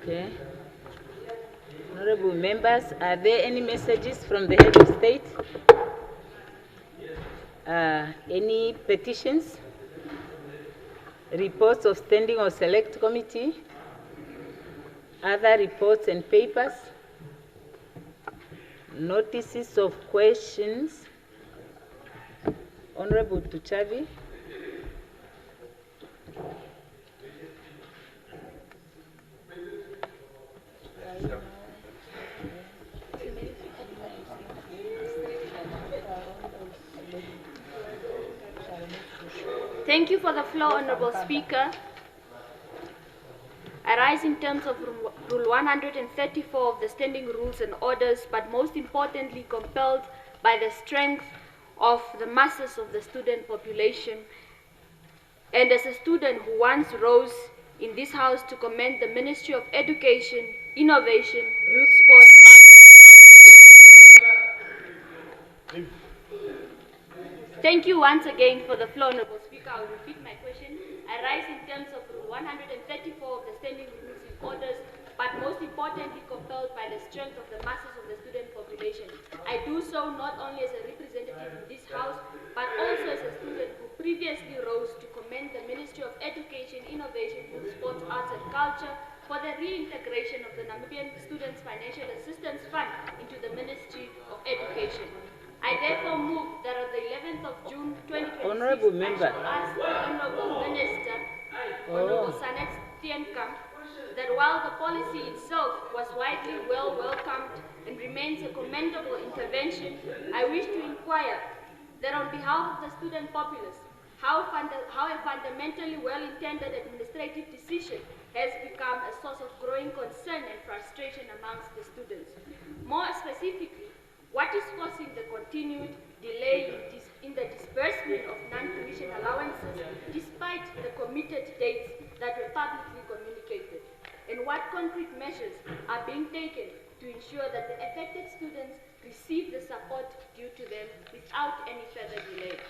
Okay. Honorable members, are there any messages from the head of state? Any petitions? Reports of standing or select committee? Other reports and papers? Notices of questions? Honorable Tuchavi. Thank you for the floor, Honorable Speaker. I rise in terms of Rule 134 of the Standing Rules and Orders, but most importantly compelled by the strength of the masses of the student population. And as a student who once rose in this House to commend the Ministry of Education, Innovation, Youth, Sport, Arts and Culture. Thank you once again for the floor, Honorable Speaker. I will repeat my question. I rise in terms of Rule 134 of the Standing Rules and Orders, but most importantly compelled by the strength of the masses of the student population. I do so not only as a representative in this House, but also as a student who previously rose to commend the Ministry of Education, Innovation, Youth, Sports, Arts and Culture for the reintegration of the Namibian Students' Financial Assistance Fund into the Ministry of Education. I therefore move that on the 11th of June 2026, Honorable Member. I shall ask the Honorable Minister, Honorable Sanet Steenkamp, that while the policy itself was widely well welcomed and remains a commendable intervention, I wish to inquire that on behalf of the student populace, how a fundamentally well-intended administrative decision has become a source of growing concern and frustration amongst the students. More specifically, what is causing the continued delay in the disbursement of non-tuition allowances despite the committed dates that were publicly communicated? And what concrete measures are being taken to ensure that the affected students receive the support due to them without any further delay?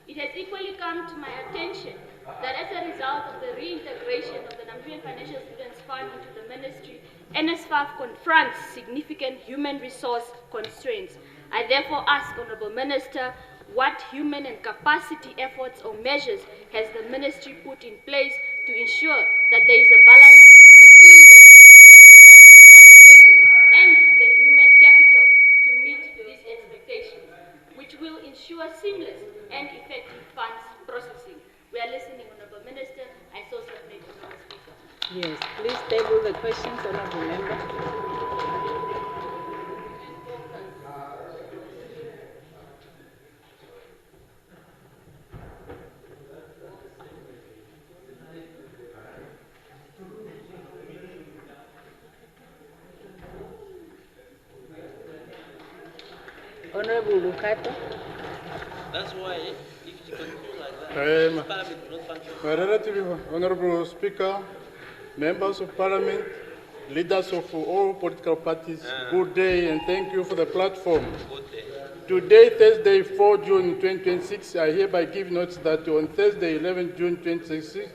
It has equally come to my attention that as a result of the reintegration of the Namibian Financial Students Fund into the ministry, NSFAF confronts significant human resource constraints. I therefore ask, Honorable Minister, what human and capacity efforts or measures has the ministry put in place to ensure that there is a balance between the needs of the consulting processes and the human capital to meet these expectations, which will ensure seamless and effective funds processing? We are listening, Honorable Minister. I so submit, Honorable Speaker. Yes, please table the questions, Honorable Member. Honorable Lukato. That's why if you continue like that, Parliament will not function. My relative Honorable Speaker, members of Parliament, leaders of all political parties, good day and thank you for the platform. Good day. Today, Thursday, 4 June 2026, I hereby give notice that on Thursday, 11 June 2026,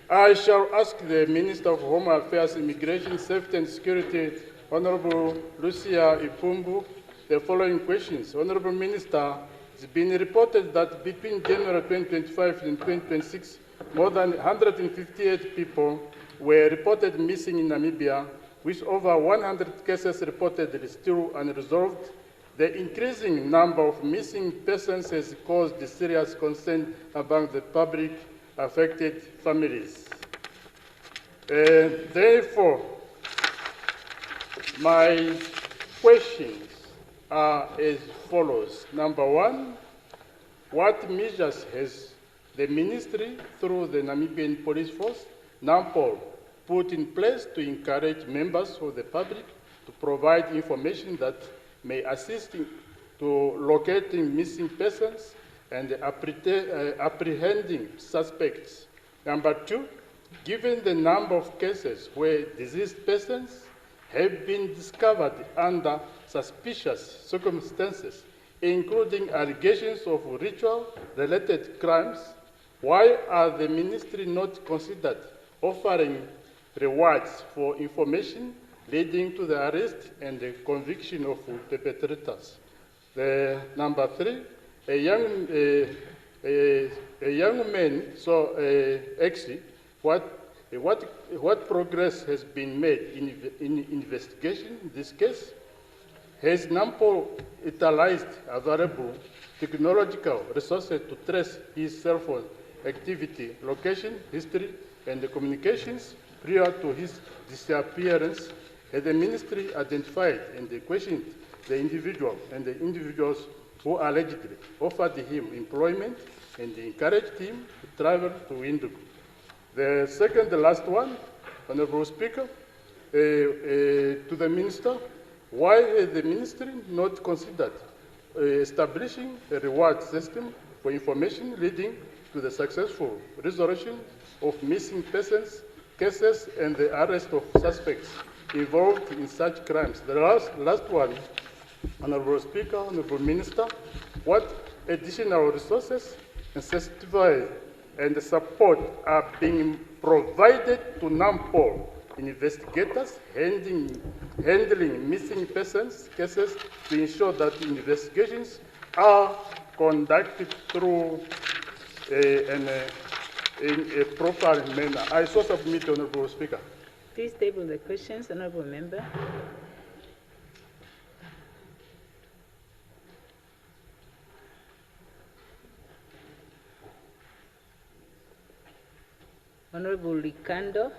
I shall ask the Minister of Home Affairs, Immigration, Safety and Security, Honorable Lucia Ipumbu, the following questions. Honorable Minister, it's been reported that between January 2025 and 2026, more than 158 people were reported missing in Namibia, with over 100 cases reported still unresolved. The increasing number of missing persons has caused serious concern among the public affected families. Therefore, my questions are as follows. Number one, what measures has the ministry, through the Namibian Police Force, NAMPOL, put in place to encourage members of the public to provide information that may assist in to locating missing persons and apprehending suspects? Number two, given the number of cases where deceased persons have been discovered under suspicious circumstances, including allegations of ritual-related crimes, why are the ministry not considered offering rewards for information leading to the arrest and the conviction of perpetrators. Number 3, a young man saw actually what progress has been made in investigation in this case. Has NAMPO utilized available technological resources to trace his cell phone activity, location, history, and the communications prior to his disappearance? Has the ministry identified and questioned the individual and the individuals who allegedly offered him employment and encouraged him to travel to Windhoek? The second, the last one, Honorable Speaker, to the Minister, why has the Ministry not considered establishing a reward system for information leading to the successful resolution of missing persons cases and the arrest of suspects involved in such crimes? The last one, Honorable Speaker, Honorable Minister, what additional resources and certified and support are being provided to NAMPO investigators handling missing persons cases to ensure that investigations are conducted through in a proper manner? I so submit, Honorable Speaker. Please table the questions, Honorable Member. Honorable Likando.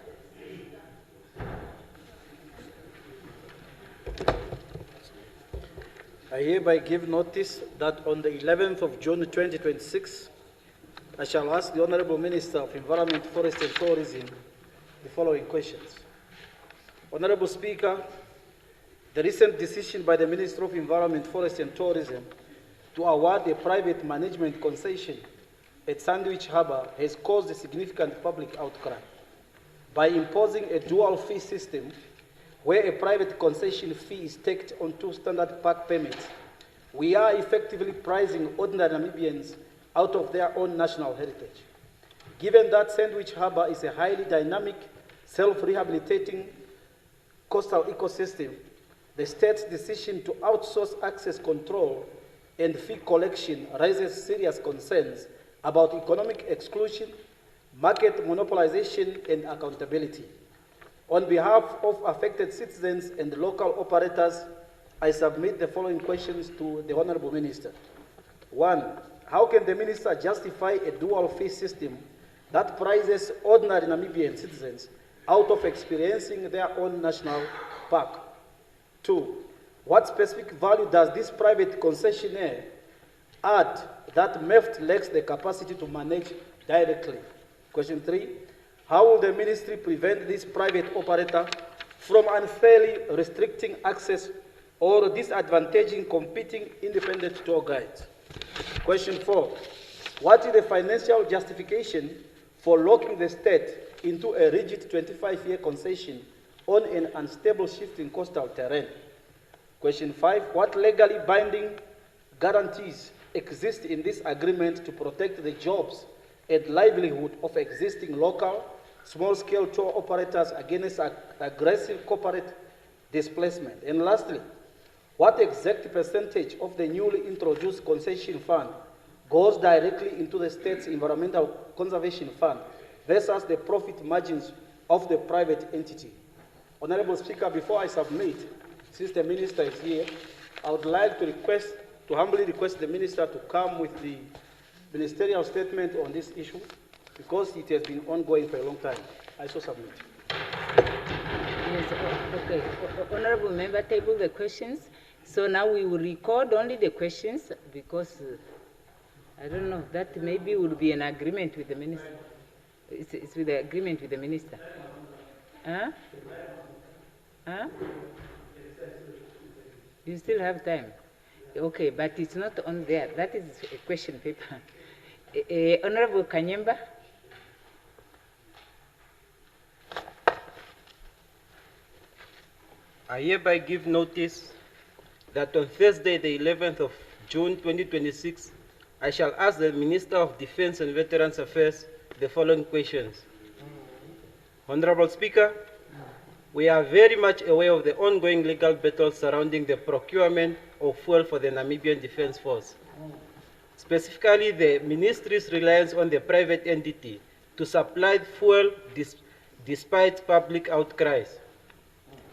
I hereby give notice that on the 11th of June 2026, I shall ask the Honorable Minister of Environment, Forest and Tourism the following questions. Honorable Speaker, the recent decision by the Minister of Environment, Forest and Tourism to award a private management concession at Sandwich Harbour has caused a significant public outcry. By imposing a dual fee system where a private concession fee is tacked on 2 standard park permits, we are effectively pricing ordinary Namibians out of their own national heritage. Given that Sandwich Harbour is a highly dynamic, self-rehabilitating coastal ecosystem, the state's decision to outsource access control and fee collection raises serious concerns about economic exclusion, market monopolization, and accountability. On behalf of affected citizens and local operators, I submit the following questions to the Honorable Minister. 1. How can the Minister justify a dual fee system that prices ordinary Namibian citizens out of experiencing their own national park? 2. What specific value does this private concessionaire add that MEFT lacks the capacity to manage directly? Question 3. How will the ministry prevent this private operator from unfairly restricting access or disadvantaging competing independent tour guides? Question 4. What is the financial justification for locking the state into a rigid 25-year concession on an unstable shifting coastal terrain? Question 5. What legally binding guarantees exist in this agreement to protect the jobs and livelihood of existing local, small-scale tour operators against aggressive corporate displacement? And lastly, what exact percentage of the newly introduced concession fund goes directly into the state's environmental conservation fund versus the profit margins of the private entity? Honorable Speaker, before I submit, since the Minister is here, I would like to humbly request the Minister to come with the ministerial statement on this issue because it has been ongoing for a long time. I so submit. Yes, okay. Honorable Member, table the questions. So now we will record only the questions because I don't know, that maybe will be an agreement with the Minister. It's with the agreement with the Minister. Huh? Huh? You still have time. Okay, but it's not on there. That is a question paper. Honorable Kanyemba. I hereby give notice that on Thursday, the 11th of June 2026, I shall ask the Minister of Defense and Veterans Affairs the following questions. Honorable Speaker, we are very much aware of the ongoing legal battle surrounding the procurement of fuel for the Namibian Defence Force. Specifically, the ministry's reliance on the private entity to supply fuel despite public outcries.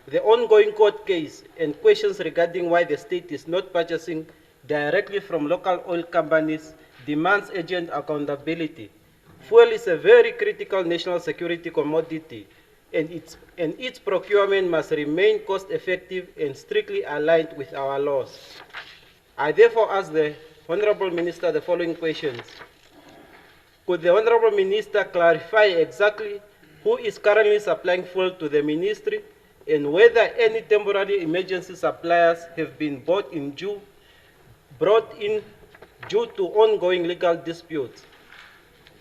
The ongoing court case and questions regarding why the state is not purchasing directly from local oil companies demands urgent accountability. Fuel is a very critical national security commodity, and its procurement must remain cost-effective and strictly aligned with our laws. I therefore ask the Honorable Minister the following questions. Could the Honorable Minister clarify exactly who is currently supplying fuel to the ministry and whether any temporary emergency suppliers have been brought in due to ongoing legal disputes?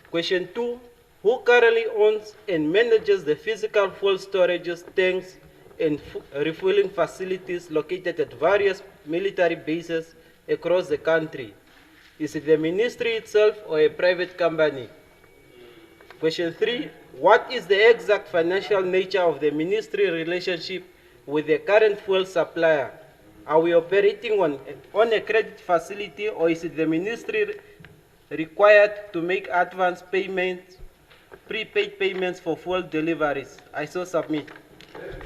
Question 2, who currently owns and manages the physical fuel storages, tanks, and refueling facilities located at various military bases across the country? Is it the ministry itself or a private company? Question 3, what is the exact financial nature of the ministry relationship with the current fuel supplier? Are we operating on a credit facility, or is it the ministry required to make advance payments, prepaid payments for fuel deliveries? I so submit.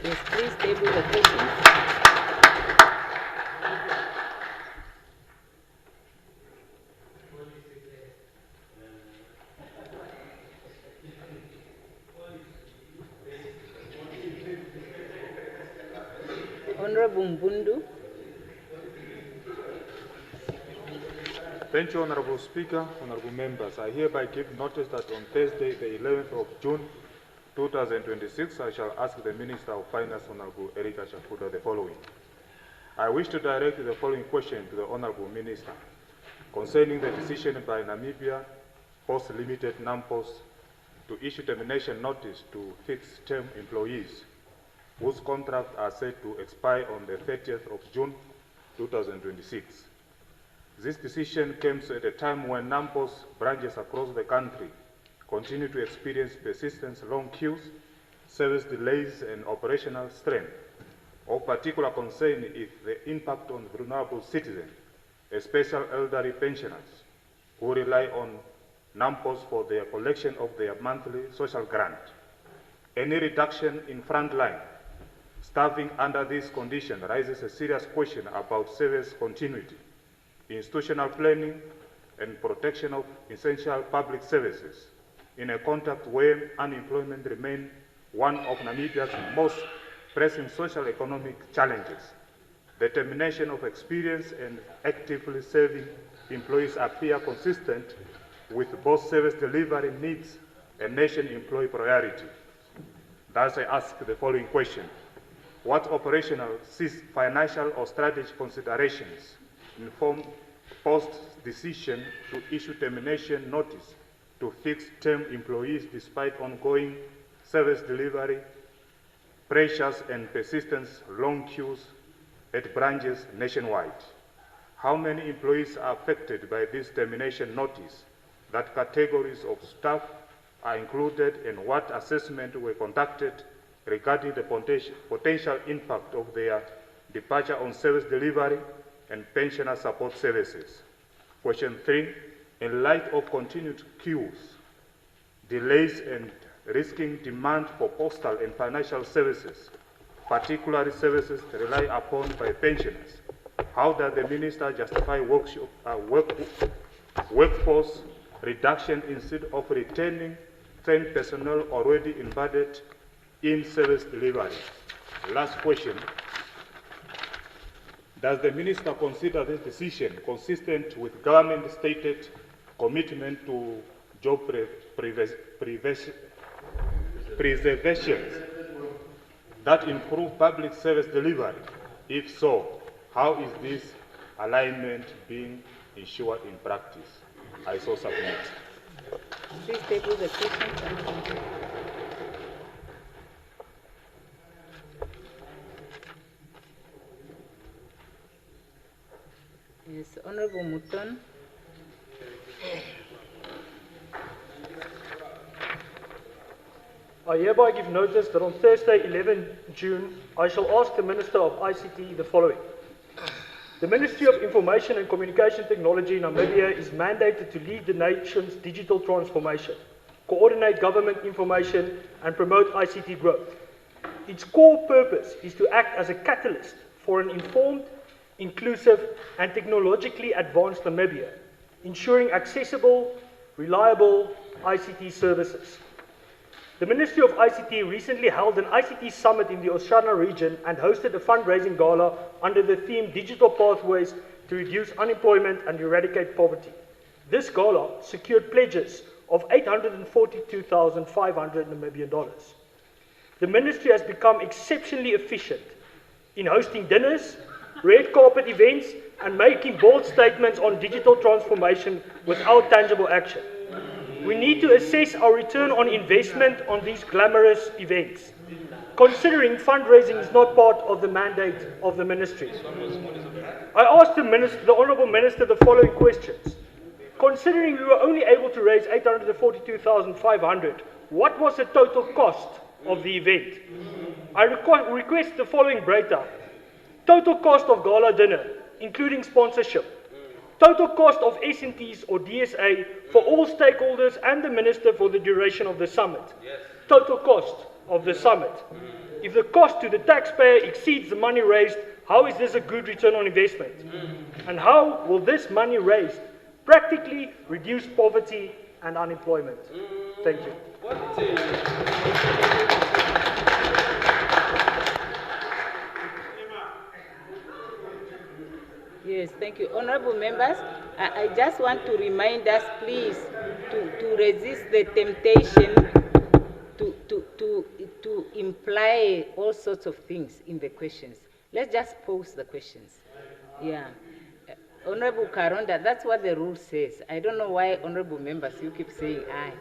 Yes, please table the questions. Honorable Mbundu. Thank you, Honorable Speaker, Honorable Members. I hereby give notice that on Thursday, the 11th of June, 2026, I shall ask the Minister of Finance, Honorable Erika Shafuda, the following. I wish to direct the following question to the Honorable Minister concerning the decision by Namibia Post Limited NAMPOS to issue termination notice to fixed-term employees whose contracts are set to expire on the 30th of June, 2026. This decision comes at a time when NAMPOS branches across the country continue to experience persistent long queues, service delays, and operational strain. Of particular concern is the impact on vulnerable citizens, especially elderly pensioners, who rely on NAMPOS for the collection of their monthly social grant. Any reduction in frontline staffing under this condition raises a serious question about service continuity, institutional planning, and protection of essential public services in a context where unemployment remains one of Namibia's most pressing social economic challenges. The termination of experienced and actively serving employees appear consistent with both service delivery needs and nation employee priority. Thus, I ask the following question. What operational, financial, or strategic considerations inform Post's decision to issue termination notice to fixed-term employees despite ongoing service delivery pressures and persistent long queues at branches nationwide? How many employees are affected by this termination notice? What categories of staff are included, and what assessments were conducted regarding the potential impact of their departure on service delivery and pensioner support services? Question 3, in light of continued queues, delays, and risking demand for postal and financial services, particularly services relied upon by pensioners, how does the Minister justify workforce reduction instead of retaining trained personnel already embedded in service delivery? Last question. Does the Minister consider this decision consistent with government stated commitment to job preservation that improve public service delivery? If so, how is this alignment being ensured in practice? I so submit. Please table the question. Yes, Honorable Mouton. I hereby give notice that on Thursday, 11 June, I shall ask the Minister of ICT the following. The Ministry of Information and Communication Technology in Namibia is mandated to lead the nation's digital transformation, coordinate government information, and promote ICT growth. Its core purpose is to act as a catalyst for an informed, inclusive, and technologically advanced Namibia, ensuring accessible, reliable ICT services. The Ministry of ICT recently held an ICT summit in the Oshana region and hosted a fundraising gala under the theme Digital Pathways to Reduce Unemployment and Eradicate Poverty. This gala secured pledges of 842,500 Namibian dollars. The Ministry has become exceptionally efficient in hosting dinners, red carpet events, and making bold statements on digital transformation without tangible action. We need to assess our return on investment on these glamorous events, considering fundraising is not part of the mandate of the Ministry. I asked the Honourable Minister the following questions. Considering we were only able to raise 842,500, what was the total cost of the event? I request the following breakdown. Total cost of gala dinner, including sponsorship. Total cost of S&Ts or DSA for all stakeholders and the Minister for the duration of the summit. Yes. Total cost of the summit. If the cost to the taxpayer exceeds the money raised, how is this a good return on investment? And how will this money raised practically reduce poverty and unemployment? Thank you. Yes, thank you. Honorable members, I just want to remind us, please, to resist the temptation to imply all sorts of things in the questions. Let's just pose the questions. Yeah. Honorable Karonda, that's what the rule says. I don't know why, honorable members, you keep saying aye.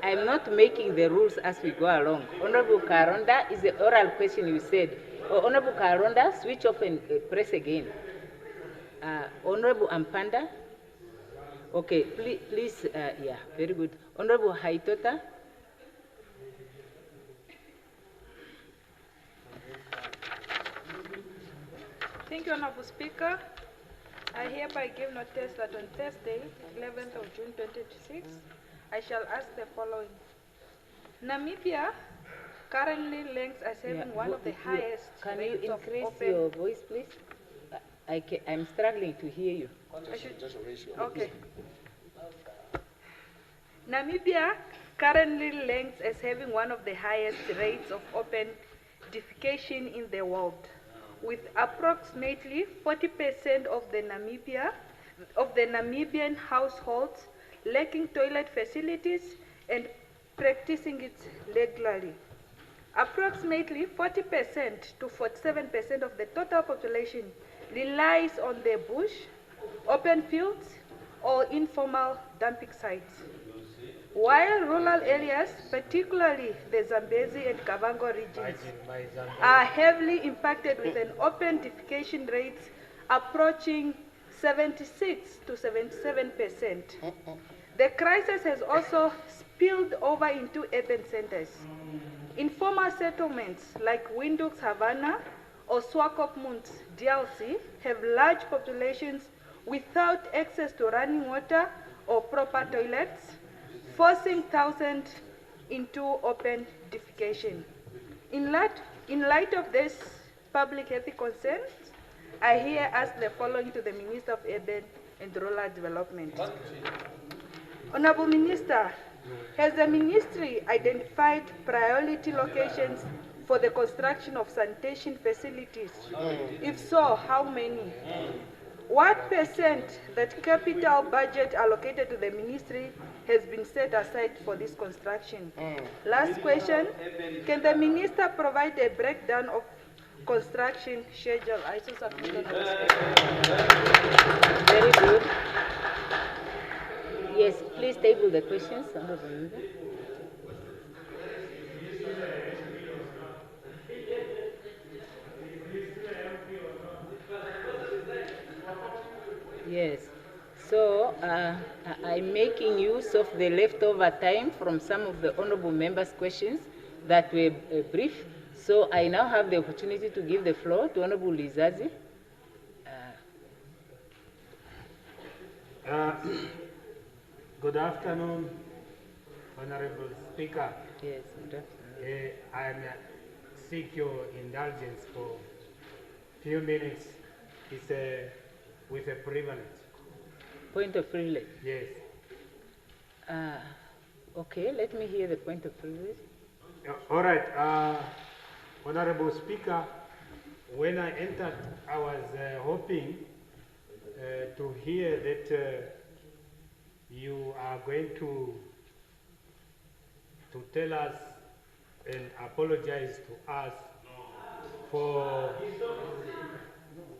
I'm not making the rules as we go along. Honorable Karonda is the oral question you said. Honorable Karonda, switch off and press again. Honorable Ampanda. Okay, please, yeah, very good. Honorable Haitota. Thank you, Honorable Speaker. I hereby give notice that on Thursday, 11th of June 2026, I shall ask the following. Namibia currently ranks as having one of the highest Can rates you of increase open... your voice, please? I'm struggling to hear you. Okay. Namibia currently ranks as having one of the highest rates of open defecation in the world, with approximately 40% of the Namibian households lacking toilet facilities and practicing it regularly. Approximately 40% to 47% of the total population relies on the bush, open fields, or informal dumping sites. While rural areas, particularly the Zambezi and Kavango regions, are heavily impacted with an open defecation rate approaching 76 to 77%. The crisis has also spilled over into urban centers. Informal settlements like Windhoek, Havana, or Swakopmund, DLC, have large populations without access to running water or proper toilets, forcing thousands into open defecation. In light of this public health concerns, I here ask the following to the Minister of Urban and Rural Development. Honorable Minister, has the Ministry identified priority locations for the construction of sanitation facilities? If so, how many? What percent that capital budget allocated to the Ministry has been set aside for this construction? Last question, can the Minister provide a breakdown of construction schedule? I so submit. Very good. Yes, please table the questions. Honorable Member. Yes. So I'm making use of the leftover time from some of the honorable members' questions that were brief. So I now have the opportunity to give the floor to Honorable Lizazi. Good afternoon, Honorable Speaker. Yes, good afternoon. I seek your indulgence for a few minutes. It's with a privilege. Point of privilege. Yes. Okay, let me hear the point of privilege. All right. Honorable Speaker, when I entered, I was hoping to hear that you are going to tell us and apologize to us for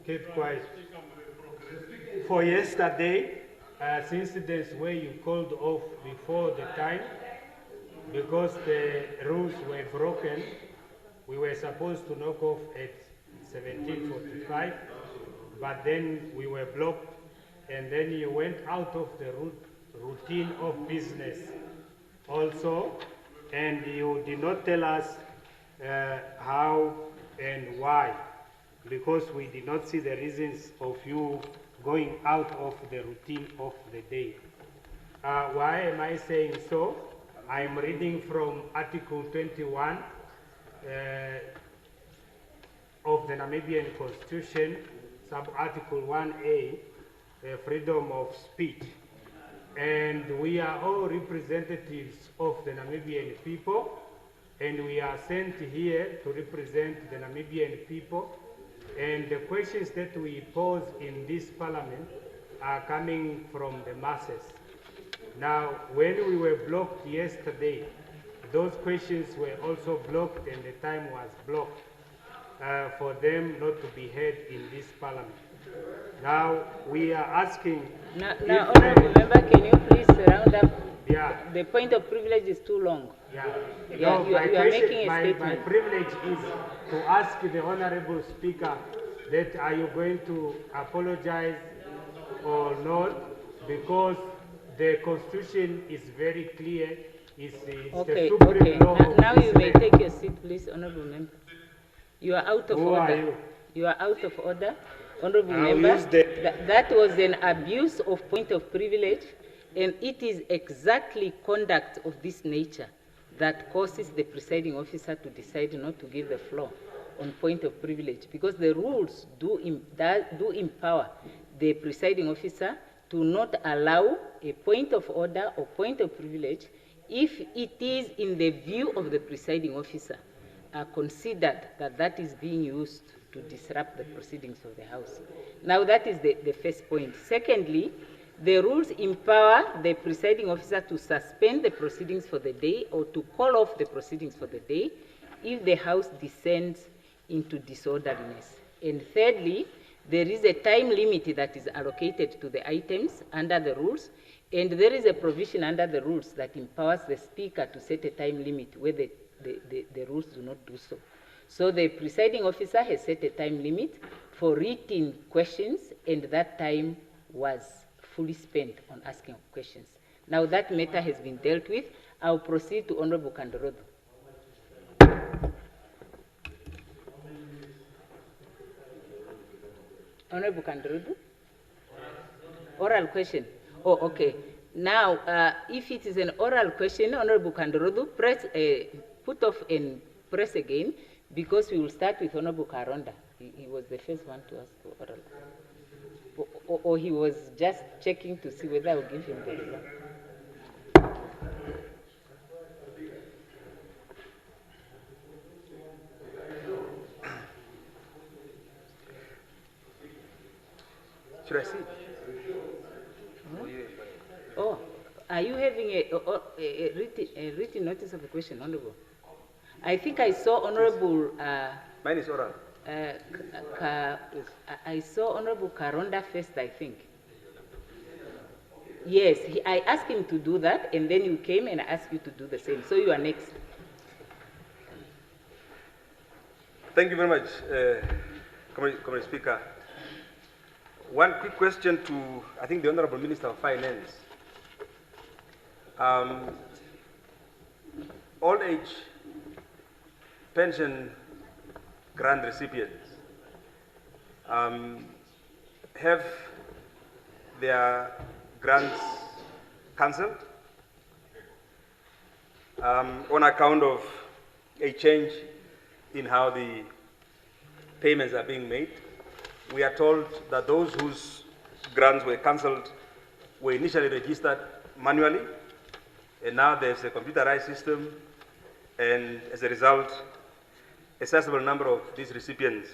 keep quiet. For yesterday, incidents where you called off before the time because the rules were broken. We were supposed to knock off at 17:45, but then we were blocked, and then you went out of the routine of business also, and you did not tell us how and why, because we did not see the reasons of you going out of the routine of the day. Why am I saying so? I'm reading from Article 21 of the Namibian Constitution, sub-article 1A, freedom of speech. And we are all representatives of the Namibian people, and we are sent here to represent the Namibian people. And the questions that we pose in this parliament are coming from the masses. Now, when we were blocked yesterday, those questions were also blocked and the time was blocked for them not to be heard in this parliament. Now, we are asking... Now Honorable Member, can you please round up? Yeah. The point of privilege is too long. Yeah. Yeah, No, you are making a statement. My privilege is to ask the Honorable Speaker that are you going to apologize or not, because the Constitution is very clear. It's Okay, the supreme okay. law of Now this you may land. take your seat, please, Honorable Member. You are out of Who order. are you? You are out of order, Honorable I'll Member. use the- That was an abuse of point of privilege, and it is exactly conduct of this nature that causes the presiding officer to decide not to give the floor on point of privilege, because the rules do empower the presiding officer to not allow a point of order or point of privilege if it is in the view of the presiding officer considered that that is being used to disrupt the proceedings of the House. Now that is the first point. Secondly, the rules empower the presiding officer to suspend the proceedings for the day or to call off the proceedings for the day if the House descends into disorderliness. And thirdly, there is a time limit that is allocated to the items under the rules, and there is a provision under the rules that empowers the Speaker to set a time limit where the rules do not do so. So the presiding officer has set a time limit for written questions, and that time was fully spent on asking questions. Now that matter has been dealt with. I'll proceed to Honorable Kandorodo. Honorable Kandorodo? Oral question. Oh, okay. Now, if it is an oral question, Honorable Kandorodo, press, put off and press again, because we will start with Honorable Karonda. He was the first one to ask for oral. Or he was just checking to see whether I will give him the result. Should I see? Oh, are you having a written notice of the question, Honorable? I think I saw Honorable... Mine is oral. I saw Honorable Karonda first, I think. Yes, I asked him to do that, and then you came and I asked you to do the same. So you are next. Thank you very much, Comrade Speaker. One quick question to, I think, the Honorable Minister of Finance. Old age pension grant recipients have their grants cancelled on account of a change in how the payments are being made. We are told that those whose grants were cancelled were initially registered manually, and now there's a computerized system, and as a result, a sizable number of these recipients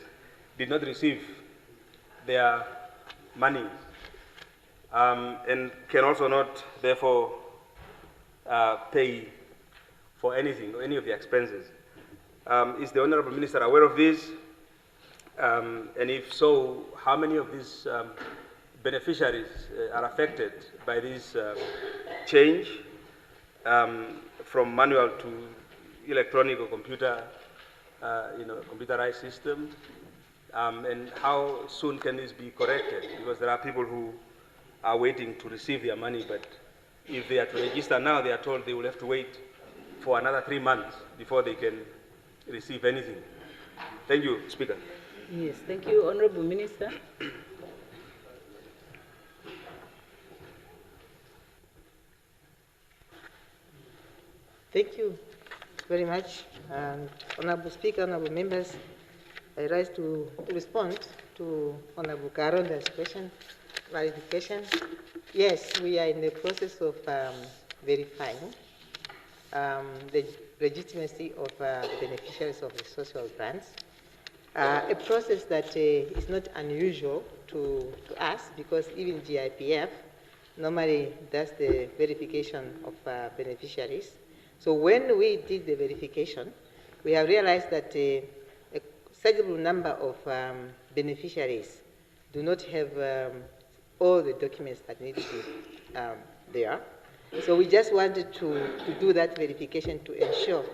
did not receive their money and can also not, therefore, pay for anything, or any of the expenses. Is the Honorable Minister aware of this? And if so, how many of these beneficiaries are affected by this change from manual to electronic or computer, computerized system? And how soon can this be corrected? Because there are people who are waiting to receive their money, but if they are to register now, they are told they will have to wait for another 3 months before they can receive anything. Thank you, Speaker. Yes, thank you, Honorable Minister. Thank you very much, Honorable Speaker, Honorable Members. I rise to respond to Honorable Karonda's question, clarification. Yes, we are in the process of verifying the legitimacy of beneficiaries of the social grants. A process that is not unusual to us, because even GIPF normally does the verification of beneficiaries. So when we did the verification, we have realized that a sizable number of beneficiaries do not have all the documents that need to be there. So we just wanted to do that verification to ensure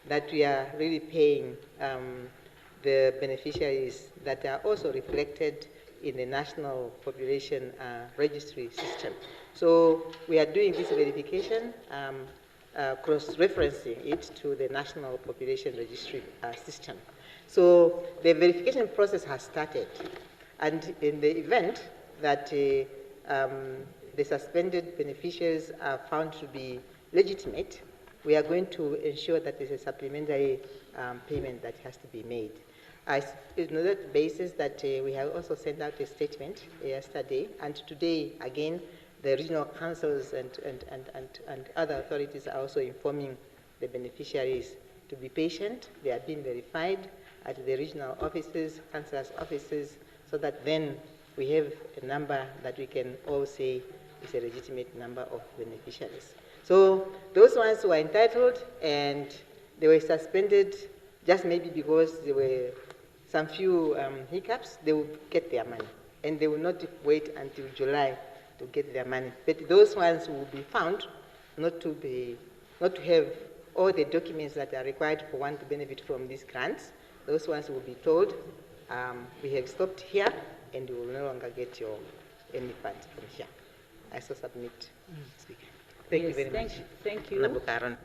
that we are really paying the beneficiaries that are also reflected in the National Population Registry system. So we are doing this verification, cross-referencing it to the National Population Registry system. So the verification process has started, and in the event that the suspended beneficiaries are found to be legitimate, we are going to ensure that there's a supplementary payment that has to be made. It's on that basis that we have also sent out a statement yesterday, and today, again, the regional councils and other authorities are also informing the beneficiaries to be patient. They are being verified at the regional offices, councillors' offices, so that then we have a number that we can all say is a legitimate number of beneficiaries. So those ones who are entitled and they were suspended just maybe because there were some few hiccups, they will get their money, and they will not wait until July to get their money. But those ones will be found not to have all the documents that are required for one to benefit from these grants. Those ones will be told, we have stopped here, and you will no longer get any funds from here. I so submit, Speaker. Thank you very much. Thank you. Honorable Karon.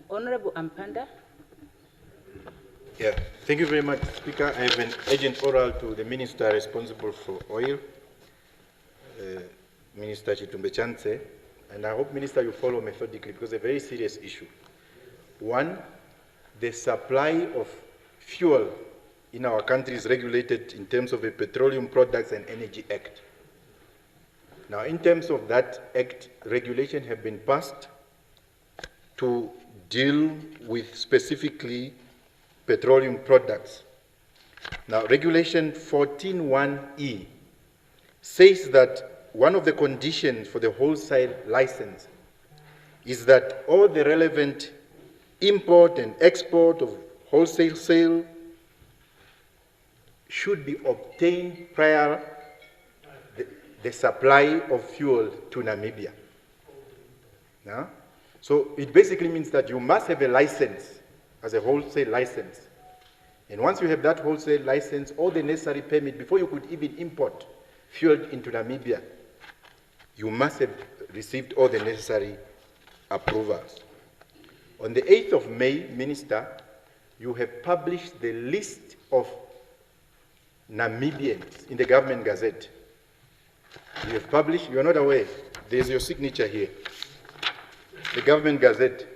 Honorable Ampanda. Yeah, thank you very much, Speaker. I have an urgent oral to the Minister responsible for oil, Minister Chitumbe Chance, and I hope, Minister, you follow methodically, because it's a very serious issue. One, the supply of fuel in our country is regulated in terms of the Petroleum Products and Energy Act. Now, in terms of that act, regulations have been passed to deal with specifically petroleum products. Now, Regulation 14.1e says that one of the conditions for the wholesale license is that all the relevant import and export of wholesale sale should be obtained prior the supply of fuel to Namibia. Now, so it basically means that you must have a license as a wholesale license. And once you have that wholesale license, all the necessary permit, before you could even import fuel into Namibia, you must have received all the necessary approvals. On the 8th of May, Minister, you have published the list of Namibians in the government gazette. You have published, you are not aware, there's your signature here. The government gazette,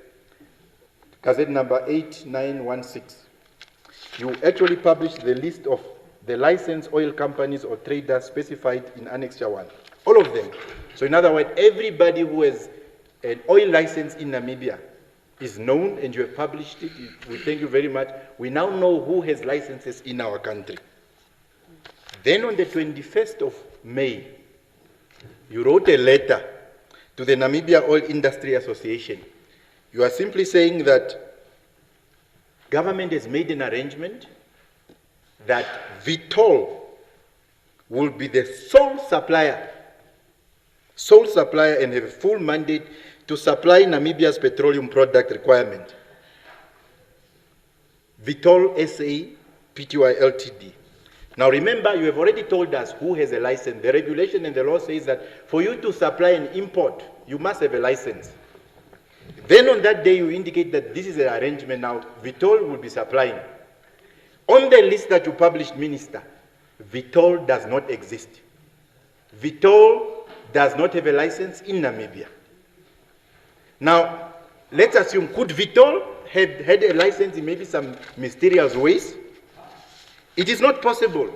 gazette number 8916. You actually published the list of the licensed oil companies or traders specified in Annexure 1. All of them. So in other words, everybody who has an oil license in Namibia is known, and you have published it. We thank you very much. We now know who has licenses in our country. Then on the 21st of May, you wrote a letter to the Namibia Oil Industry Association. You are simply saying that government has made an arrangement that Vitol will be the sole supplier and have a full mandate to supply Namibia's petroleum product requirement. Vitol SA Pty Ltd. Now remember, you have already told us who has a license. The regulation and the law says that for you to supply and import, you must have a license. Then on that day, you indicate that this is an arrangement. Now, Vitol will be supplying. On the list that you published, Minister, Vitol does not exist. Vitol does not have a license in Namibia. Now, let's assume, could Vitol have had a license in maybe some mysterious ways? It is not possible,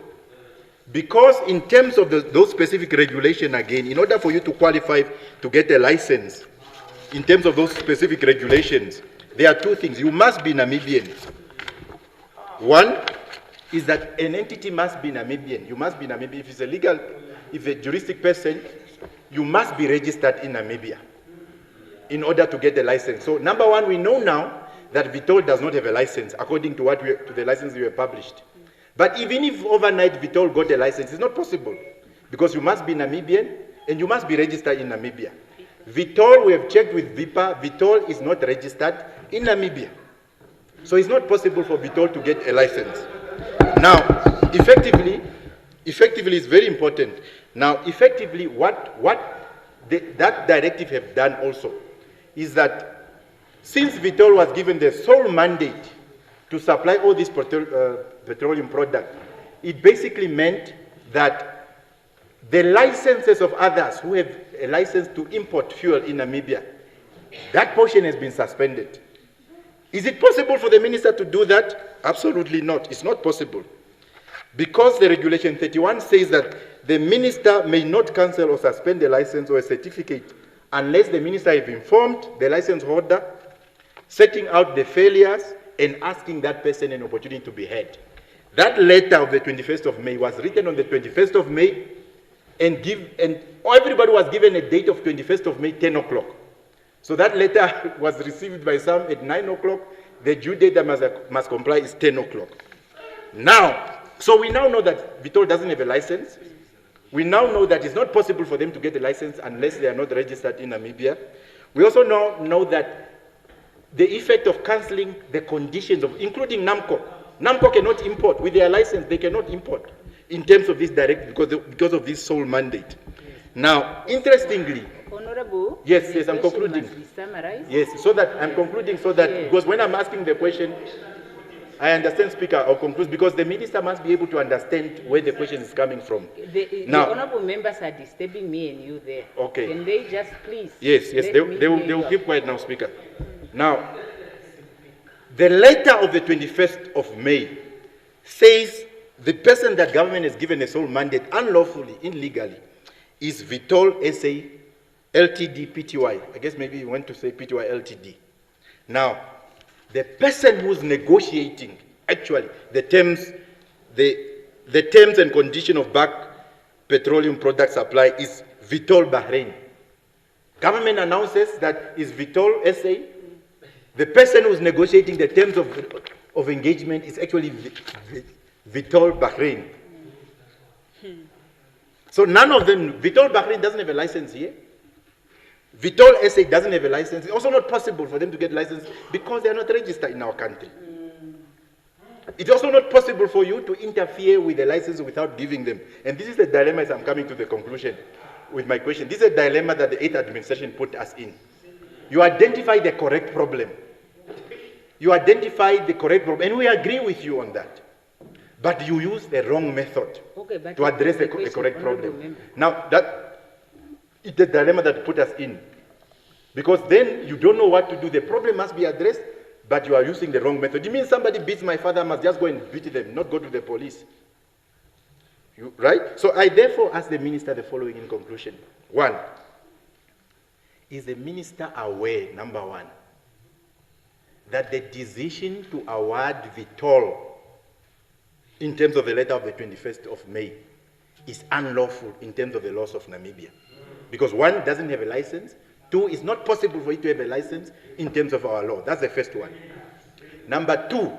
because in terms of those specific regulations, again, in order for you to qualify to get a license, in terms of those specific regulations, there are two things. You must be Namibian. One is that an entity must be Namibian. You must be Namibian. If it's a legal, if a juristic person, you must be registered in Namibia in order to get a license. So number one, we know now that Vitol does not have a license according to to the license we have published. But even if overnight Vitol got a license, it's not possible, because you must be Namibian and you must be registered in Namibia. Vitol, we have checked with VIPA, Vitol is not registered in Namibia. So it's not possible for Vitol to get a license. Now, effectively is very important. Now, effectively, that directive have done also is that since Vitol was given the sole mandate to supply all these petroleum products, it basically meant that the licenses of others who have a license to import fuel in Namibia, that portion has been suspended. Is it possible for the minister to do that? Absolutely not. It's not possible. Because the regulation 31 says that the minister may not cancel or suspend the license or a certificate unless the minister has informed the license holder, setting out the failures and asking that person an opportunity to be heard. That letter of the 21st of May was written on the 21st of May, and everybody was given a date of 21st of May, 10 o'clock. So that letter was received by some at 9 o'clock. The due date that must comply is 10 o'clock. Now, so we now know that Vitol doesn't have a license. We now know that it's not possible for them to get a license unless they are not registered in Namibia. We also now know that the effect of cancelling the conditions of, including NAMCO. NAMCO cannot import. With their license, they cannot import in terms of this direct, because of this sole mandate. Now, interestingly, Honorable, yes, I'm concluding. Yes, so that I'm concluding, so that, yes, because when I'm asking the question, I understand, Speaker, I'll conclude, because the minister must be able to understand where the question is coming from. The honorable members are disturbing me and you there. Okay. Can they just please? Yes, they will keep quiet now, Speaker. Now, the letter of the 21st of May says the person that government has given a sole mandate unlawfully, illegally, is Vitol SA Ltd Pty. I guess maybe you want to say Pty Ltd. Now, the person who's negotiating actually the terms and condition of back petroleum product supply is Vitol Bahrain. Government announces that is Vitol SA. The person who's negotiating the terms of engagement is actually Vitol Bahrain. So none of them, Vitol Bahrain doesn't have a license here. Vitol SA doesn't have a license. It's also not possible for them to get a license because they are not registered in our country. It's also not possible for you to interfere with the license without giving them. And this is the dilemma as I'm coming to the conclusion with my question. This is a dilemma that the 8th administration put us in. You identify the correct problem. You identified the correct problem, and we agree with you on that. But you use the wrong method to address the correct problem. Now, that is the dilemma that put us in. Because then you don't know what to do. The problem must be addressed, but you are using the wrong method. You mean somebody beats my father, I must just go and beat them, not go to the police. Right? So I therefore ask the minister the following in conclusion. 1, is the minister aware, number 1, that the decision to award the toll in terms of the letter of the 21st of May is unlawful in terms of the laws of Namibia? Because 1, doesn't have a license. 2, it's not possible for it to have a license in terms of our law. That's the first one. Number 2,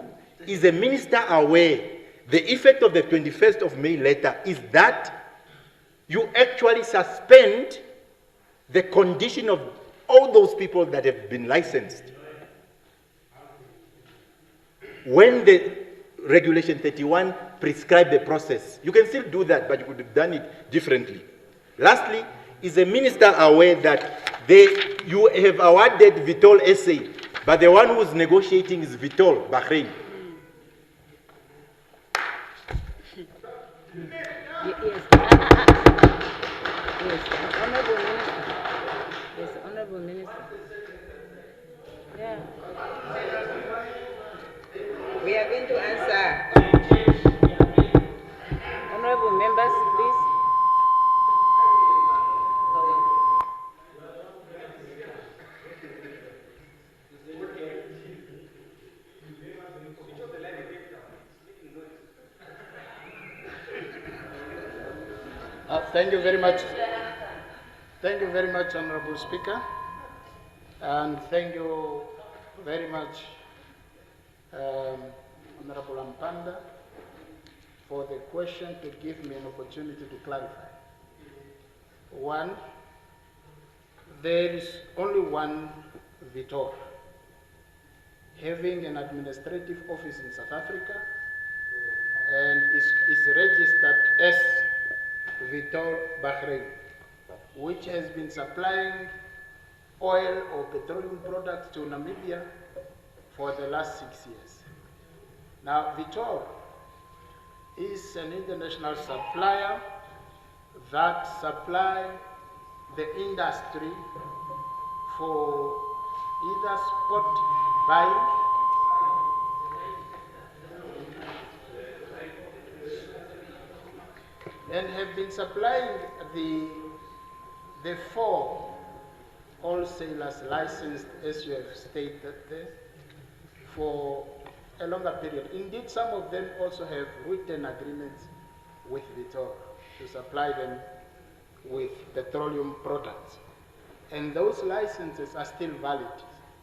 is the minister aware the effect of the 21st of May letter is that you actually suspend the condition of all those people that have been licensed? When the Regulation 31 prescribed the process, you can still do that, but you could have done it differently. Lastly, is the minister aware that you have awarded Vitol SA, but the one who's negotiating is Vitol, Bahrain? Yes, Honorable Minister. Yes, Honorable Minister. Yeah. We are going to answer. Honorable members, please. Thank you very much. Thank you very much, Honorable Speaker. And thank you very much, Honorable Ampanda, for the question to give me an opportunity to clarify. 1, there is only one Vitor having an administrative office in South Africa and is registered as Vitor Bahrain, which has been supplying oil or petroleum products to Namibia for the last 6 years. Now, Vitor is an international supplier that supply the industry for either spot buying and have been supplying the 4 wholesalers licensed, as you have stated there, for a longer period. Indeed, some of them also have written agreements with Vitor to supply them with petroleum products. And those licenses are still valid.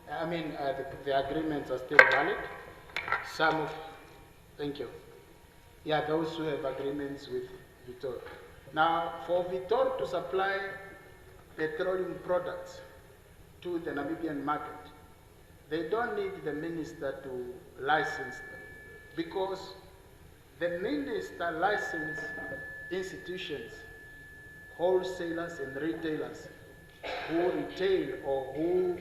I mean, the agreements are still valid. Thank you. Yeah, those who have agreements with Vitor. Now, for Vitor to supply petroleum products to the Namibian market, they don't need the minister to license them, because the minister licenses institutions, wholesalers and retailers who retail or who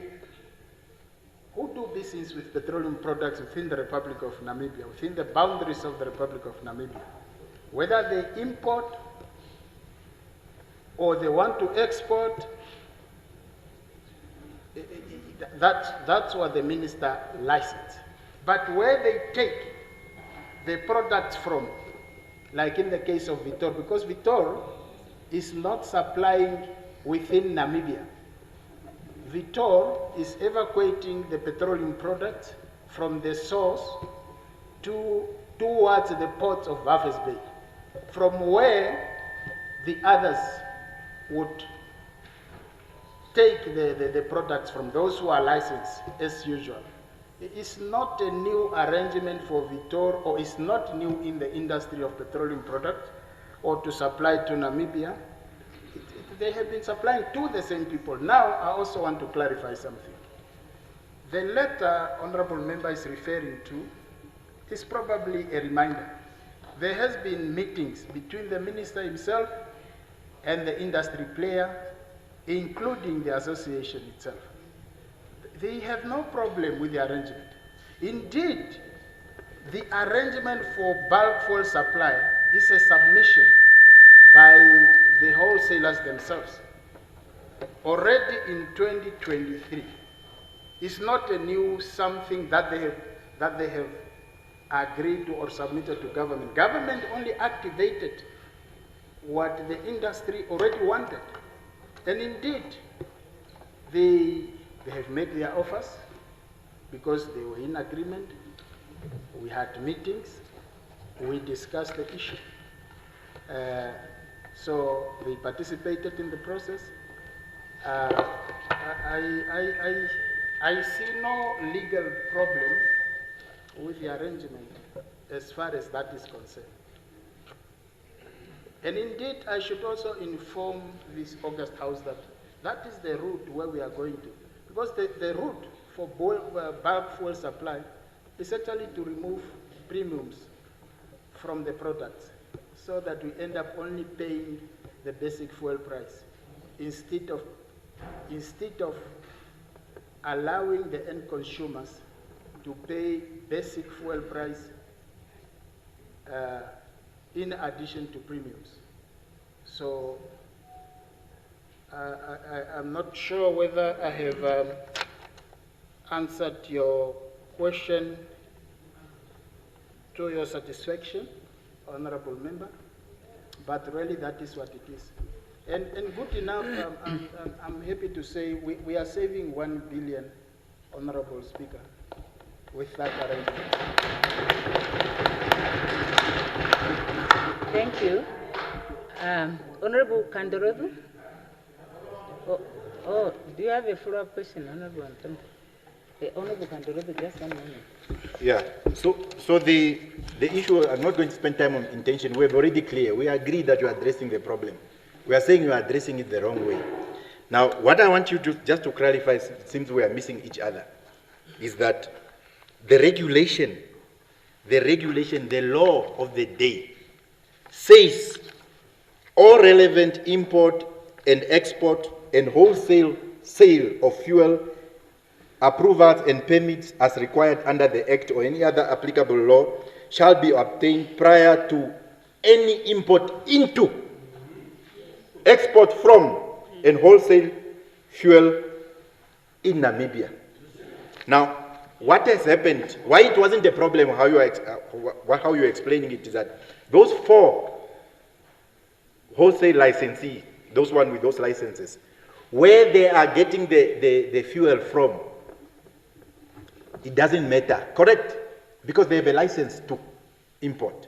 do business with petroleum products within the Republic of Namibia, within the boundaries of the Republic of Namibia. Whether they import or they want to export, that's what the minister licenses. But where they take the products from, like in the case of Vitor, because Vitor is not supplying within Namibia. Vitor is evacuating the petroleum products from the source towards the ports of Walvis Bay, from where the others would take the products from those who are licensed as usual. It is not a new arrangement for Vitor, or it's not new in the industry of petroleum products or to supply to Namibia. They have been supplying to the same people. Now, I also want to clarify something. The letter Honorable Member is referring to is probably a reminder. There has been meetings between the minister himself and the industry player, including the association itself. They have no problem with the arrangement. Indeed, the arrangement for bulk fuel supply is a submission by the wholesalers themselves. Already in 2023, it's not a new something that they have agreed to or submitted to government. Government only activated what the industry already wanted. And indeed, they have made their offers because they were in agreement. We had meetings, we discussed the issue. So they participated in the process. I see no legal problem with the arrangement as far as that is concerned. And indeed, I should also inform this August House that that is the route where we are going to. Because the route for bulk fuel supply is actually to remove premiums from the products so that we end up only paying the basic fuel price instead of allowing the end consumers to pay basic fuel price in addition to premiums. So I'm not sure whether I have answered your question to your satisfaction, Honorable Member, but really that is what it is. And good enough, I'm happy to say we are saving 1 billion, Honorable Speaker, with that arrangement. Thank you. Honorable Kandorodu? Oh, do you have a follow-up question, Honorable Anton? Honorable Kandorodu, just 1 moment. Yeah, so the issue, I'm not going to spend time on intention. We're already clear. We agree that you're addressing the problem. We are saying you are addressing it the wrong way. Now, what I want you to, just to clarify, since we are missing each other, is that the regulation, the law of the day, says all relevant import and export and wholesale sale of fuel approvals and permits as required under the Act or any other applicable law shall be obtained prior to any import into, export from, and wholesale fuel in Namibia. Now, what has happened, why it wasn't a problem, how you're explaining it, is that those 4 wholesale licensees, those ones with those licenses, where they are getting the fuel from, it doesn't matter, correct? Because they have a license to import.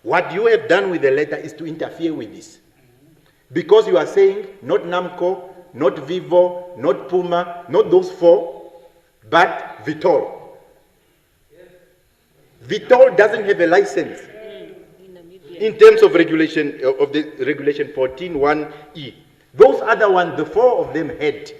What you have done with the letter is to interfere with this. Because you are saying, not NAMCO, not Vivo, not Puma, not those 4, but Vitol. Vitol doesn't have a license in terms of regulation, of the regulation 14.1E. Those other ones, the 4 of them had.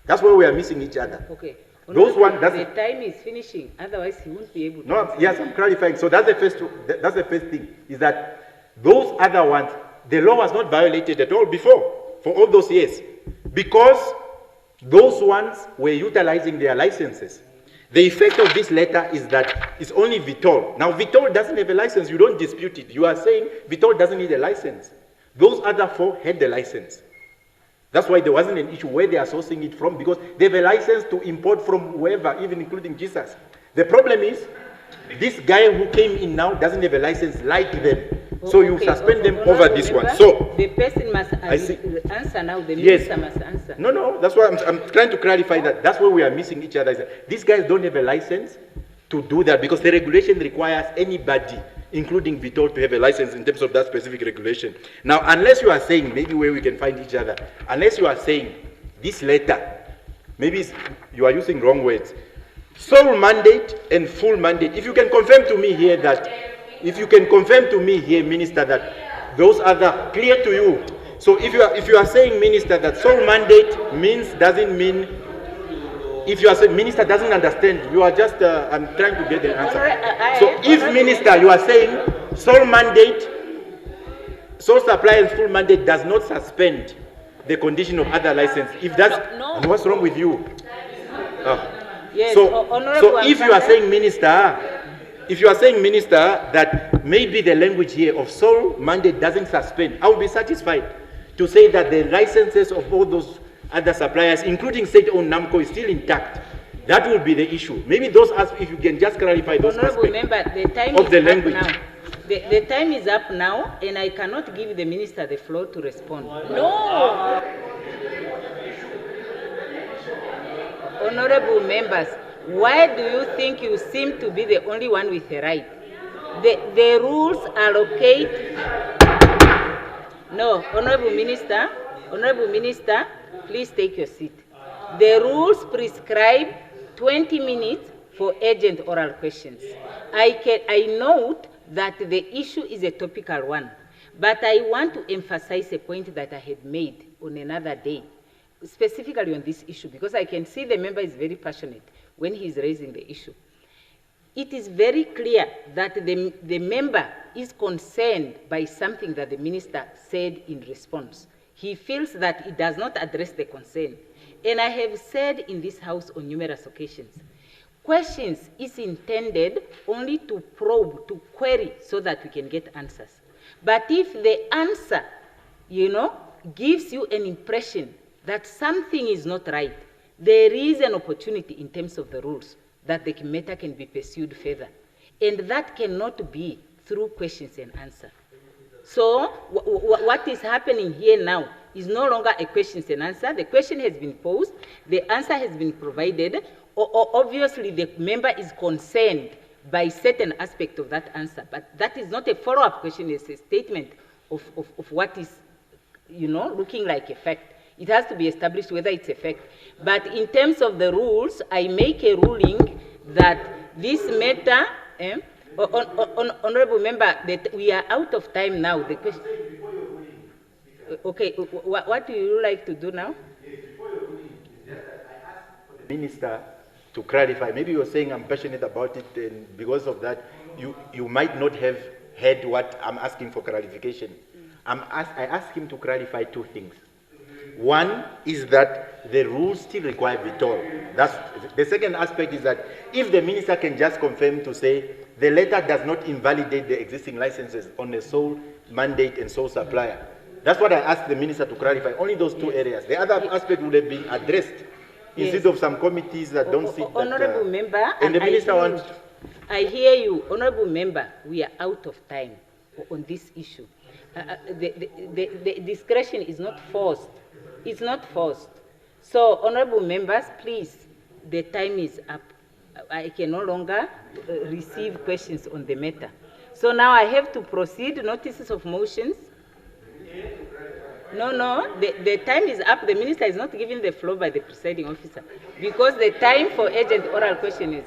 That's why we are missing each other. Okay. Those ones, the time is finishing, otherwise he won't be able to. No, yes, I'm clarifying. So that's the first thing, is that those other ones, the law was not violated at all before, for all those years, because those ones were utilizing their licenses. The effect of this letter is that it's only Vitol. Now, Vitol doesn't have a license. You don't dispute it. You are saying Vitol doesn't need a license. Those other 4 had the license. That's why there wasn't an issue where they are sourcing it from, because they have a license to import from whoever, even including Jesus. The problem is, this guy who came in now doesn't have a license like them. So you suspend them over this one. So the person must answer now, the minister must answer. No, that's why I'm trying to clarify that. That's where we are missing each other. These guys don't have a license to do that, because the regulation requires anybody, including Vitol, to have a license in terms of that specific regulation. Now, unless you are saying, maybe where we can find each other, unless you are saying this letter, maybe you are using wrong words, sole mandate and full mandate. If you can confirm to me here that, Minister, that those are clear to you. So if you are saying, Minister, that sole mandate doesn't mean, if you are saying, Minister doesn't understand, you are just, I'm trying to get the answer. So if, Minister, you are saying sole mandate, sole supply and full mandate does not suspend the condition of other license, if that's, what's wrong with you? Yes, So, Honorable if you are saying, Minister, that maybe the language here of sole mandate doesn't suspend, I will be satisfied to say that the licenses of all those other suppliers, including state-owned NAMCO, is still intact. That would be the issue. Maybe those aspects, if you can just clarify those Honorable aspects member, the time of is the up language. now. The time is up now, and I cannot give the minister the floor to respond. No! Honorable members, why do you think you seem to be the only one with the right? The rules allocate... No, Honorable Minister, please take your seat. The rules prescribe 20 minutes for urgent oral questions. I note that the issue is a topical one, but I want to emphasize a point that I had made on another day, specifically on this issue, because I can see the member is very passionate when he is raising the issue. It is very clear that the member is concerned by something that the minister said in response. He feels that it does not address the concern. And I have said in this House on numerous occasions, questions is intended only to probe, to query, so that we can get answers. But if the answer, gives you an impression that something is not right, there is an opportunity in terms of the rules that the matter can be pursued further. And that cannot be through questions and answers. So what is happening here now is no longer a questions and answer. The question has been posed, the answer has been provided. Obviously, the member is concerned by certain aspect of that answer, but that is not a follow-up question, it's a statement of what is, looking like a fact. It has to be established whether it's a fact. But in terms of the rules, I make a ruling that this matter, Honorable Member, that we are out of time now. The question, okay, what do you like to do now? Minister, to clarify, maybe you're saying I'm passionate about it, and because of that, you might not have heard what I'm asking for clarification. I asked him to clarify two things. One is that the rules still require withdrawal. That's the second aspect is that if the minister can just confirm to say the letter does not invalidate the existing licenses on a sole mandate and sole supplier. That's what I asked the minister to clarify, only those two areas. The other aspect would have been addressed instead of some committees that don't sit. Honorable Member, and the minister wants. I hear you, Honorable Member, we are out of time on this issue. The discretion is not forced. It's not forced. So, Honorable Members, please, the time is up. I can no longer receive questions on the matter. So now I have to proceed. Notices of motions. No, the time is up. The minister is not given the floor by the presiding officer because the time for urgent oral question is,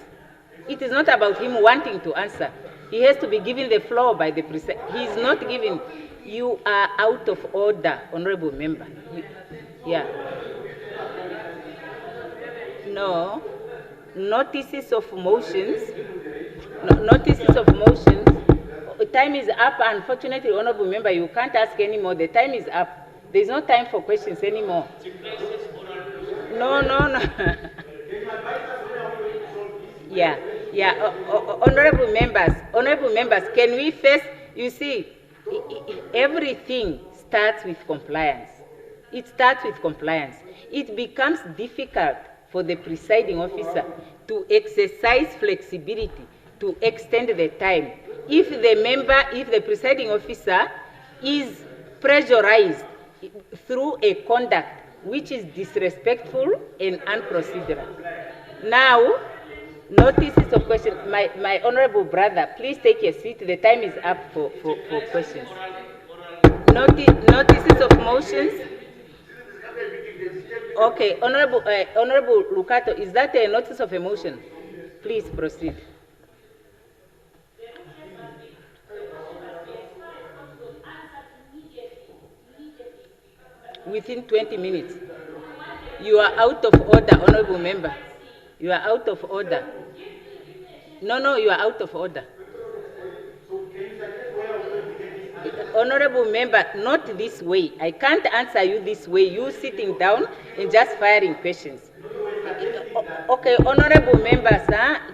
it is not about him wanting to answer. He has to be given the floor by the presiding. He is not given. You are out of order, Honorable Member. Yeah. No. Notices of motions. Notices of motions. Time is up. Unfortunately, Honorable Member, you can't ask anymore. The time is up. There is no time for questions anymore. No. Yeah. Honorable members, can we first, you see, everything starts with compliance. It starts with compliance. It becomes difficult for the presiding officer to exercise flexibility, to extend the time. If the presiding officer is pressurized through a conduct which is disrespectful and unprocedural. Now, notices of question. My honorable brother, please take your seat. The time is up for questions. Notices of motions. Okay, Honorable Lucato, is that a notice of a motion? Please proceed. Within 20 minutes. You are out of order, Honorable Member. You are out of order. No, you are out of order. Honorable Member, not this way. I can't answer you this way. You sitting down and just firing questions. Okay, honorable members,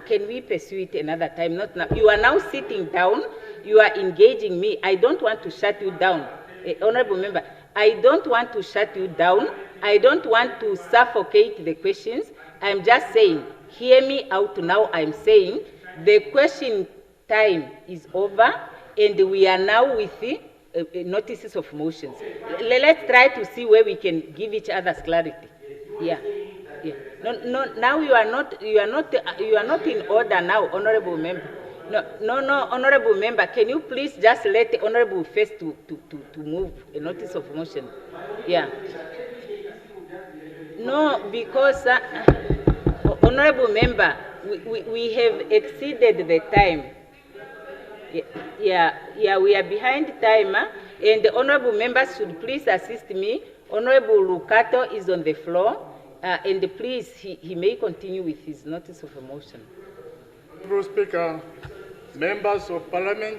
can we pursue it another time? Not now. You are now sitting down. You are engaging me. I don't want to shut you down. Honorable member, I don't want to shut you down. I don't want to suffocate the questions. I'm just saying, hear me out now. I'm saying the question time is over, and we are now with the notices of motions. Let's try to see where we can give each other clarity. Yeah. Yeah. No, now you are not in order now, honorable member. No, honorable member, can you please just let the honorable first to move a notice of motion? Yeah. No, because honorable member, we have exceeded the time. Yeah, we are behind time, and the honorable members should please assist me. Honorable Lucato is on the floor. And please, he may continue with his notice of motion. Honorable Speaker, members of Parliament,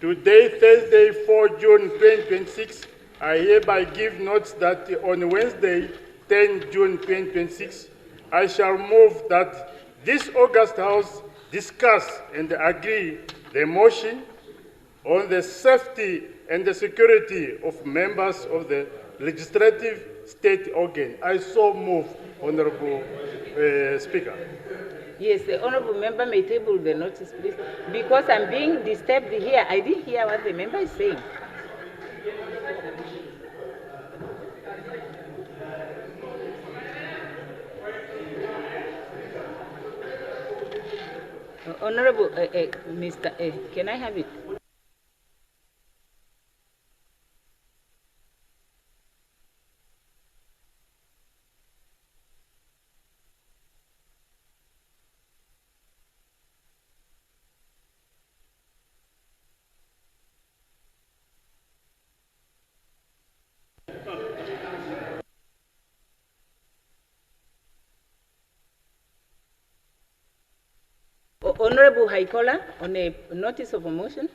today, Thursday, 4 June 2026, I hereby give notice that on Wednesday, 10 June 2026, I shall move that this August House discuss and agree the motion on the safety and the security of members of the legislative state organ. I so move, Honorable Speaker. Yes, the honorable member may table the notice, please, because I'm being disturbed here. I didn't hear what the member is saying. Honorable Mr. Can I have it? Honorable Haikola, on a notice of a motion?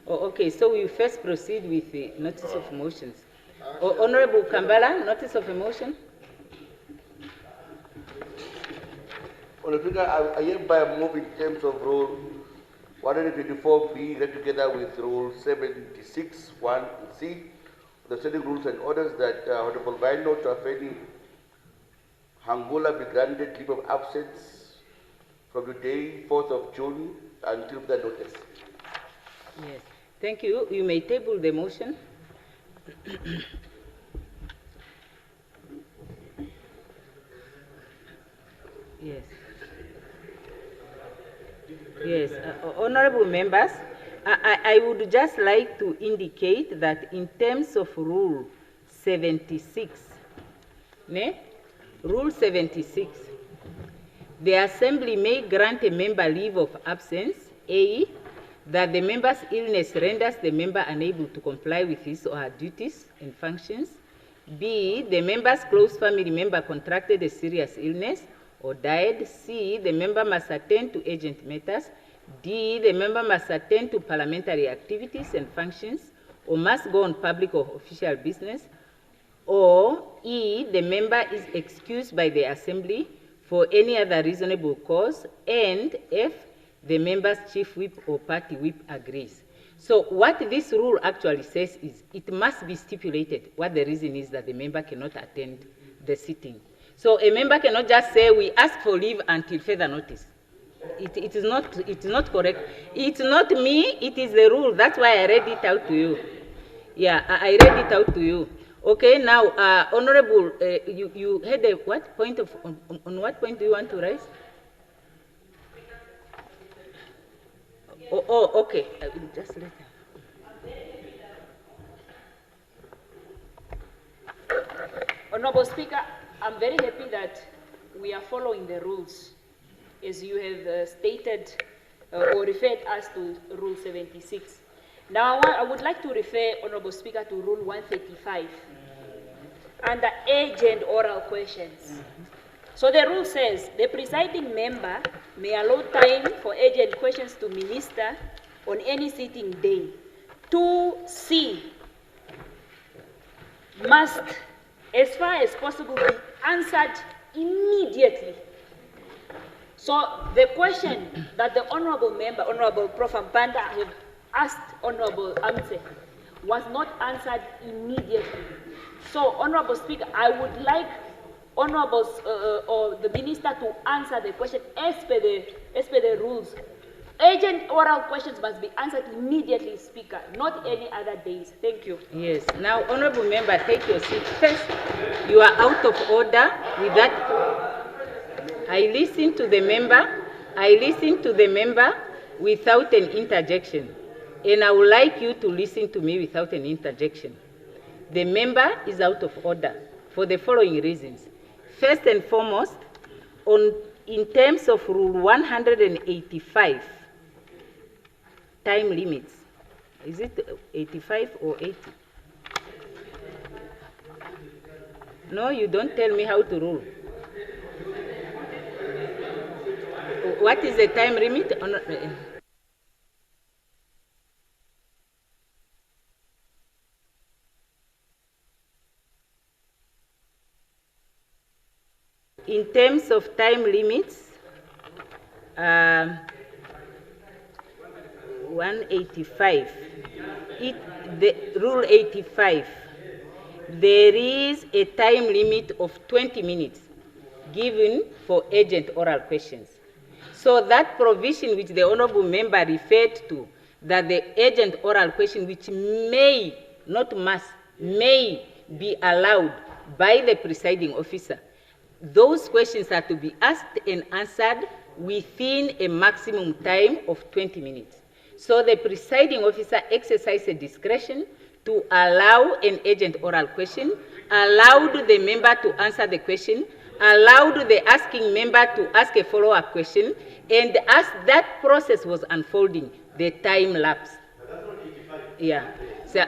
Oh, okay, so we first proceed with the notice of motions. Honorable Kambala, notice of a motion? Honorable Speaker, I hereby move in terms of Rule 124B, read together with Rule 76, 1C, the standing rules and orders that Honorable Vino Trafeni Hangula be granted leave of absence from today, 4th of June, until the notice. Yes, thank you. You may table the motion. Yes. Yes, honorable members, I would just like to indicate that in terms of Rule 76, Rule 76, the Assembly may grant a member leave of absence, A, that the member's illness renders the member unable to comply with his or her duties and functions, B, the member's close family member contracted a serious illness or died, C, the member must attend to urgent matters, D, the member must attend to parliamentary activities and functions or must go on public or official business, or E, the member is excused by the Assembly for any other reasonable cause, and F, the member's chief whip or party whip agrees. So what this rule actually says is it must be stipulated what the reason is that the member cannot attend the sitting. So a member cannot just say we ask for leave until further notice. It is not correct. It's not me, it is the rule. That's why I read it out to you. Yeah, I read it out to you. Okay, now, Honorable, you had a what point of, on what point do you want to raise? Oh, okay, just later. Honorable Speaker, I'm very happy that we are following the rules as you have stated or referred us to Rule 76. Now, I would like to refer, Honorable Speaker, to Rule 135 under urgent oral questions. So the rule says the presiding member may allow time for urgent questions to minister on any sitting day. 2C must as far as possible, be answered immediately. So the question that the Honorable Member, Honorable Prof. Mpanda, have asked Honorable Amse was not answered immediately. So, Honorable Speaker, I would like Honorable or the Minister to answer the question as per the rules. Urgent oral questions must be answered immediately, Speaker, not any other days. Thank you. Yes. Now, Honorable Member, take your seat. First, you are out of order. With that, I listen to the member. I listen to the member without an interjection. And I would like you to listen to me without an interjection. The member is out of order for the following reasons. First and foremost, in terms of Rule 185, time limits. Is it 85 or 80? No, you don't tell me how to rule. What is the time limit? In terms of time limits, 185, the Rule 85, there is a time limit of 20 minutes given for urgent oral questions. So that provision which the Honourable Member referred to, that the urgent oral question which may, not must, may be allowed by the presiding officer, those questions are to be asked and answered within a maximum time of 20 minutes. So the presiding officer exercised discretion to allow an urgent oral question, allowed the member to answer the question, allowed the asking member to ask a follow-up question, and as that process was unfolding, the time lapsed. Yeah. So,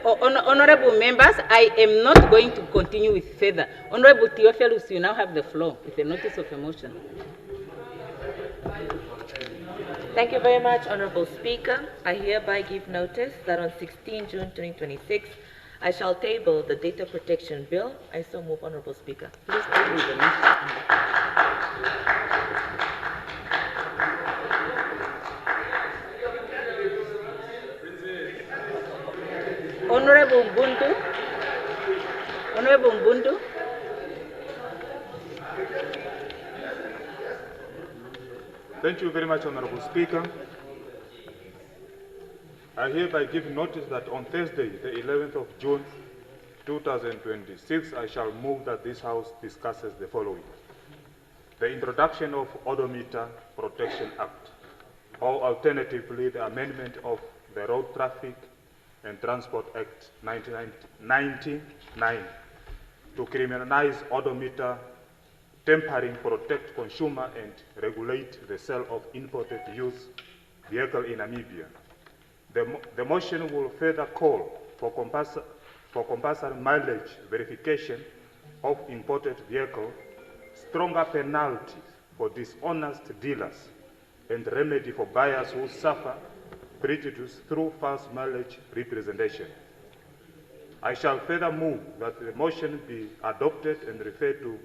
honorable members, I am not going to continue with further. Honorable Theophilus, you now have the floor with a notice of a motion. Thank you very much, Honorable Speaker. I hereby give notice that on 16 June 2026, I shall table the Data Protection Bill. I so move, Honorable Speaker. Please table the motion. Honorable Mbundu. Honorable Mbundu. Thank you very much, Honorable Speaker. I hereby give notice that on Thursday, the 11th of June, 2026, I shall move that this House discusses the following. The introduction of Odometer Protection Act, or alternatively, the amendment of the Road Traffic and Transport Act 1999 to criminalize odometer tampering, protect consumer and regulate the sale of imported used vehicle in Namibia. The motion will further call for compulsory mileage verification of imported vehicle, stronger penalties for dishonest dealers, and remedy for buyers who suffer prejudice through false mileage representation. I shall further move that the motion be adopted and referred to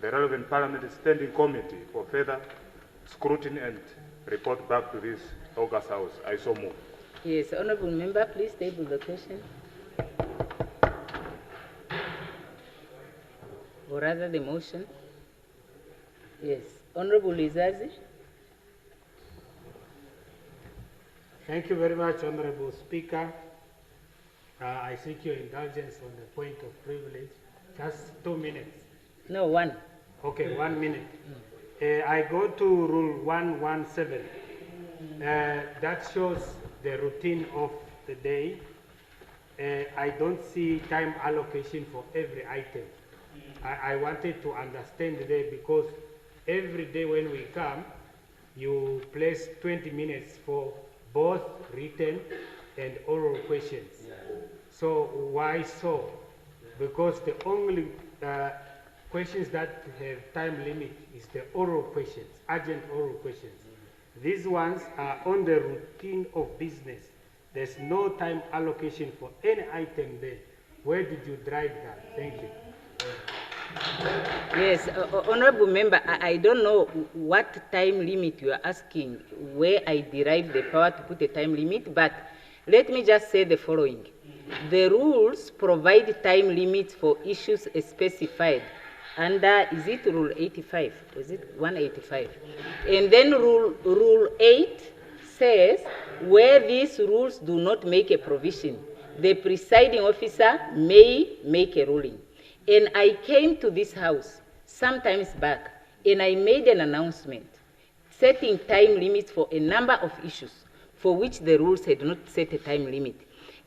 the relevant Parliament Standing Committee for further scrutiny and report back to this August House. I so move. Yes, Honourable Member, please table the question. Or rather the motion. Yes, Honourable Lizazi. Thank you very much, Honorable Speaker. I seek your indulgence on the point of privilege. Just 2 minutes. No, 1. Okay, 1 minute. I go to Rule 117. That shows the routine of the day. I don't see time allocation for every item. I wanted to understand there because every day when we come, you place 20 minutes for both written and oral questions. So why so? Because the only questions that have time limit is the oral questions, urgent oral questions. These ones are on the routine of business. There's no time allocation for any item there. Where did you drive that? Thank you. Yes, Honorable Member, I don't know what time limit you are asking, where I derive the power to put a time limit, but let me just say the following. The rules provide time limits for issues specified under, is it Rule 85? Is it 185? And then Rule 8 says, where these rules do not make a provision, the presiding officer may make a ruling. And I came to this house sometimes back, and I made an announcement setting time limits for a number of issues for which the rules had not set a time limit.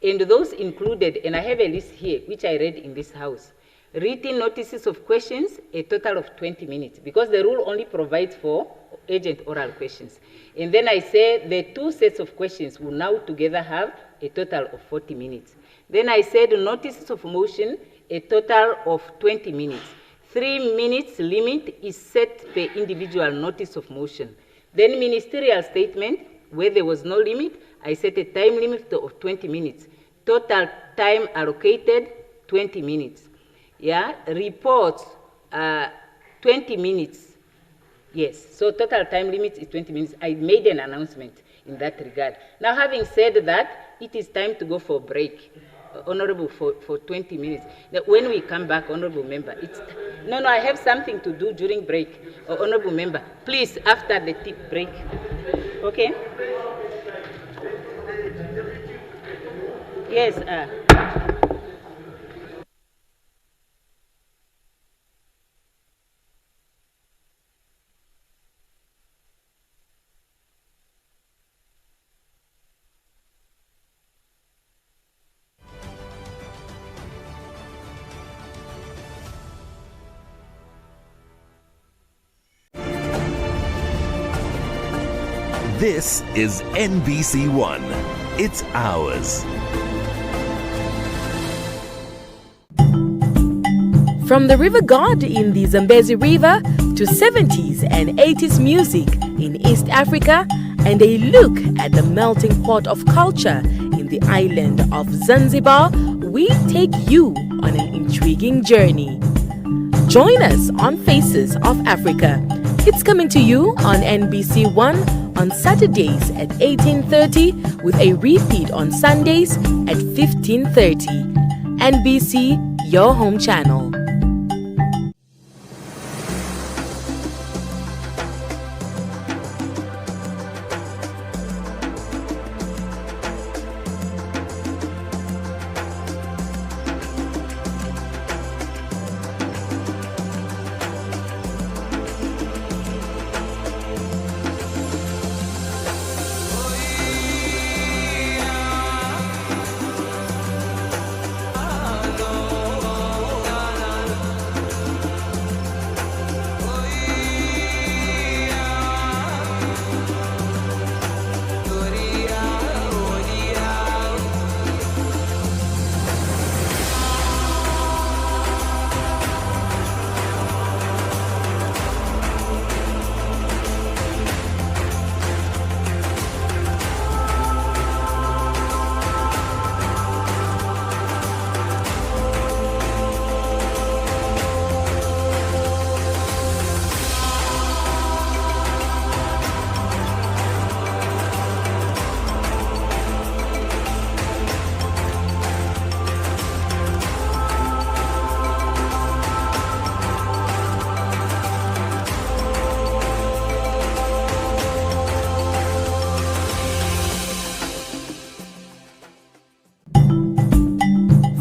And those included, and I have a list here, which I read in this house, written notices of questions, a total of 20 minutes, because the rule only provides for urgent oral questions. And then I say the two sets of questions will now together have a total of 40 minutes. Then I said notices of motion, a total of 20 minutes. 3 minutes limit is set per individual notice of motion. Then ministerial statement, where there was no limit, I set a time limit of 20 minutes. Total time allocated, 20 minutes. Yeah, reports, 20 minutes. Yes, so total time limit is 20 minutes. I made an announcement in that regard. Now, having said that, it is time to go for break. Honorable, for 20 minutes. Now, when we come back, Honorable Member, it's... No, I have something to do during break. Honorable Member, please, after the tip break. Okay? Yes, This is NBC One. It's ours. From the river god in the Zambezi River to 70s and 80s music in East Africa and a look at the melting pot of culture in the island of Zanzibar, we take you on an intriguing journey. Join us on Faces of Africa. It's coming to you on NBC One on Saturdays at 18:30 with a repeat on Sundays at 15:30. NBC, your home channel.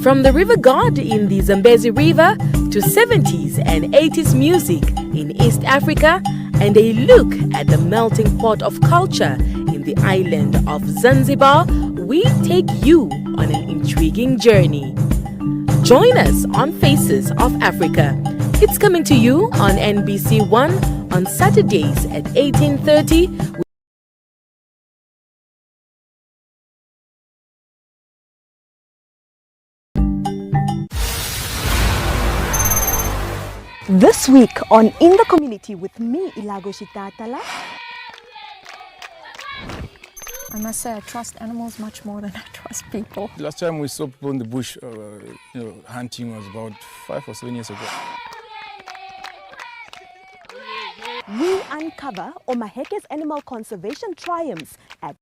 From the river god in the Zambezi River to 70s and 80s music in East Africa and a look at the melting pot of culture in the island of Zanzibar, we take you on an intriguing journey. Join us on Faces of Africa. It's coming to you on NBC One on Saturdays at 18:30. This week on In the Community with me, Ilago Shitatala. I must say I trust animals much more than I trust people. Last time we saw people in the bush hunting was about 5 or 7 years ago. we uncover Omaheke's animal conservation triumphs at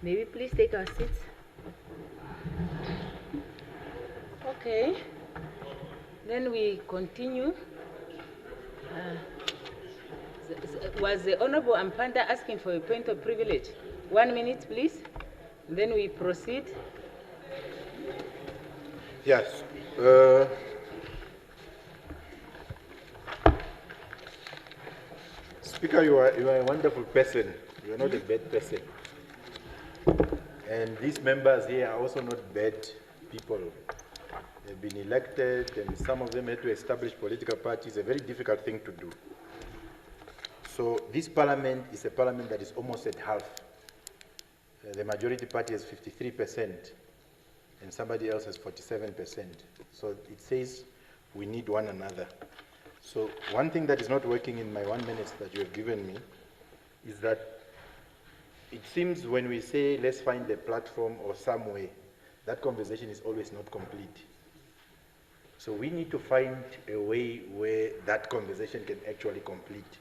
May we please take our seats? Okay. Then we continue. Was the Honorable Ampanda asking for a point of privilege? 1 minute, please. Then we proceed. Yes. Speaker, you are a wonderful person. You are not a bad person. And these members here are also not bad people. They've been elected, and some of them had to establish political parties, a very difficult thing to do. So this parliament is a parliament that is almost at half. The majority party has 53%, and somebody else has 47%. So it says we need one another. So one thing that is not working in my 1 minute that you have given me is that it seems when we say let's find a platform or some way, that conversation is always not complete. So we need to find a way where that conversation can actually complete.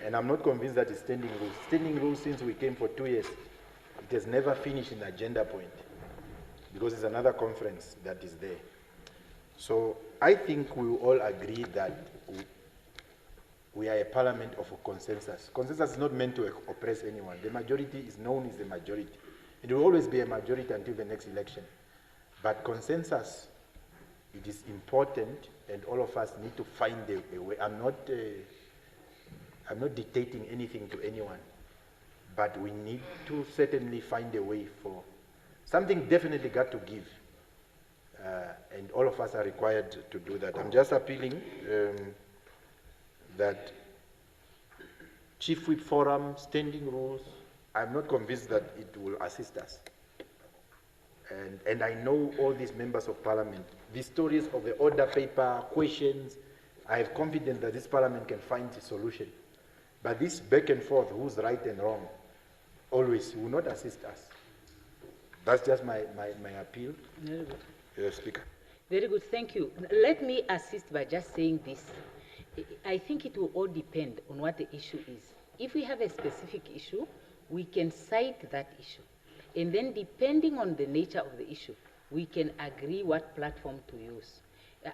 And I'm not convinced that it's standing rules. Standing rules, since we came for 2 years, it has never finished in agenda point because it's another conference that is there. So I think we will all agree that we are a parliament of a consensus. Consensus is not meant to oppress anyone. The majority is known as the majority. It will always be a majority until the next election. But consensus, it is important, and all of us need to find a way. I'm not dictating anything to anyone, but we need to certainly find a way for something. Definitely got to give, and all of us are required to do that. I'm just appealing that Chief Whip Forum, standing rules, I'm not convinced that it will assist us. And I know all these members of parliament, the stories of the order paper, questions, I have confidence that this parliament can find a solution. But this back and forth, who's right and wrong, always will not assist us. That's just my appeal. Very good. Speaker. Very good, thank you. Let me assist by just saying this. I think it will all depend on what the issue is. If we have a specific issue, we can cite that issue. And then depending on the nature of the issue, we can agree what platform to use.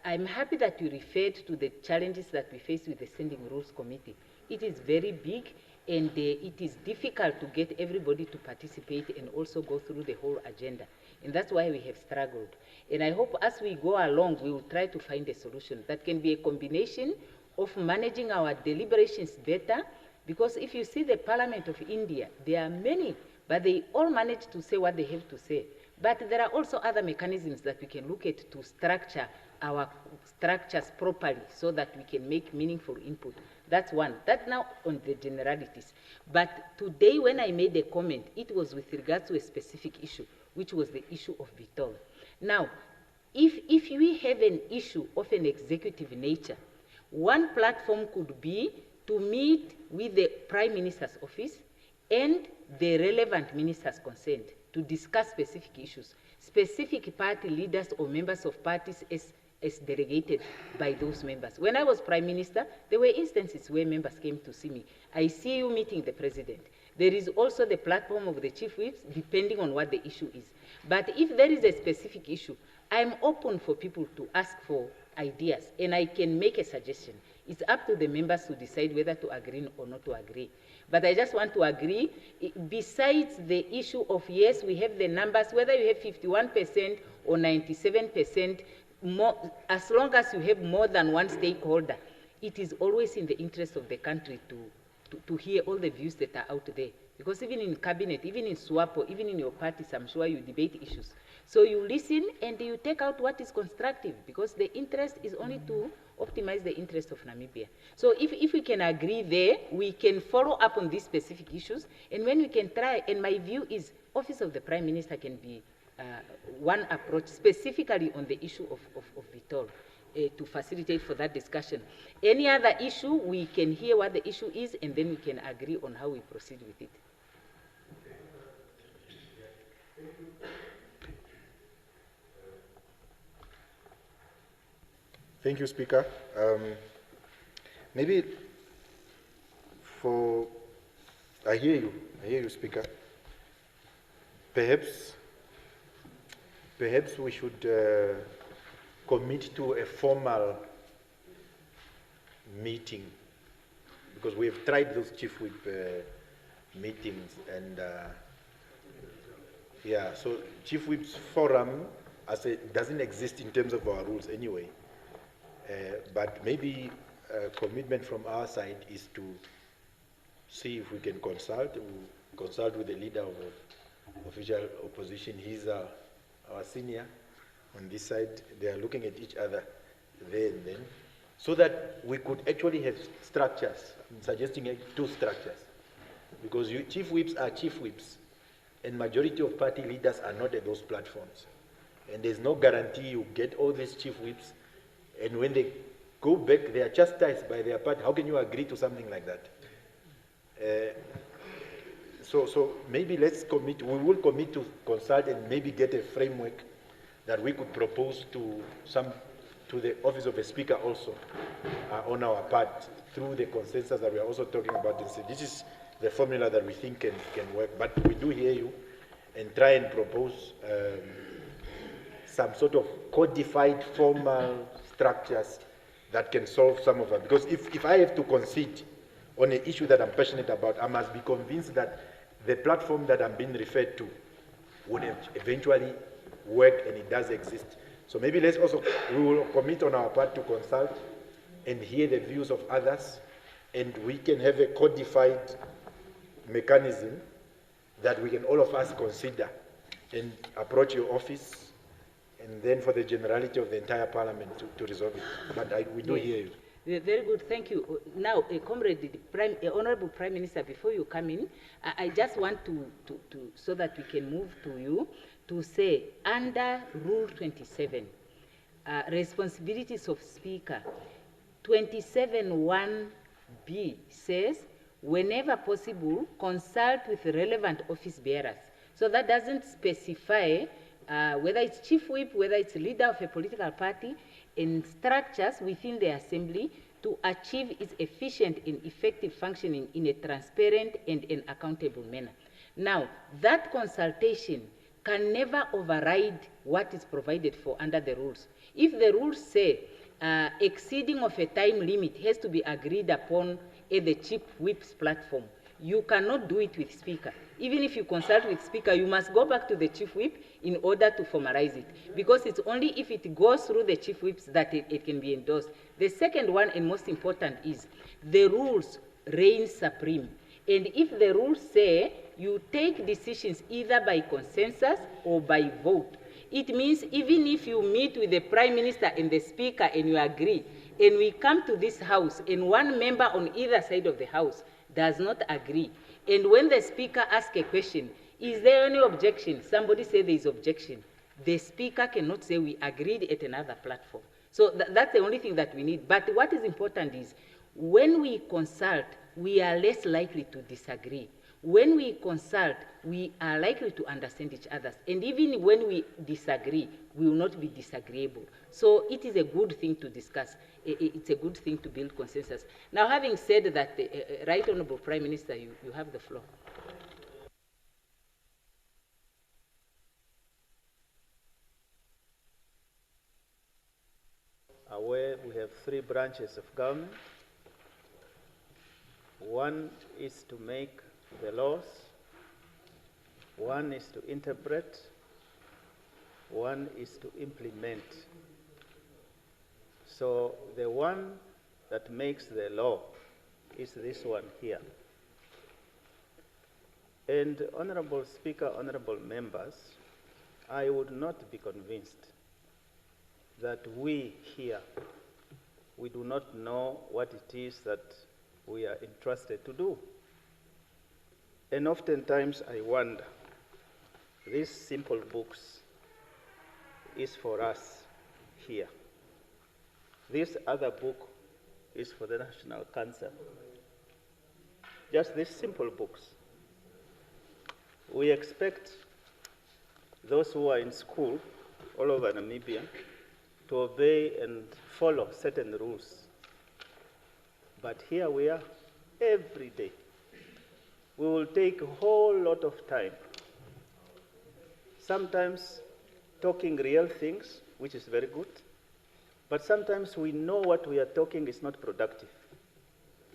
I'm happy that you referred to the challenges that we face with the Standing Rules Committee. It is very big, and it is difficult to get everybody to participate and also go through the whole agenda. And that's why we have struggled. And I hope as we go along, we will try to find a solution that can be a combination of managing our deliberations better, because if you see the Parliament of India, there are many, but they all manage to say what they have to say. But there are also other mechanisms that we can look at to structure our structures properly so that we can make meaningful input. That's one. That's now on the generalities. But today when I made a comment, it was with regards to a specific issue, which was the issue of Vitol. Now, if we have an issue of an executive nature, one platform could be to meet with the Prime Minister's office and the relevant ministers concerned to discuss specific issues, specific party leaders or members of parties as delegated by those members. When I was Prime Minister, there were instances where members came to see me. I see you meeting the President. There is also the platform of the Chief Whips, depending on what the issue is. But if there is a specific issue, I'm open for people to ask for ideas, and I can make a suggestion. It's up to the members to decide whether to agree or not to agree. But I just want to agree, besides the issue of, yes, we have the numbers, whether you have 51% or 97%, more, as long as you have more than one stakeholder, it is always in the interest of the country to hear all the views that are out there. Because even in cabinet, even in SWAPO, even in your parties, I'm sure you debate issues. So you listen and you take out what is constructive, because the interest is only to optimize the interest of Namibia. So if we can agree there, we can follow up on these specific issues, and when we can try, and my view is Office of the Prime Minister can be one approach specifically on the issue of Vitol to facilitate for that discussion. Any other issue, we can hear what the issue is, and then we can agree on how we proceed with it. Thank you, Speaker. Maybe for I hear you, Speaker. Perhaps we should commit to a formal meeting, because we have tried those chief whip meetings, and yeah, so chief whips forum doesn't exist in terms of our rules anyway, but maybe a commitment from our side is to see if we can consult with the leader of official opposition. He's our senior on this side. They are looking at each other there and then, so that we could actually have structures. I'm suggesting 2 structures, because chief whips are chief whips, and majority of party leaders are not at those platforms. And there's no guarantee you get all these chief whips, and when they go back, they are chastised by their party. How can you agree to something like that? So maybe let's commit, we will commit to consult and maybe get a framework that we could propose to the office of the speaker also on our part, through the consensus that we are also talking about, and say this is the formula that we think can work. But we do hear you, and try and propose some sort of codified formal structures that can solve some of it. Because if I have to concede on an issue that I'm passionate about, I must be convinced that the platform that I'm being referred to would eventually work, and it does exist. So maybe we will commit on our part to consult and hear the views of others, and we can have a codified mechanism that we can all of us consider and approach your office, and then for the generality of the entire parliament to resolve it. But we do hear you. Very good, thank you. Now, Comrade, Honorable Prime Minister, before you come in, I just want to, so that we can move to you, to say, under Rule 27, responsibilities of Speaker, 27(1)B says, whenever possible, consult with relevant office bearers. So that doesn't specify whether it's chief whip, whether it's leader of a political party, in structures within the assembly to achieve its efficient and effective functioning in a transparent and an accountable manner. Now, that consultation can never override what is provided for under the rules. If the rules say exceeding of a time limit has to be agreed upon at the chief whip's platform, you cannot do it with speaker. Even if you consult with speaker, you must go back to the chief whip in order to formalize it, because it's only if it goes through the chief whips that it can be endorsed. The second one, and most important, is the rules reign supreme. And if the rules say you take decisions either by consensus or by vote, it means even if you meet with the Prime Minister and the Speaker and you agree, and we come to this House and one member on either side of the House does not agree, and when the Speaker asks a question, is there any objection? Somebody say there is objection. The Speaker cannot say we agreed at another platform. So that's the only thing that we need. But what is important is when we consult, we are less likely to disagree. When we consult, we are likely to understand each other. And even when we disagree, we will not be disagreeable. So it is a good thing to discuss. It's a good thing to build consensus. Now, having said that, Right Honourable Prime Minister, you have the floor. Where we have 3 branches of government. One is to make the laws, one is to interpret, one is to implement. So the one that makes the law is this one here. And Honorable Speaker, honorable members, I would not be convinced that we here, we do not know what it is that we are entrusted to do. And oftentimes I wonder, these simple books is for us here. This other book is for the National Council. Just these simple books. We expect those who are in school all over Namibia to obey and follow certain rules. But here we are every day. we will take a whole lot of time. Sometimes talking real things, which is very good, but sometimes we know what we are talking is not productive.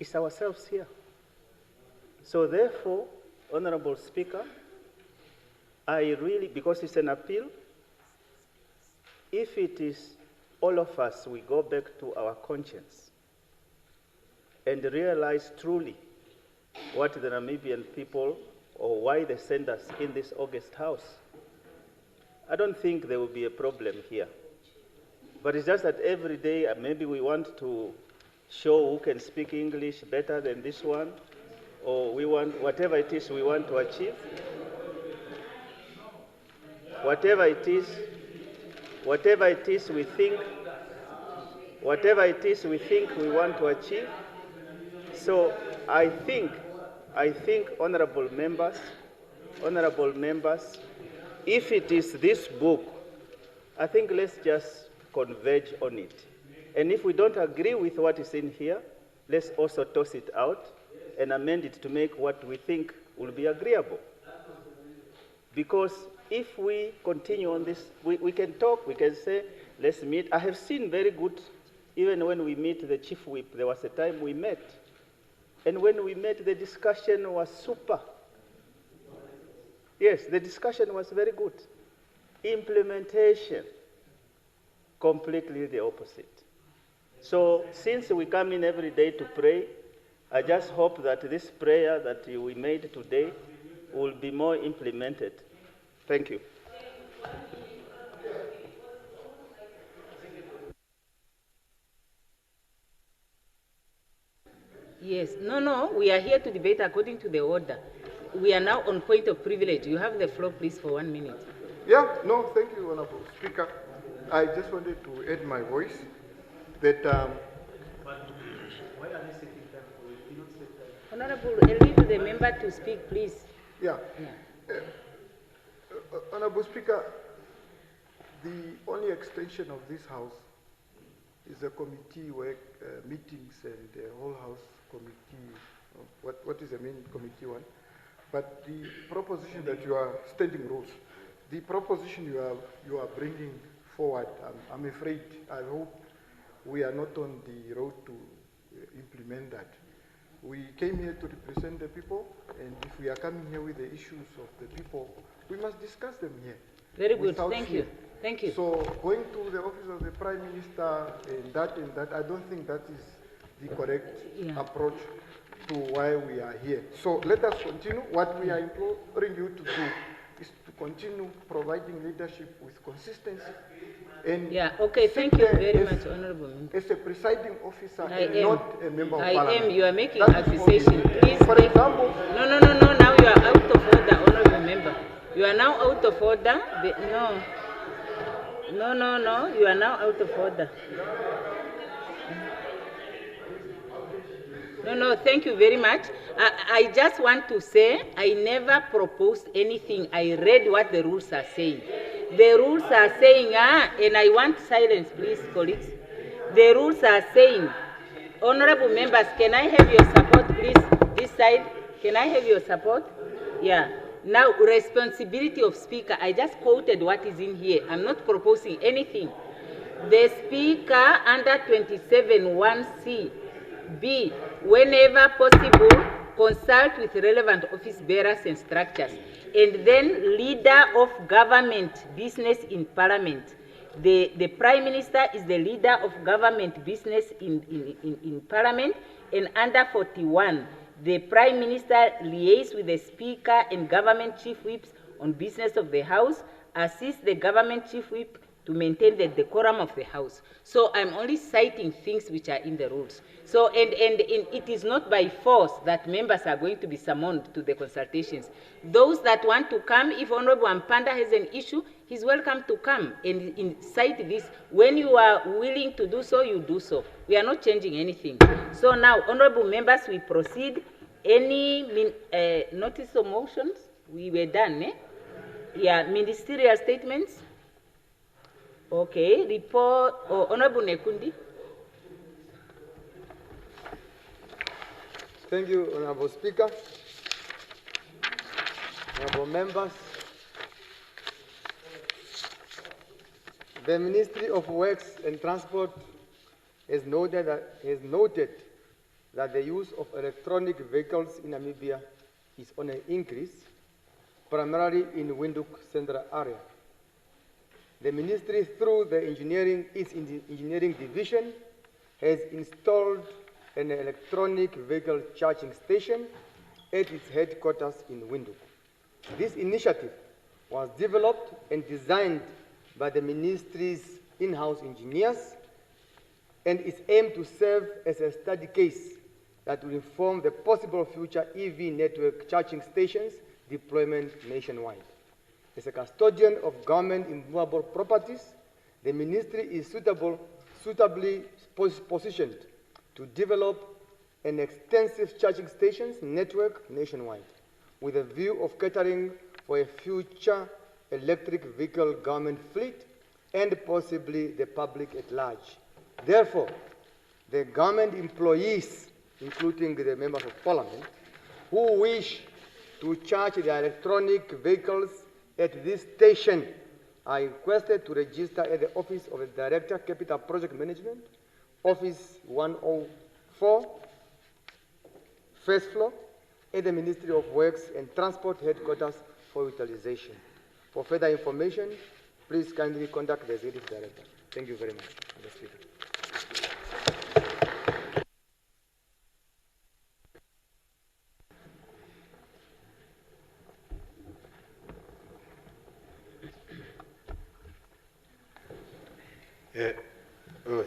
It's ourselves here. So therefore, Honorable Speaker, I really, because it's an appeal, if it is all of us, we go back to our conscience and realize truly what the Namibian people, or why they send us in this August House, I don't think there will be a problem here. But it's just that every day maybe we want to show who can speak English better than this one, or we want, whatever it is we want to achieve, whatever it is we think we want to achieve. So I think, honorable members, if it is this book, I think let's just converge on it. And if we don't agree with what is in here, let's also toss it out and amend it to make what we think will be agreeable. Because if we continue on this, we can talk, we can say, let's meet. I have seen very good, even when we meet the chief whip, there was a time we met. And when we met, the discussion was super. Yes, the discussion was very good. Implementation, completely the opposite. So since we come in every day to pray, I just hope that this prayer that we made today will be more implemented. Thank you. Yes, no, we are here to debate according to the order. We are now on point of privilege. You have the floor, please, for 1 minute. Yeah, no, thank you, Honorable Speaker. I just wanted to add my voice that Why are they setting time for it? Do not set time. Honorable, leave the member to speak, please. Yeah. Honorable Speaker, the only extension of this House is a committee work meetings and the whole House committee. What is the main committee one? But the proposition that you are standing rules, the proposition you are bringing forward, I'm afraid, I hope we are not on the road to implement that. We came here to represent the people, and if we are coming here with the issues of the people, we must discuss them here. Very good, thank you. Thank you. So going to the office of the Prime Minister and that, I don't think that is the correct approach to why we are here. So let us continue. What we are imploring you to do is to continue providing leadership with consistency. And thank you very much, Honorable Member. As a presiding officer and not a member of Parliament. I am. You are making accusation. Please, for example. No. Now you are out of order, Honorable Member. You are now out of order. No. You are now out of order. No, thank you very much. I just want to say I never proposed anything. I read what the rules are saying. The rules are saying, and I want silence, please, colleagues. The rules are saying, honorable members, can I have your support, please? This side, can I have your support? Yeah. Now, responsibility of speaker. I just quoted what is in here. I'm not proposing anything. The speaker under 27(1)(c). B, whenever possible, consult with relevant office bearers and structures. And then leader of government business in Parliament. The Prime Minister is the leader of government business in Parliament. And under 41, the Prime Minister liaises with the Speaker and government chief whips on business of the House, assists the government chief whip to maintain the decorum of the House. So I'm only citing things which are in the rules. So, and it is not by force that members are going to be summoned to the consultations. Those that want to come, if Honorable Ampanda has an issue, he's welcome to come and cite this. When you are willing to do so, you do so. We are not changing anything. So now, Honorable members, we proceed. Any notice of motions? We were done, eh? Yeah, ministerial statements. Okay, report, Honorable Nekundi. Thank you, Honorable Speaker. Honorable members, the Ministry of Works and Transport has noted that the use of electronic vehicles in Namibia is on an increase, primarily in Windhoek Central area. The ministry, through the its engineering division, has installed an electronic vehicle charging station at its headquarters in Windhoek. This initiative was developed and designed by the ministry's in-house engineers and is aimed to serve as a study case that will inform the possible future EV network charging stations deployment nationwide. As a custodian of government immovable properties, the ministry is suitably positioned to develop an extensive charging stations network nationwide, with a view of catering for a future electric vehicle government fleet and possibly the public at large. Therefore, the government employees, including the members of parliament, who wish to charge their electronic vehicles at this station are requested to register at the Office of the Director, Capital Project Management, Office 104, first floor, at the Ministry of Works and Transport headquarters for utilization. For further information, please kindly contact the Executive Director. Thank you very much, Mr. Speaker.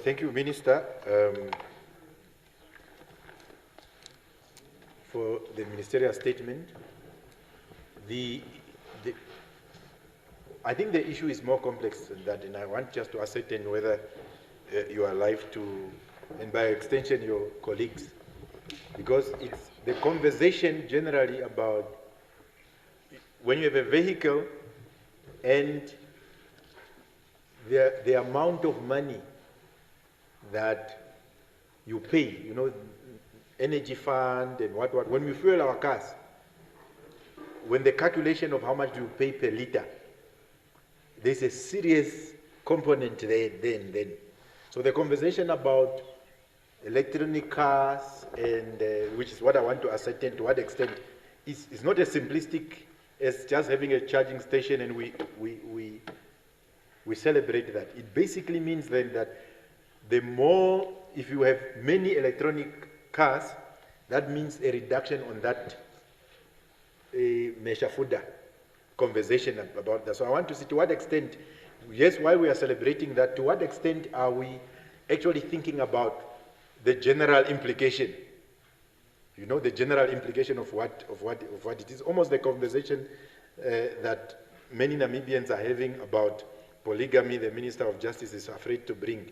Thank you, Minister, for the ministerial statement. I think the issue is more complex than that, and I want just to ascertain whether you are alive to, and by extension, your colleagues, because it's the conversation generally about when you have a vehicle and the amount of money that you pay, you know, energy fund and what. When we fuel our cars, when the calculation of how much you pay per liter, there's a serious component there then. So the conversation about electronic cars, and which is what I want to ascertain to what extent, is not as simplistic as just having a charging station and we celebrate that. It basically means then that the more, if you have many electronic cars, that means a reduction on that Meshafuda conversation about that. So I want to see to what extent, yes, while we are celebrating that, to what extent are we actually thinking about the general implication? You know, the general implication of what it is. Almost the conversation that many Namibians are having about polygamy, the Minister of Justice is afraid to bring.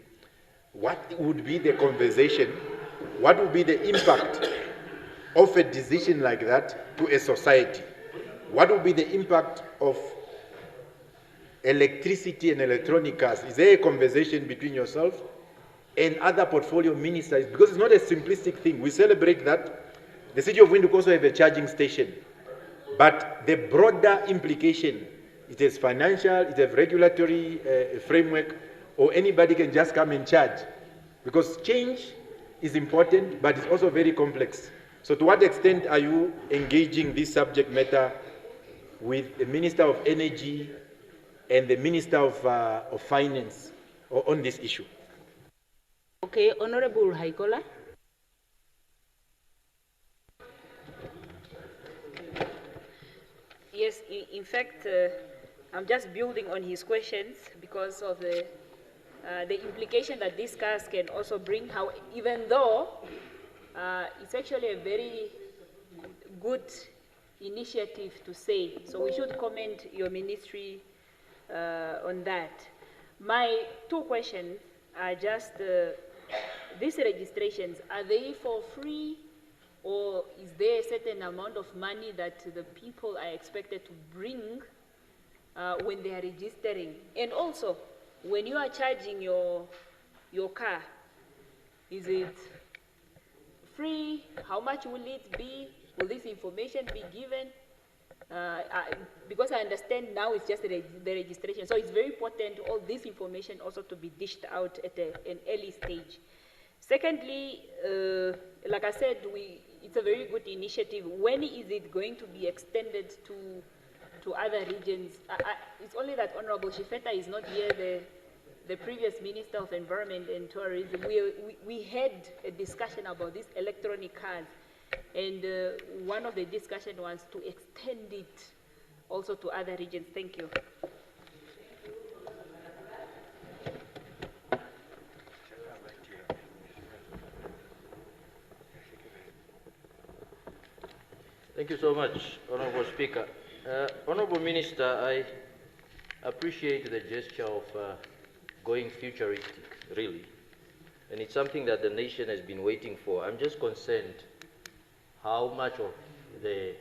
What would be the conversation? What would be the impact of a decision like that to a society? What would be the impact of electricity and electronic cars? Is there a conversation between yourself and other portfolio ministers? Because it's not a simplistic thing. We celebrate that. The city of Windhoek also have a charging station. But the broader implication, it is financial, it has regulatory framework, or anybody can just come and charge. Because change is important, but it's also very complex. So to what extent are you engaging this subject matter with the Minister of Energy and the Minister of Finance on this issue? Okay, Honorable Haikola. Yes, in fact, I'm just building on his questions because of the implication that these cars can also bring, how even though it's actually a very good initiative to say, so we should commend your ministry on that. My two questions are just, these registrations, are they for free, or is there a certain amount of money that the people are expected to bring when they are registering? And also, when you are charging your car, is it free? How much will it be? Will this information be given? Because I understand now it's just the registration. So it's very important all this information also to be dished out at an early stage. Secondly, like I said, it's a very good initiative. When is it going to be extended to other regions? It's only that Honorable Shifeta is not here, the previous Minister of Environment and Tourism. We had a discussion about these electronic cards, and one of the discussion was to extend it also to other regions. Thank you. Thank you so much, Honorable Speaker. Honorable Minister, I appreciate the gesture of going futuristic, really. And it's something that the nation has been waiting for. I'm just concerned how much of the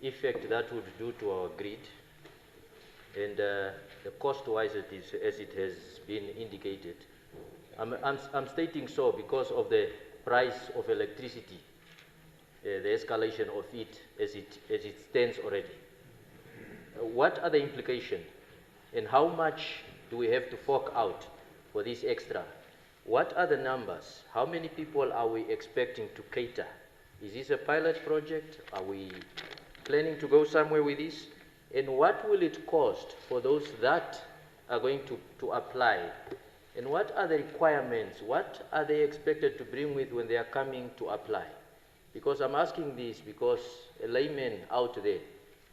effect that would do to our grid and the cost-wise as it has been indicated. I'm stating so because of the price of electricity, the escalation of it as it stands already. What are the implications, and how much do we have to fork out for this extra? What are the numbers? How many people are we expecting to cater? Is this a pilot project? Are we planning to go somewhere with this? And what will it cost for those that are going to apply? And what are the requirements? What are they expected to bring with when they are coming to apply? Because I'm asking this because a layman out there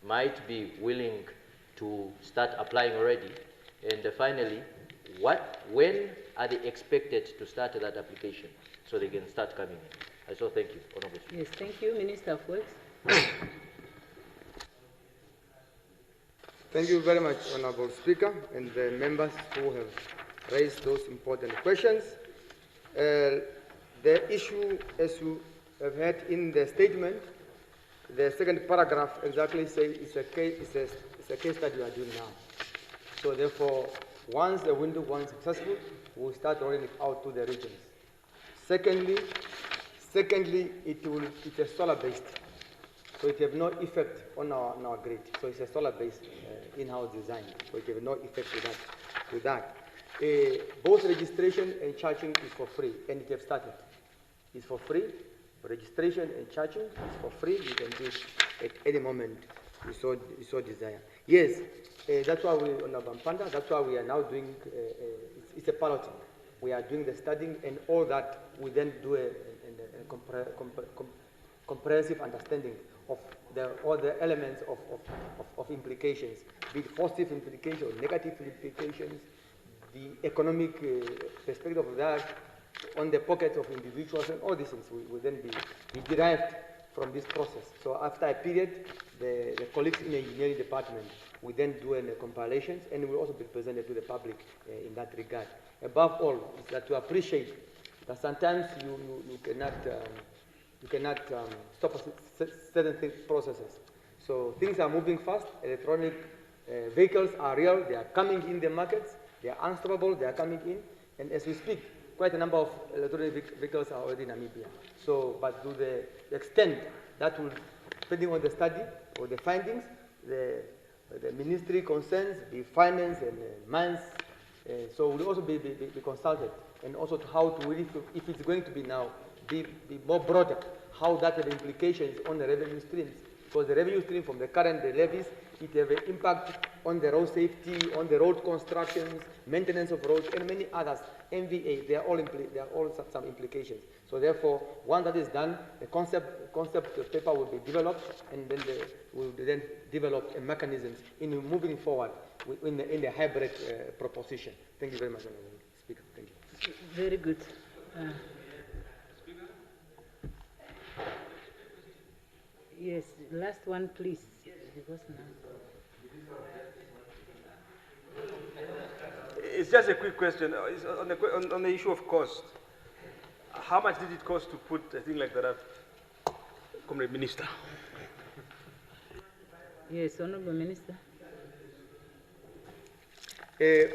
might be willing to start applying already. And finally, when are they expected to start that application so they can start coming in? So thank you, Honorable Speaker. Yes, thank you, Minister of Works. Thank you very much, Honorable Speaker, and the members who have raised those important questions. The issue, as you have heard in the statement, the second paragraph exactly says it's a case that we are doing now. So therefore, once the window was successful, we'll start rolling it out to the regions. Secondly, it's a solar-based, so it has no effect on our grid. So it's a solar-based in-house design, so it has no effect with that. Both registration and charging is for free, and it has started. It's for free. Registration and charging is for free. You can do it at any moment you so desire. Yes, that's why we on Bampanda, that's why we are now doing, it's a piloting. We are doing the studying, and all that we then do a comprehensive understanding of all the elements of implications, be it positive implications, negative implications, the economic perspective of that, on the pockets of individuals, and all these things will then be derived from this process. So after a period, the colleagues in the engineering department will then do compilations, and will also be presented to the public in that regard. Above all, is that to appreciate that sometimes you cannot stop certain processes. So things are moving fast. Electronic vehicles are real. They are coming in the markets. They are unstoppable. They are coming in, and as we speak, quite a number of electronic vehicles are already in Namibia. So, but to the extent that will, depending on the study or the findings, the ministry concerns, the finance and mines, so will also be consulted, and also to how to really, if it's going to be now, be more broader, how that have implications on the revenue streams, because the revenue stream from the current levies, it have an impact on the road safety, on the road constructions, maintenance of roads, and many others. MVA, they are all some implications. So therefore, once that is done, the concept paper will be developed, and then we will then develop a mechanisms in moving forward in the hybrid proposition. Thank you very much, Honorable Speaker. Thank you. Very good. Yes, last one, please. Because now. It's just a quick question. It's on the issue of cost. How much did it cost to put a thing like that up, Comrade Minister? Yes, Honorable Minister.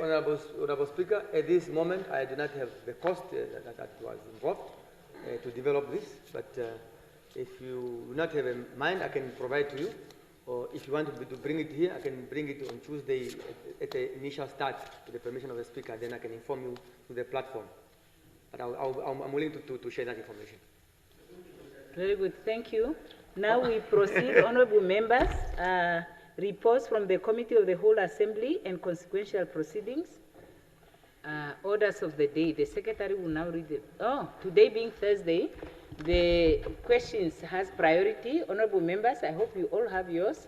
Honorable Speaker, at this moment, I do not have the cost that was involved to develop this, but if you do not have in mind, I can provide to you. Or if you want to bring it here, I can bring it on Tuesday at the initial start with the permission of the speaker. Then I can inform you through the platform. But I'm willing to share that information. Very good, thank you. Now we proceed, honorable members. Reports from the Committee of the Whole Assembly and consequential proceedings. Orders of the day. The secretary will now read it. Oh, today being Thursday, the questions has priority. Honorable members, I hope you all have yours.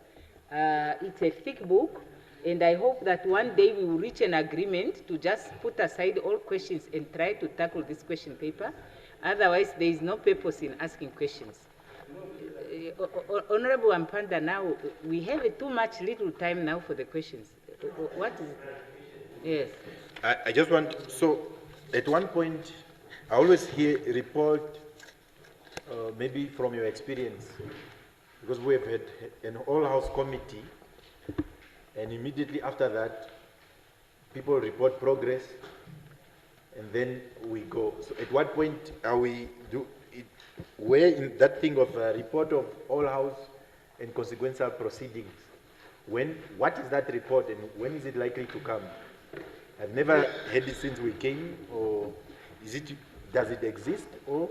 It's a thick book, and I hope that one day we will reach an agreement to just put aside all questions and try to tackle this question paper. Otherwise, there is no purpose in asking questions. Honorable Ampanda, now we have too much little time now for the questions. What is it? Yes. I just want, so at one point, I always hear a report, maybe from your experience, because we have had an all-house committee, and immediately after that, people report progress, and then we go. So at what point are we where in that thing of a report of all-house and consequential proceedings? What is that report, and when is it likely to come? I've never heard it since we came, or does it exist, or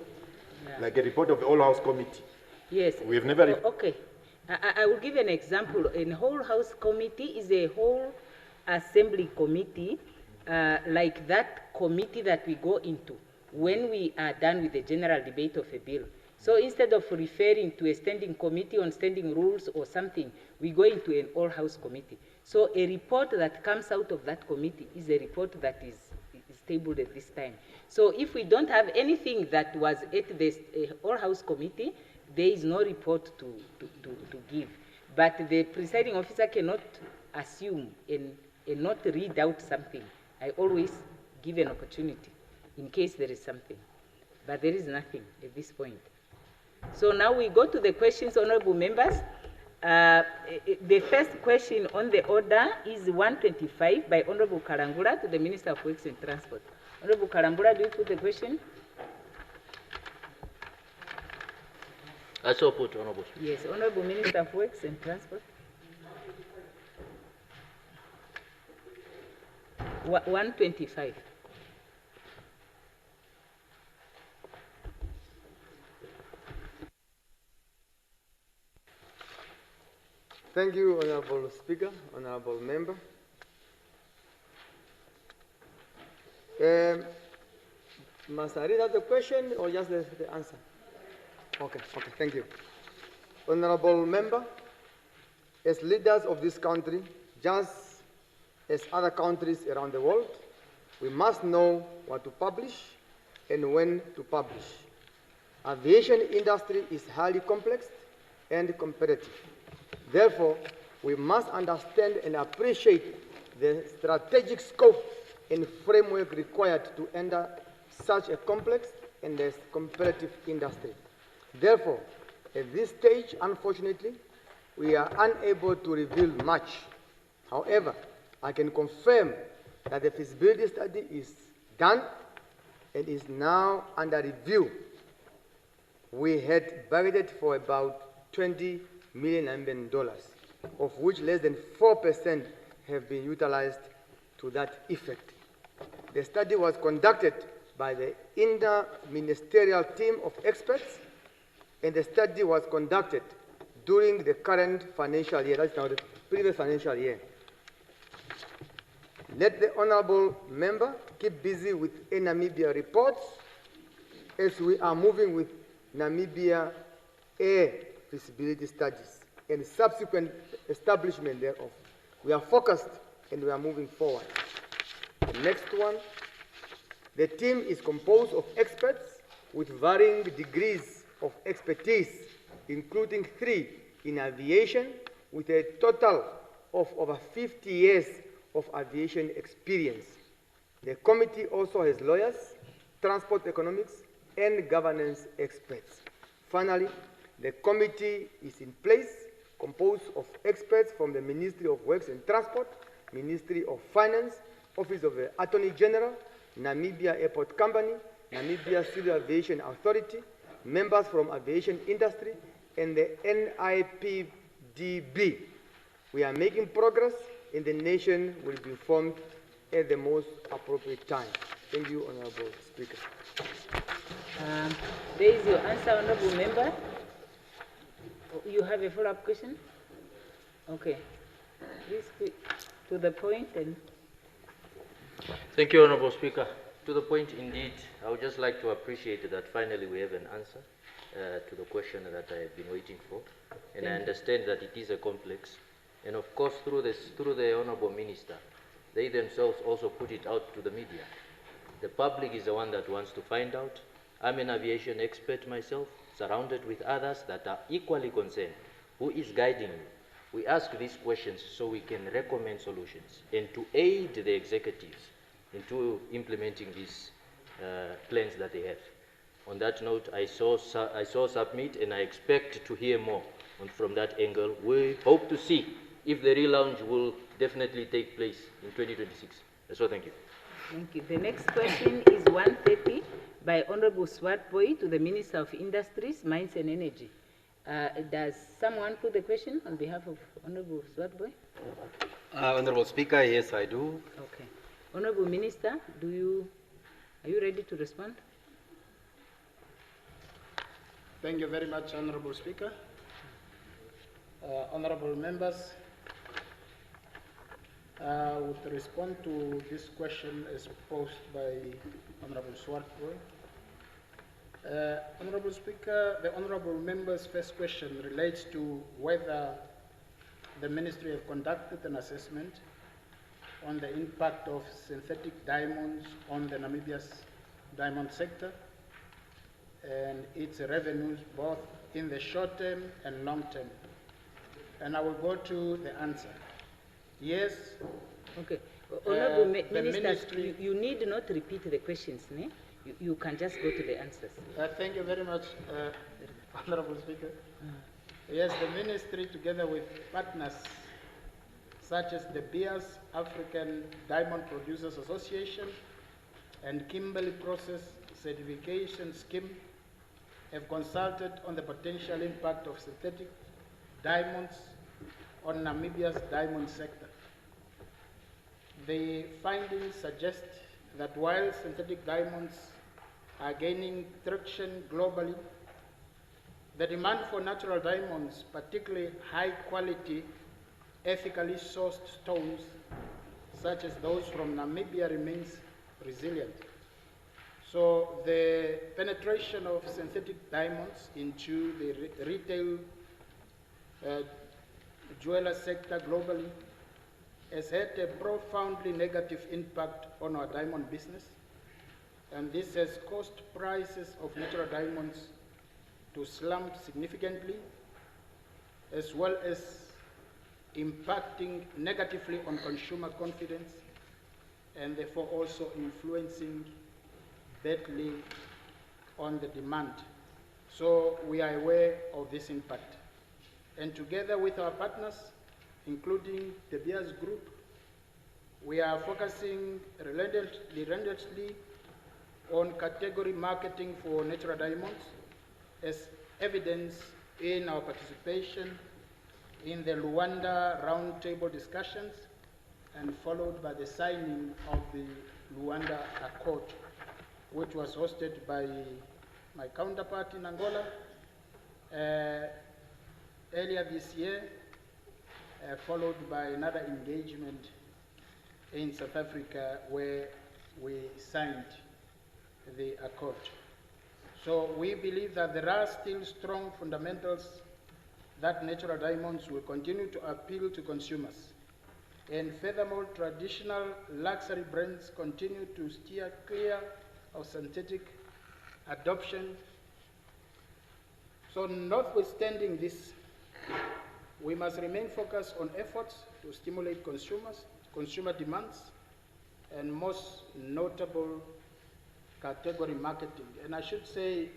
like a report of the all-house committee? Yes. We have never. Okay. I will give an example. A whole house committee is a whole assembly committee, like that committee that we go into when we are done with the general debate of a bill. So instead of referring to a standing committee on standing rules or something, we go into an all-house committee. So a report that comes out of that committee is a report that is tabled at this time. So if we don't have anything that was at the all-house committee, there is no report to give. But the presiding officer cannot assume and not read out something. I always give an opportunity in case there is something. But there is nothing at this point. So now we go to the questions, honorable members. The first question on the order is 125 by Honorable Karangura to the Minister of Works and Transport. Honorable Karangura, do you put the question? I so put, Honorable. Yes, Honorable Minister of Works and Transport. 125. Thank you, Honorable Speaker, Honorable Member. Must I read out the question or just the answer? Okay, thank you. Honorable Member, as leaders of this country, just as other countries around the world, we must know what to publish and when to publish. Aviation industry is highly complex and competitive. Therefore, we must understand and appreciate the strategic scope and framework required to enter such a complex and competitive industry. Therefore, at this stage, unfortunately, we are unable to reveal much. However, I can confirm that the feasibility study is done and is now under review. We had budgeted for about $20 million, of which less than 4% have been utilized to that effect. The study was conducted by the inter-ministerial team of experts, and the study was conducted during the current financial year, that's now the previous financial year. Let the honorable member keep busy with Namibia reports as we are moving with Namibia Air feasibility studies and subsequent establishment thereof. We are focused and we are moving forward. The next one, the team is composed of experts with varying degrees of expertise, including 3 in aviation with a total of over 50 years of aviation experience. The committee also has lawyers, transport economics, and governance experts. Finally, the committee is in place, composed of experts from the Ministry of Works and Transport, Ministry of Finance, Office of the Attorney General, Namibia Airport Company, Namibia Civil Aviation Authority, members from aviation industry, and the NIPB DB. We are making progress, and the nation will be informed at the most appropriate time. Thank you, Honorable Speaker. There is your answer, Honorable Member. You have a follow-up question? Okay. Please to the point. And Thank you, Honorable Speaker. To the point, indeed, I would just like to appreciate that finally we have an answer to the question that I have been waiting for. And I understand that it is a complex. And of course, through the Honorable Minister, they themselves also put it out to the media. The public is the one that wants to find out. I'm an aviation expert myself, surrounded with others that are equally concerned. Who is guiding you? We ask these questions so we can recommend solutions and to aid the executives into implementing these plans that they have. On that note, I saw submit, and I expect to hear more from that angle. We hope to see if the relaunch will definitely take place in 2026. So thank you. thank you. The next question is 130 by Honorable Swartboy to the Minister of Industries, Mines and Energy. Does someone put the question on behalf of Honorable Swartboy? Honorable Speaker, yes, I do. Okay. Honorable Minister, are you ready to respond? Thank you very much, Honorable Speaker. Honorable members, I would respond to this question as posed by Honorable Swartboy. Honorable Speaker, the Honorable member's first question relates to whether the Ministry have conducted an assessment on the impact of synthetic diamonds on the Namibia's diamond sector and its revenues both in the short term and long term. And I will go to the answer. Yes. Okay. Honorable Minister, you need not repeat the questions, ne? You can just go to the answers. Thank you very much, Honorable Speaker. Yes, the Ministry, together with partners such as the Beers African Diamond Producers Association and Kimberley Process Certification Scheme, have consulted on the potential impact of synthetic diamonds on Namibia's diamond sector. The findings suggest that while synthetic diamonds are gaining traction globally, the demand for natural diamonds, particularly high-quality, ethically sourced stones, such as those from Namibia, remains resilient. So the penetration of synthetic diamonds into the retail jeweler sector globally has had a profoundly negative impact on our diamond business, and this has caused prices of natural diamonds to slump significantly, as well as impacting negatively on consumer confidence, and therefore also influencing badly on the demand. So we are aware of this impact. And together with our partners, including the Beers Group, we are focusing relentlessly on category marketing for natural diamonds, as evidenced in our participation in the Luanda Roundtable discussions and followed by the signing of the Luanda Accord, which was hosted by my counterpart in Angola earlier this year, followed by another engagement in South Africa where we signed the accord. So we believe that there are still strong fundamentals that natural diamonds will continue to appeal to consumers. And furthermore, traditional luxury brands continue to steer clear of synthetic adoption. So notwithstanding this, we must remain focused on efforts to stimulate consumer demands, and most notable category marketing. And I should say,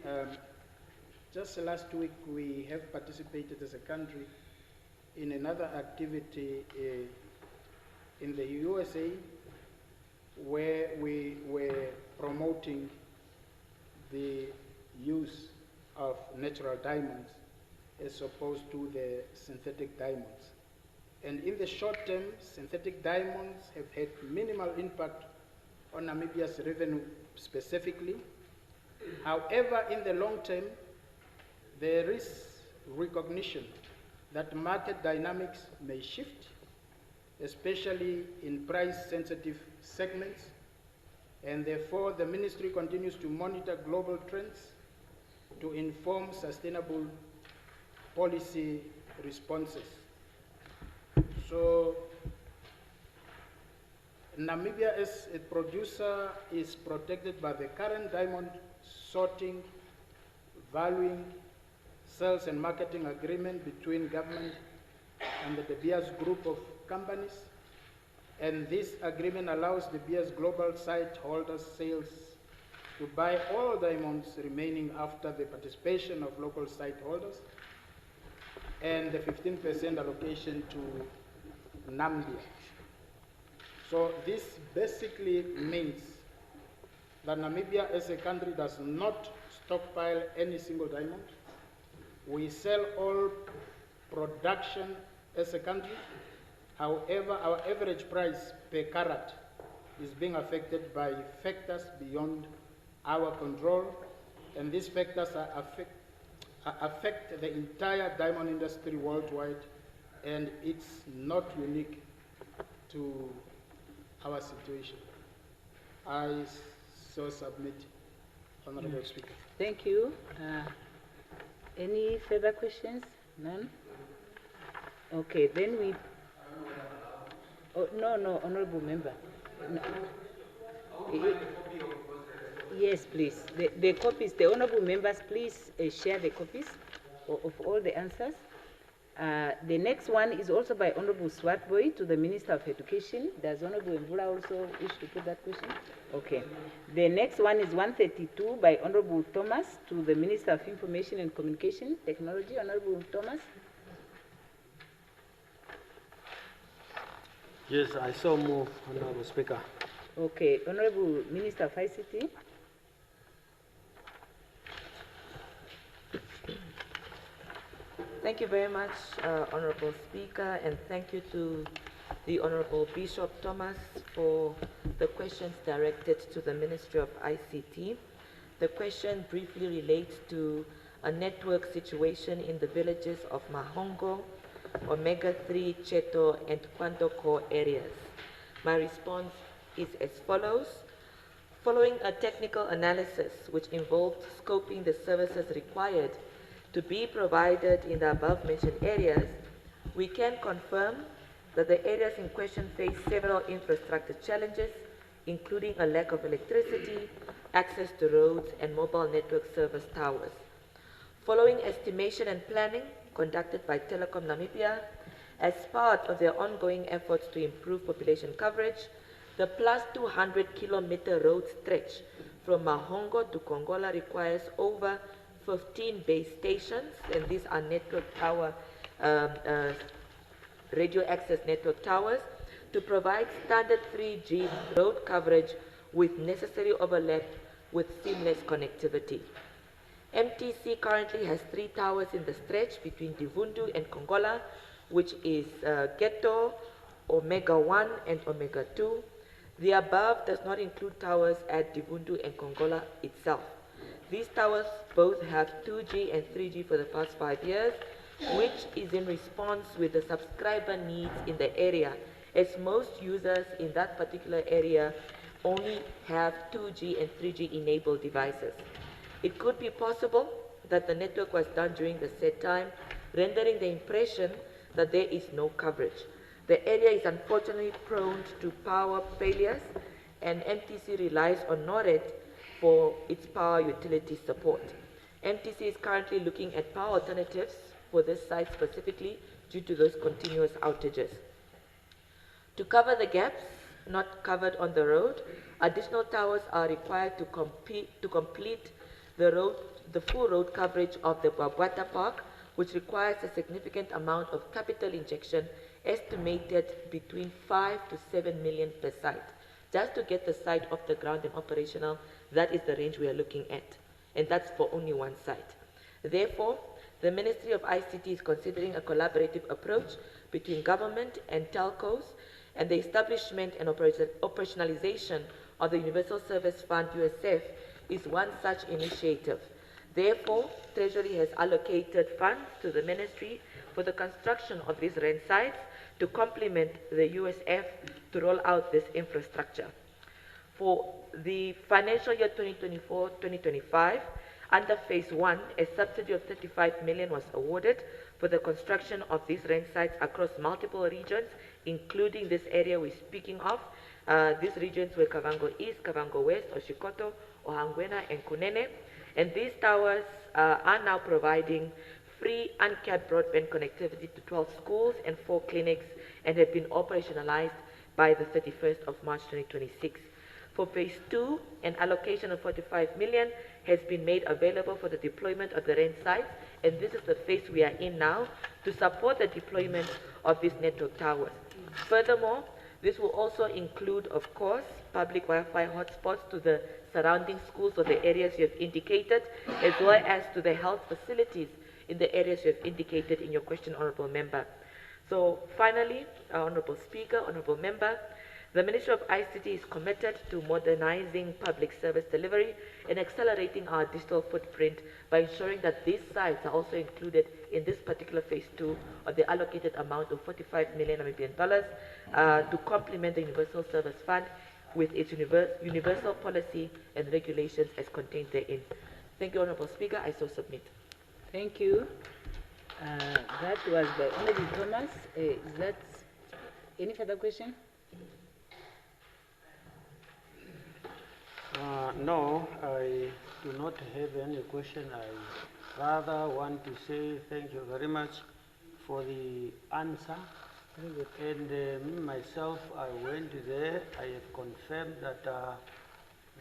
just last week we have participated as a country in another activity in the USA where we were promoting the use of natural diamonds as opposed to the synthetic diamonds. And in the short term, synthetic diamonds have had minimal impact on Namibia's revenue specifically. However, in the long term, there is recognition that market dynamics may shift, especially in price-sensitive segments, and therefore the ministry continues to monitor global trends to inform sustainable policy responses. So Namibia as a producer is protected by the current diamond sorting, valuing, sales and marketing agreement between government and the De Beers group of companies. And this agreement allows De Beers global site holders sales to buy all diamonds remaining after the participation of local site holders and the 15% allocation to Namibia. So this basically means that Namibia as a country does not stockpile any single diamond. We sell all production as a country. However, our average price per carat is being affected by factors beyond our control, and these factors affect the entire diamond industry worldwide, and it's not unique to our situation. I so submit, Honorable Speaker. Thank you. Any further questions? None? Okay, then we... Oh, no, Honorable Member. No. Yes, please. The copies, the Honorable Members, please share the copies of all the answers. The next one is also by Honorable Swartboy to the Minister of Education. Does Honorable Mvula also wish to put that question? Okay. The next one is 132 by Honorable Thomas to the Minister of Information and Communication Technology. Honorable Thomas. Yes, I so move, Honorable Speaker. Okay. Honorable Minister of ICT. Thank you very much, Honorable Speaker, and thank you to the Honorable Bishop Thomas for the questions directed to the Ministry of ICT. The question briefly relates to a network situation in the villages of Mahongo, Omega 3, Cheto, and Kwantoko areas. My response is as follows. Following a technical analysis which involved scoping the services required to be provided in the above-mentioned areas, we can confirm that the areas in question face several infrastructure challenges, including a lack of electricity, access to roads, and mobile network service towers. Following estimation and planning conducted by Telecom Namibia, as part of their ongoing efforts to improve population coverage, the plus 200-kilometer road stretch from Mahongo to Kongola requires over 15 base stations, and these are network tower, radio access network towers, to provide standard 3G road coverage with necessary overlap with seamless connectivity. MTC currently has 3 towers in the stretch between Divundu and Kongola, which is Ghetto, Omega 1 and Omega 2. The above does not include towers at Divundu and Kongola itself. These towers both have 2G and 3G for the past 5 years, which is in response with the subscriber needs in the area, as most users in that particular area only have 2G and 3G enabled devices. It could be possible that the network was done during the said time, rendering the impression that there is no coverage. The area is unfortunately prone to power failures, and MTC relies on NORAD for its power utility support. MTC is currently looking at power alternatives for this site specifically due to those continuous outages. To cover the gaps not covered on the road, additional towers are required to complete the full road coverage of the Babwata Park, which requires a significant amount of capital injection, estimated between 5 to 7 million per site. Just to get the site off the ground and operational, that is the range we are looking at, and that's for only one site. Therefore, The Ministry of ICT is considering a collaborative approach between government and telcos, and the establishment and operationalization of the Universal Service Fund, USF, is one such initiative. Therefore, Treasury has allocated funds to the Ministry for the construction of these RAN sites to complement the USF to roll out this infrastructure. For the financial year 2024-2025, under Phase 1, a subsidy of 35 million was awarded for the construction of these RAN sites across multiple regions, including this area we're speaking of. These regions were Kavango East, Kavango West, Oshikoto, Ohangwena, and Kunene. And these towers are now providing free uncapped broadband connectivity to 12 schools and 4 clinics, and have been operationalized by the 31st of March 2026. For Phase 2, an allocation of 45 million has been made available for the deployment of the RAN sites, and this is the phase we are in now to support the deployment of these network towers. Furthermore, this will also include, of course, public Wi-Fi hotspots to the surrounding schools or the areas you have indicated, as well as to the health facilities in the areas you have indicated in your question, Honourable Member. So finally, Honourable Speaker, Honourable Member, the Ministry of ICT is committed to modernizing public service delivery and accelerating our digital footprint by ensuring that these sites are also included in this particular Phase 2 of the allocated amount of 45 million Namibian dollars to complement the Universal Service Fund with its universal policy and regulations as contained therein. Thank you, Honourable Speaker. I so submit. Thank you. That was by Honourable Thomas. Is that any further question? No, I do not have any question. I rather want to say thank you very much for the answer. And me myself, I went there. I have confirmed that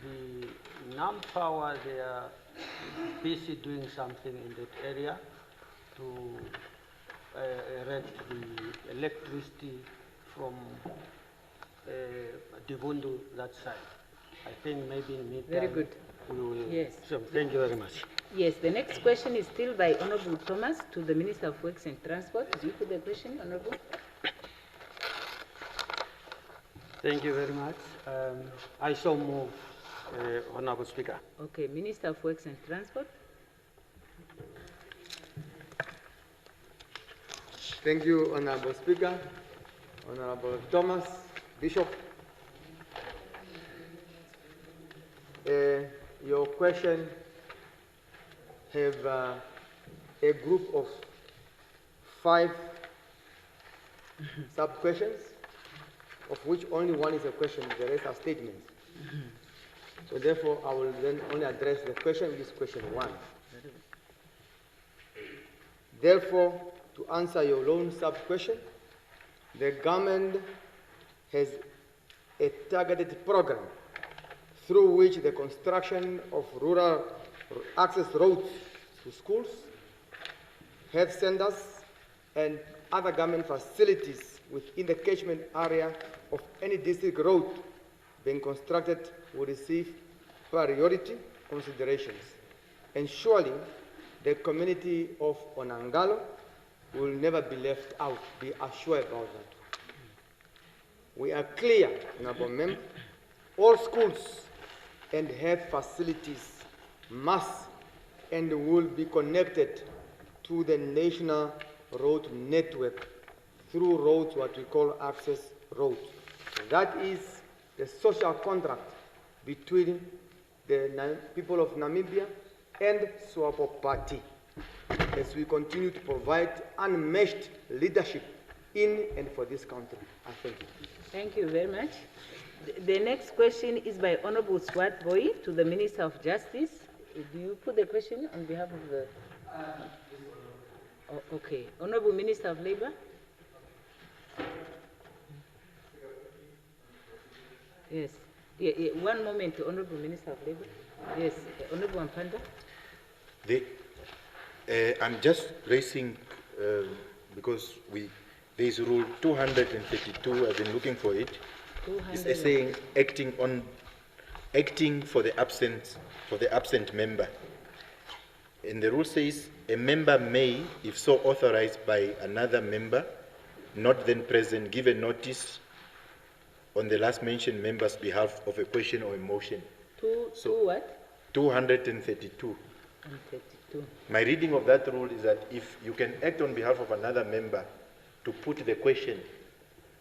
the NAMPower, they are busy doing something in that area to erect the electricity from Divundu, that side. I think maybe in meantime, Very good. We will. Yes. So thank you very much. Yes, the next question is still by Honourable Thomas to the Minister of Works and Transport. Do you put the question, Honourable? Thank you very much. I so move, Honourable Speaker. Okay, Minister of Works and Transport. Thank you, Honourable Speaker, Honourable Thomas, Bishop. Your question have a group of 5 sub-questions, of which only one is a question, the rest are statements. So therefore, I will then only address the question, which is question 1. Therefore, to answer your lone sub-question, the government has a targeted program through which the construction of rural access roads to schools, health centers, and other government facilities within the catchment area of any district road being constructed will receive priority considerations. And surely the community of Onangalo will never be left out, be assured about that. We are clear, Honourable Member, all schools and health facilities must and will be connected to the national road network through roads, what we call access roads. That is the social contract between the people of Namibia and SWAPO Party, as we continue to provide unmatched leadership in and for this country. I thank you. Thank you very much. The next question is by Honourable Swart Boy to the Minister of Justice. Do you put the question on behalf of the... Oh, okay. Honourable Minister of Labour. Yes. Yeah, yeah. One moment, Honourable Minister of Labour. Yes, Honourable Ampanda. I'm just raising, because there is Rule 232, I've been looking for it. It's saying acting for the absent member. And the rule says a member may, if so authorized by another member, not then present, give a notice on the last mentioned member's behalf of a question or a motion. Two what? 232. 32. My reading of that rule is that if you can act on behalf of another member to put the question,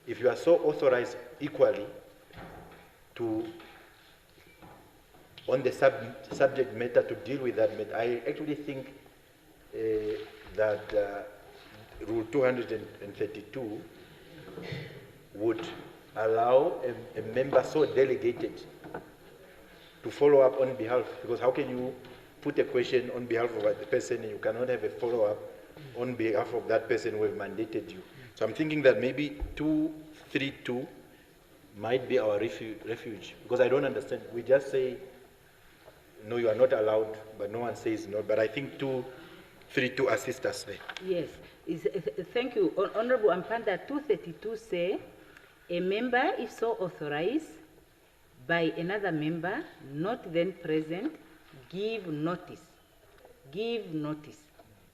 if you are so authorized equally to, on the subject matter, to deal with that matter, I actually think that Rule 232 would allow a member so delegated to follow up on behalf, because how can you put a question on behalf of the person and you cannot have a follow-up on behalf of that person who have mandated you? So I'm thinking that maybe 232 might be our refuge, because I don't understand. We just say, no, you are not allowed, but no one says no. But I think 232 assist us there. Yes, thank you. Honorable Ampanda, 232 say, a member, if so authorized by another member, not then present, give notice. Give notice.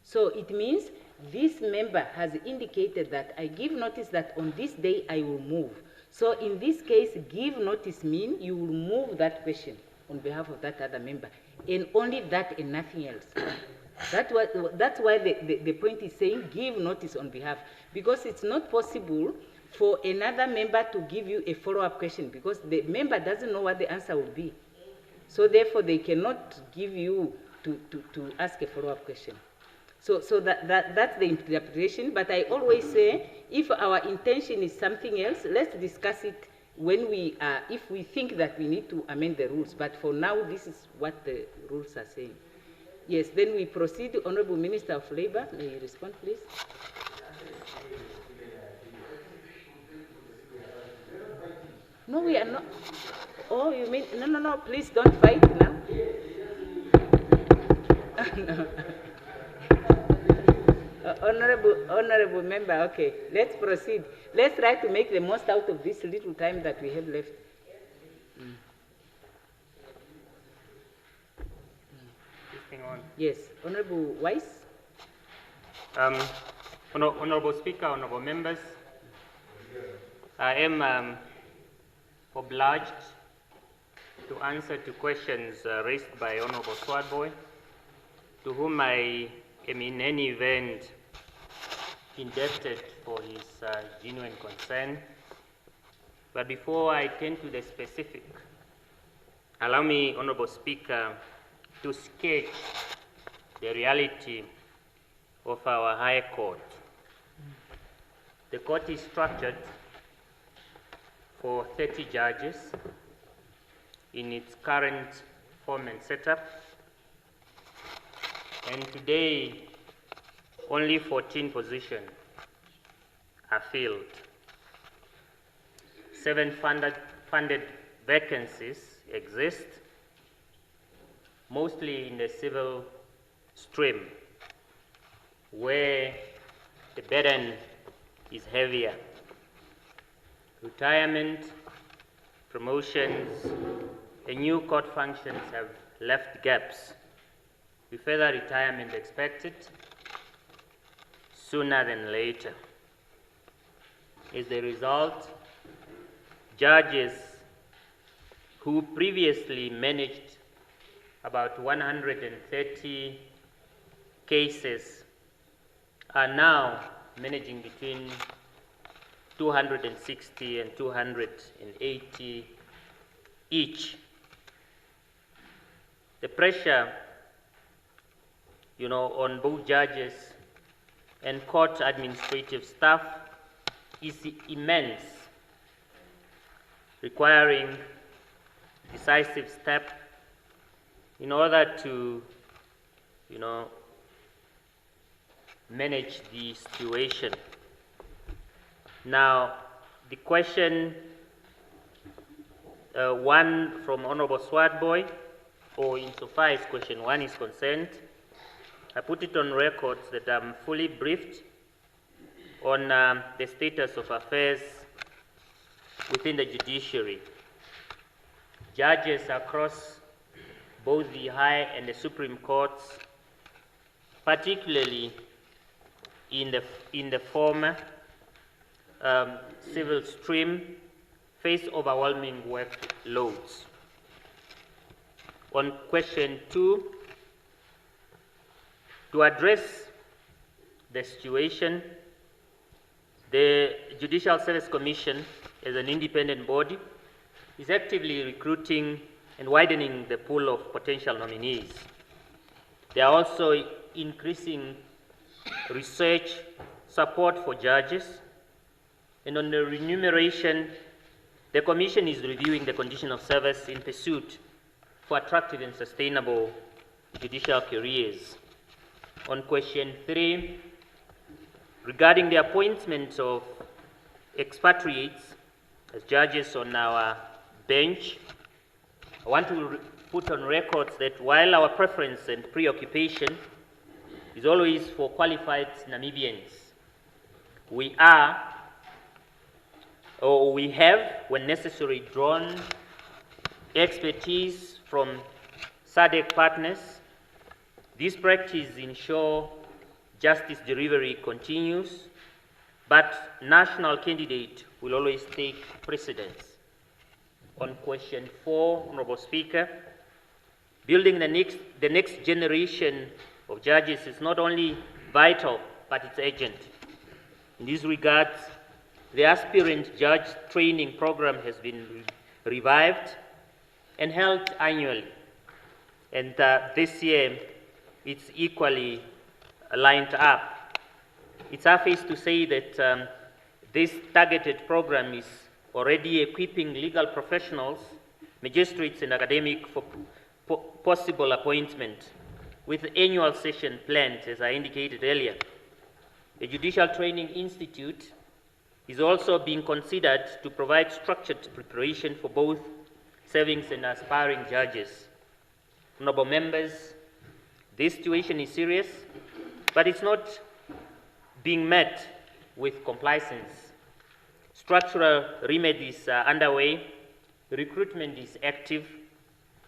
So it means this member has indicated that I give notice that on this day I will move. So in this case, give notice means you will move that question on behalf of that other member, and only that and nothing else. That's why the point is saying give notice on behalf, because it's not possible for another member to give you a follow-up question, because the member doesn't know what the answer will be. So therefore, they cannot give you to ask a follow-up question. So that's the interpretation, but I always say, if our intention is something else, let's discuss it when we if we think that we need to amend the rules. But for now, this is what the rules are saying. Yes, then we proceed. Honorable Minister of Labour, may you respond, please? No, we are not. Oh, you mean, no, please don't fight now. No. Honorable member, okay, let's proceed. Let's try to make the most out of this little time that we have left. Yes, Honorable Weiss. Honorable Speaker, honorable members, I am obliged to answer to questions raised by Honorable Swartboy, to whom I am in any event indebted for his genuine concern. But before I turn to the specific, allow me, Honorable Speaker, to sketch the reality of our High Court. The court is structured for 30 judges in its current form and setup, and today only 14 positions are filled. 7 funded vacancies exist, mostly in the civil stream, where the burden is heavier. Retirement, promotions, and new court functions have left gaps, with further retirement expected sooner than later. As a result, judges who previously managed about 130 cases are now managing between 260 and 280 each. The pressure, on both judges and court administrative staff is immense, requiring decisive steps in order to, manage the situation. Now, the question one from Honorable Swartboy, or insofar as question 1 is concerned, I put it on record that I'm fully briefed on the status of affairs within the judiciary. Judges across both the High and the Supreme Courts particularly in the former civil stream, face overwhelming workloads. On question 2, to address the situation, the Judicial Service Commission, as an independent body, is actively recruiting and widening the pool of potential nominees. They are also increasing research support for judges. And on the remuneration, the Commission is reviewing the condition of service in pursuit for attractive and sustainable judicial careers. On question 3, regarding the appointment of expatriates as judges on our bench, I want to put on record that while our preference and preoccupation is always for qualified Namibians, we have, when necessary, drawn expertise from SADC partners. This practice ensures justice delivery continues, but national candidate will always take precedence. On question 4, Honorable Speaker, building the next generation of judges is not only vital, but it's urgent. In this regard, the aspirant judge training program has been revived and held annually. And this year, it's equally lined up. It's suffice to say that this targeted program is already equipping legal professionals, magistrates, and academics for possible appointment, with annual session planned, as I indicated earlier. The Judicial Training Institute is also being considered to provide structured preparation for both serving and aspiring judges. Honorable members, this situation is serious, but it's not being met with complacence. Structural remedies are underway, recruitment is active,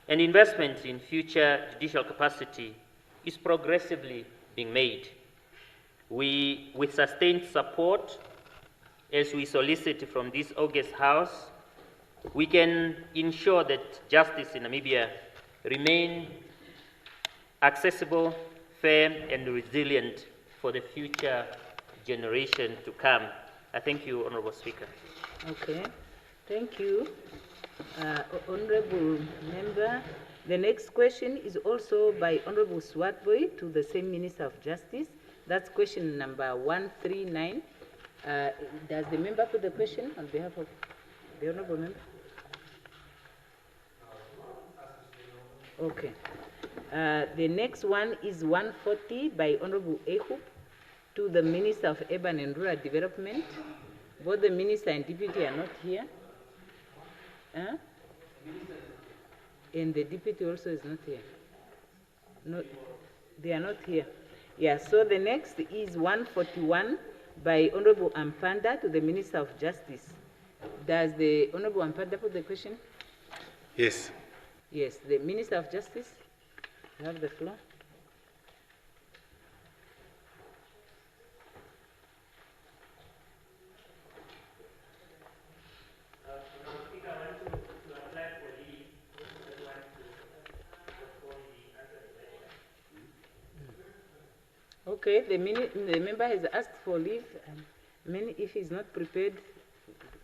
and investment in future judicial capacity is progressively being made. With sustained support, as we solicit from this august House, we can ensure that justice in Namibia remain accessible, fair, and resilient for the future generation to come. I thank you, Honorable Speaker. Okay, thank you, Honorable Member. The next question is also by Honorable Swartboy to the same Minister of Justice. That's question number 139. Does the member put the question on behalf of the Honorable Member? Okay. The next one is 140 by Honorable Ehub to the Minister of Urban and Rural Development. Both the Minister and Deputy are not here. And the Deputy also is not here. No, they are not here. Yeah, so the next is 141 by Honorable Ampanda to the Minister of Justice. Does the Honorable Ampanda put the question? Yes. Yes, the Minister of Justice, you have the floor. Okay, the member has asked for leave. If he's not prepared,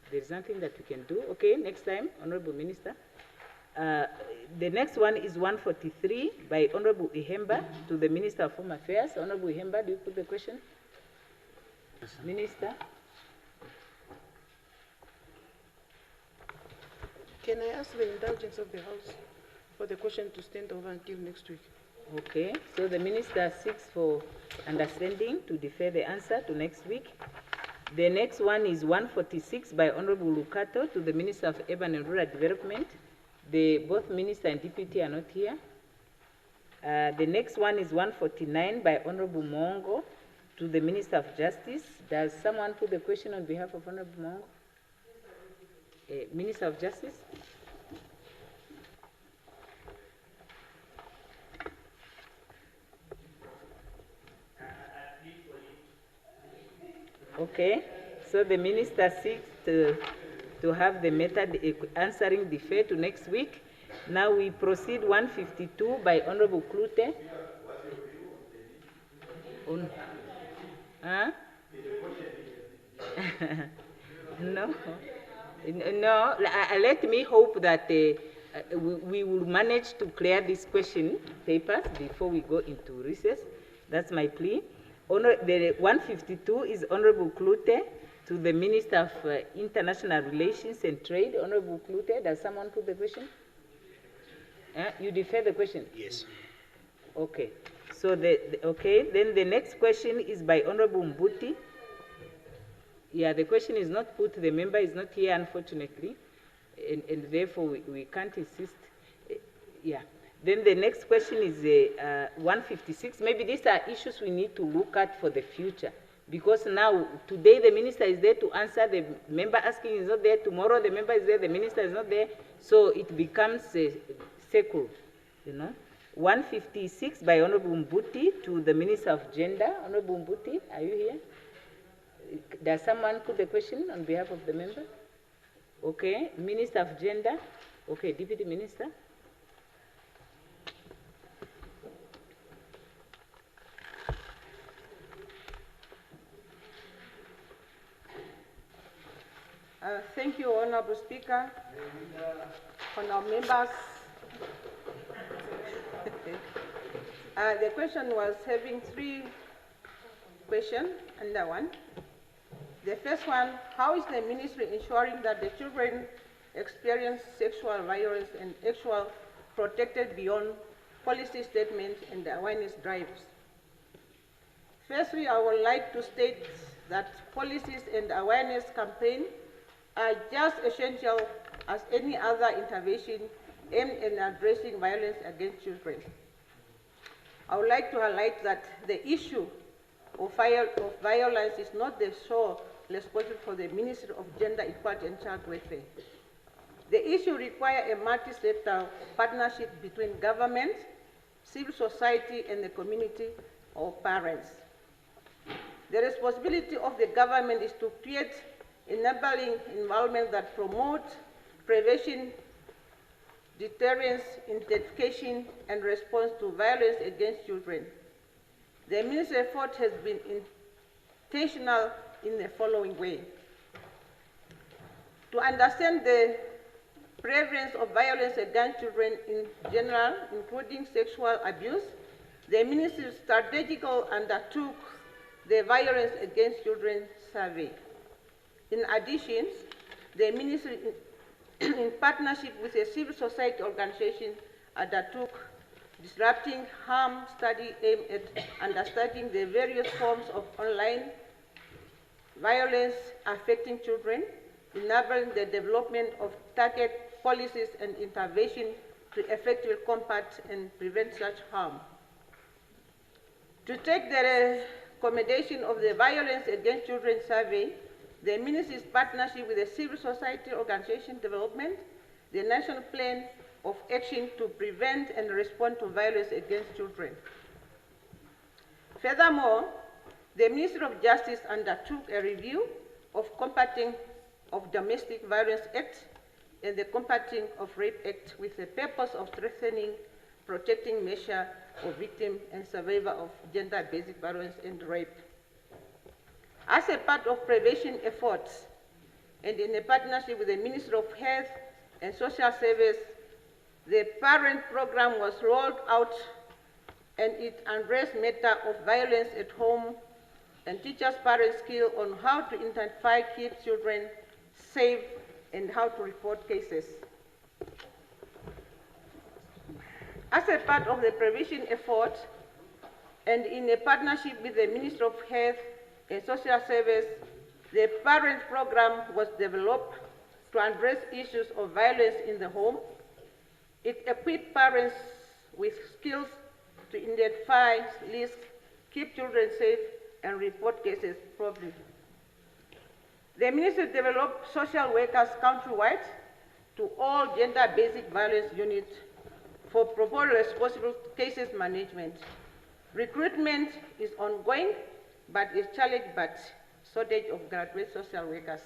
there's nothing that we can do. Okay, next time, Honorable Minister. The next one is 143 by Honorable Ihemba to the Minister of Home Affairs. Honorable Ihemba, do you put the question? Yes, Minister. Can I ask the indulgence of the House for the question to stand over until next week? Okay, so the Minister seeks for understanding to defer the answer to next week. The next one is 146 by Honorable Lukato to the Minister of Urban and Rural Development. Both Minister and Deputy are not here. The next one is 149 by Honorable Mongo to the Minister of Justice. Does someone put the question on behalf of Honorable Mongo? Minister of Justice? Okay, so the minister seeks to have the method answering defer to next week. Now we proceed 152 by Honorable Klute. Huh? No, no. Let me hope that we will manage to clear this question papers before we go into recess. That's my plea. The 152 is Honorable Klute to the Minister of International Relations and Trade. Honorable Klute, does someone put the question? You defer the question? Yes. Okay. So okay, then the next question is by Honorable Mbuti. Yeah, the question is not put, the member is not here, unfortunately, and therefore we can't insist. Yeah. Then the next question is 156. Maybe these are issues we need to look at for the future, because now, today the minister is there to answer, the member asking is not there, tomorrow the member is there, the minister is not there, so it becomes a circle, you know. 156 by Honorable Mbuti to the Minister of Gender. Honorable Mbuti, are you here? Does someone put the question on behalf of the member? Okay, Minister of Gender. Okay, Deputy Minister. Thank you, Honorable Speaker. Honorable members. The question was having three questions under one. The first one, how is the ministry ensuring that the children experience sexual violence and actual protected beyond policy statements and awareness drives? Firstly, I would like to state that policies and awareness campaigns are just essential as any other intervention aimed at addressing violence against children. I would like to highlight that the issue of violence is not the sole responsibility for the Ministry of Gender, Equality and Child Welfare. The issue requires a multi-sectoral partnership between government, civil society, and the community of parents. The responsibility of the government is to create enabling environment that promotes prevention, deterrence, identification, and response to violence against children. The ministry's effort has been intentional in the following way. To understand the prevalence of violence against children in general, including sexual abuse, the ministry strategically undertook the Violence Against Children survey. In addition, the ministry, in partnership with a civil society organization, undertook disrupting harm study aimed at understanding the various forms of online violence affecting children, enabling the development of target policies and intervention to effectively combat and prevent such harm. To take the recommendation of the Violence Against Children survey, the ministry's partnership with the civil society organization development, the National Plan of Action to prevent and respond to violence against children. Furthermore, the Ministry of Justice undertook a review of Combating of Domestic Violence Act and the Combating of Rape Act with the purpose of strengthening protecting measures for victims and survivors of gender-based violence and rape. As a part of prevention efforts and in a partnership with the Ministry of Health and Social Service, the parent program was rolled out and it addressed matters of violence at home and teaches parents skills on how to identify, keep children safe, and how to report cases. As a part of the prevention effort and in a partnership with the Ministry of Health and Social Service, the parent program was developed to address issues of violence in the home. It equipped parents with skills to identify risks, keep children safe, and report cases promptly. The ministry developed social workers countrywide to all gender-based violence units for proper responsible cases management. Recruitment is ongoing, but is challenged, but shortage of graduate social workers.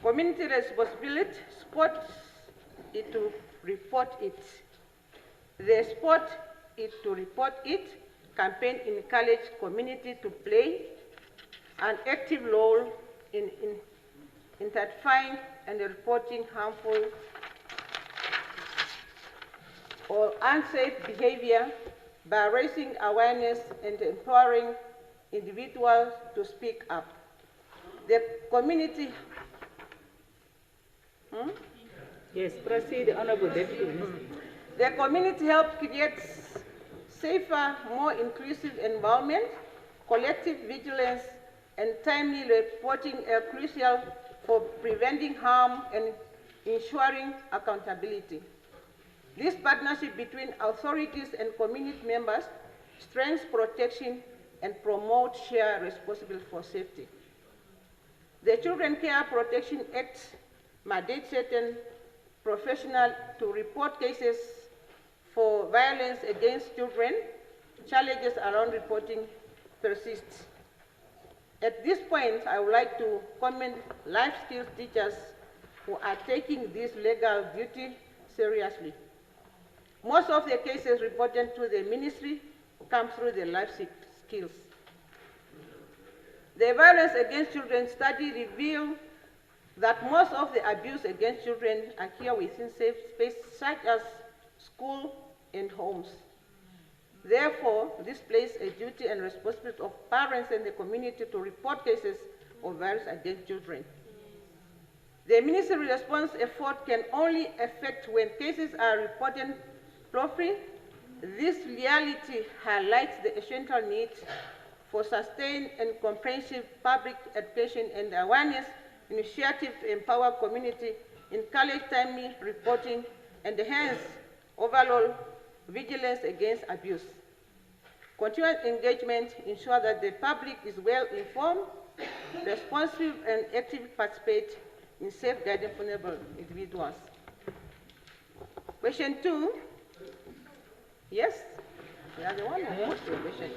Community responsibility, sport it to report it. The sport it to report it, campaign encourage community to play an active role in identifying and reporting harmful or unsafe behavior by raising awareness and empowering individuals to speak up. The community. Yes, proceed, Honorable Deputy Minister. The community help create safer, more inclusive environment. Collective vigilance and timely reporting are crucial for preventing harm and ensuring accountability. This partnership between authorities and community members strengthens protection and promotes shared responsibility for safety. The Children Care Protection Act mandates certain professionals to report cases for violence against children. Challenges around reporting persist. At this point, I would like to commend life skills teachers who are taking this legal duty seriously. Most of the cases reported to the ministry come through the life skills. The violence against children study revealed that most of the abuse against children occur within safe spaces such as school and homes. Therefore, this places a duty and responsibility of parents and the community to report cases of violence against children. The ministry response effort can only affect when cases are reported properly. This reality highlights the essential need for sustained and comprehensive public education and awareness initiatives to empower community, encourage timely reporting, and enhance overall vigilance against abuse. Continuous engagement ensures that the public is well informed, responsive, and actively participate in safeguarding vulnerable individuals. Question 2. Yes? You are the one who put the question.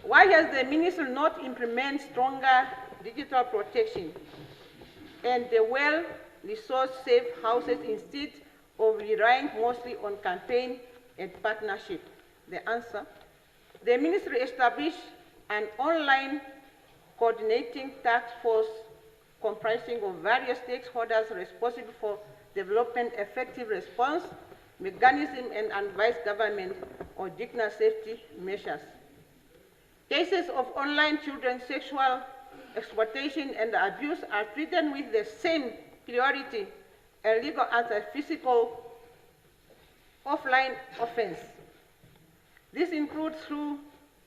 Why has the ministry not implemented stronger digital protection and the well-resourced safe houses instead of relying mostly on campaign and partnership? The answer: the ministry established an online coordinating task force comprising of various stakeholders responsible for developing effective response mechanism and advise government on digital safety measures. Cases of online children sexual exploitation and abuse are treated with the same priority and legal as a physical offline offense. This includes through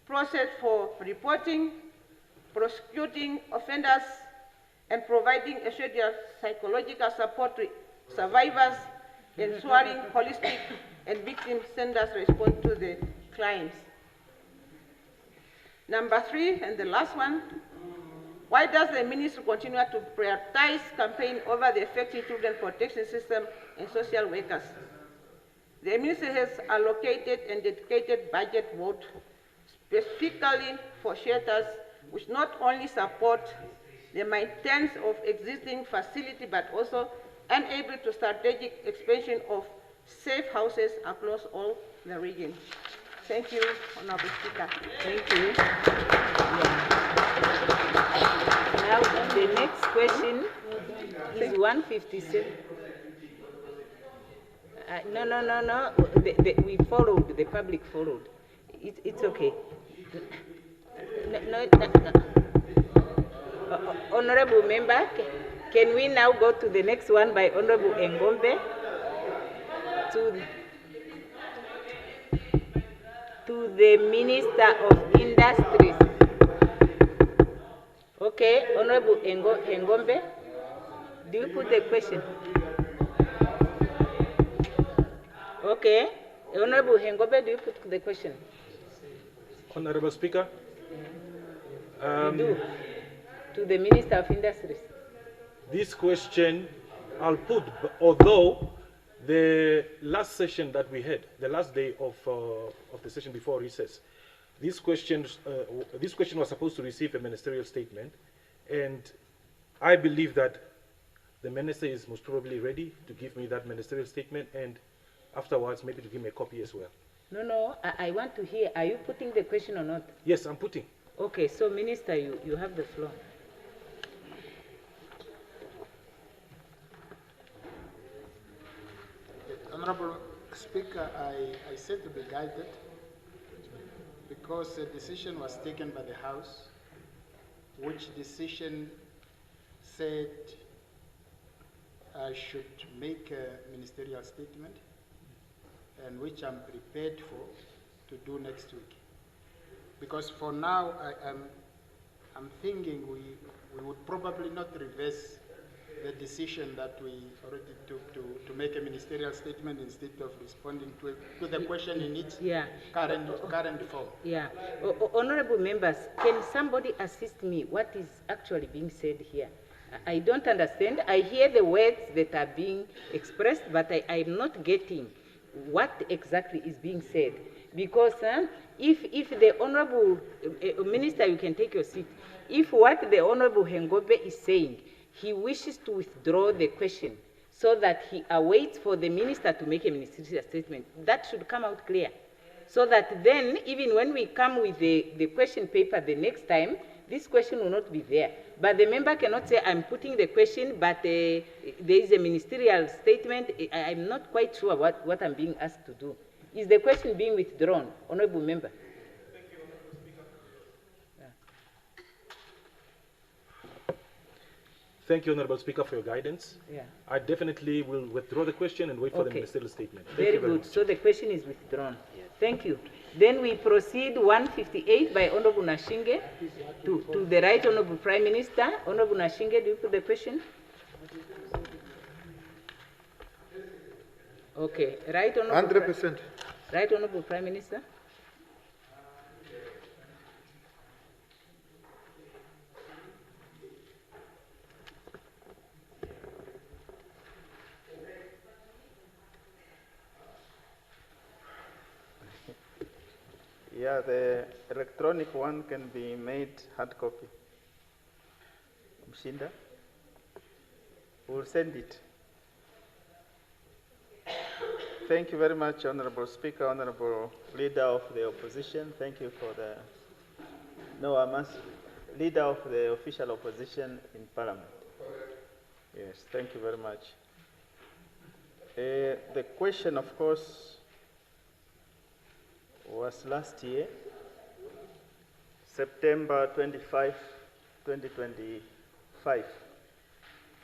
process for reporting, prosecuting offenders, and providing essential psychological support to survivors, ensuring holistic and victim-centered response to the crimes. Number 3, and the last one, why does the ministry continue to prioritize campaign over the effective children protection system and social workers? The ministry has allocated and dedicated budget vote specifically for shelters, which not only support the maintenance of existing facility, but also enable to strategic expansion of safe houses across all the region. Thank you, Honorable Speaker. Thank you. Now, the next question is 157. No. We followed, the public followed. It's okay. No. Honorable Member, can we now go to the next one by Honorable Engombe? To the Minister of Industries. Okay, Honorable Engombe, do you put the question? Okay, Honorable Engombe, do you put the question? Honorable Speaker. You do. To the Minister of Industries. This question I'll put, although the last session that we had, the last day of the session before recess, this question was supposed to receive a ministerial statement, and I believe that the minister is most probably ready to give me that ministerial statement, and afterwards maybe to give me a copy as well. No, I want to hear, are you putting the question or not? Yes, I'm putting. Okay, so Minister, you have the floor. Honorable Speaker, I said to be guided because a decision was taken by the House, which decision said I should make a ministerial statement, and which I'm prepared to do next week. Because for now, I'm thinking we would probably not reverse the decision that we already took to make a ministerial statement instead of responding to the question in its current form. Yeah. Honorable members, can somebody assist me? What is actually being said here? I don't understand. I hear the words that are being expressed, but I'm not getting what exactly is being said. Because if the Honorable Minister, you can take your seat. If what the Honorable Hengobe is saying, he wishes to withdraw the question so that he awaits for the Minister to make a ministerial statement, that should come out clear. So that then, even when we come with the question paper the next time, this question will not be there. But the member cannot say, I'm putting the question, but there is a ministerial statement. I'm not quite sure what I'm being asked to do. Is the question being withdrawn, Honorable Member? Thank you, Honorable Speaker. Thank you, Honorable Speaker, for your guidance. Yeah. I definitely will withdraw the question and wait for the ministerial statement. Very good. So the question is withdrawn. Yes. Thank you. Then we proceed 158 by Honorable Nashinge to the Right Honorable Prime Minister. Honorable Nashinge, do you put the question? Okay. Right Honorable 100%. Right Honorable Prime Minister. Yeah, the electronic one can be made hard copy. Mshinda, we'll send it. Thank you very much, Honorable Speaker, Honorable Leader of the Opposition. Thank you for the, Leader of the official opposition in Parliament. Yes, thank you very much. The question, of course, was last year, September 25, 2025.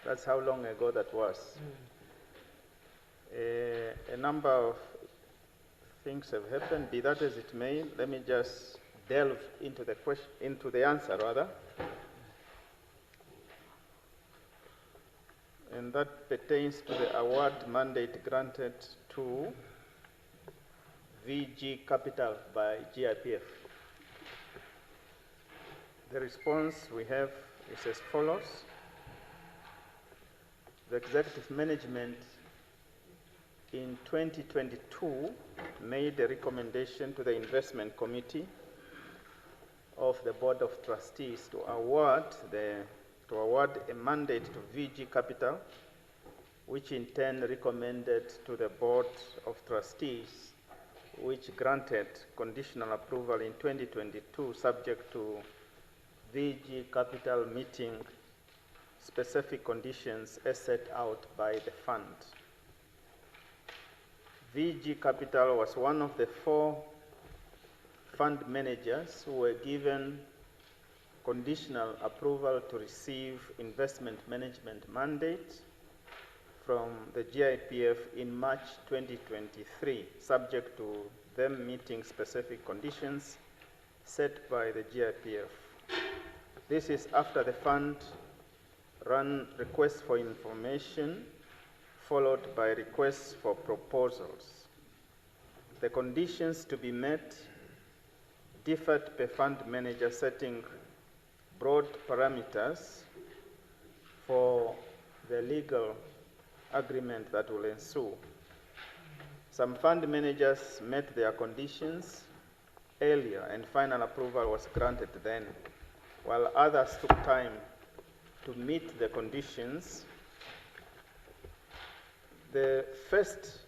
That's how long ago that was. A number of things have happened. Be that as it may, let me just delve into the question, into the answer rather. And that pertains to the award mandate granted to VG Capital by GIPF. The response we have is as follows. The executive management in 2022 made a recommendation to the investment committee of the Board of Trustees to award a mandate to VG Capital, which in turn recommended to the Board of Trustees, which granted conditional approval in 2022 subject to VG Capital meeting specific conditions as set out by the fund. VG Capital was one of the 4 fund managers who were given conditional approval to receive investment management mandate from the GIPF in March 2023, subject to them meeting specific conditions set by the GIPF. This is after the fund ran requests for information, followed by requests for proposals. The conditions to be met differed per fund manager, setting broad parameters for the legal agreement that will ensue. Some fund managers met their conditions, earlier, and final approval was granted then, while others took time to meet the conditions. The first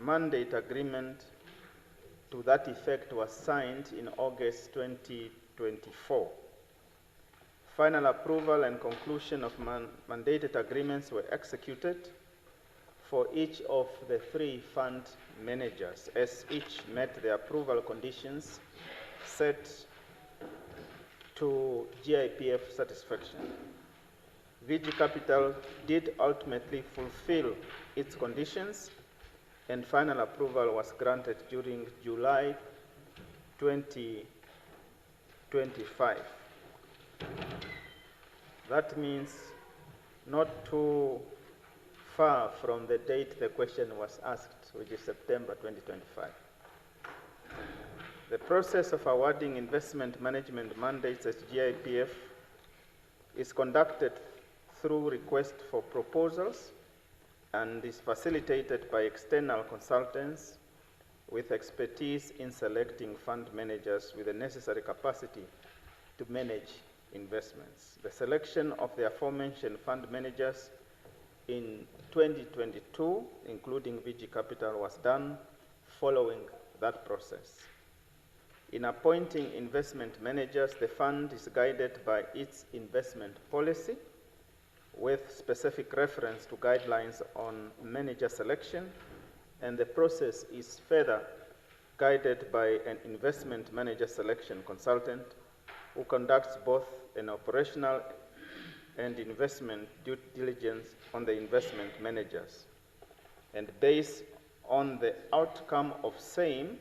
mandate agreement to that effect was signed in August 2024. Final approval and conclusion of mandated agreements were executed for each of the 3 fund managers, as each met the approval conditions set to GIPF satisfaction. VG Capital did ultimately fulfill its conditions, and final approval was granted during July 2025. That means not too far from the date the question was asked, which is September 2025. The process of awarding investment management mandates at GIPF is conducted through request for proposals and is facilitated by external consultants with expertise in selecting fund managers with the necessary capacity to manage investments. The selection of the aforementioned fund managers in 2022, including VG Capital, was done following that process. In appointing investment managers, the fund is guided by its investment policy with specific reference to guidelines on manager selection, and the process is further guided by an investment manager selection consultant who conducts both an operational and investment due diligence on the investment managers, and based on the outcome of same,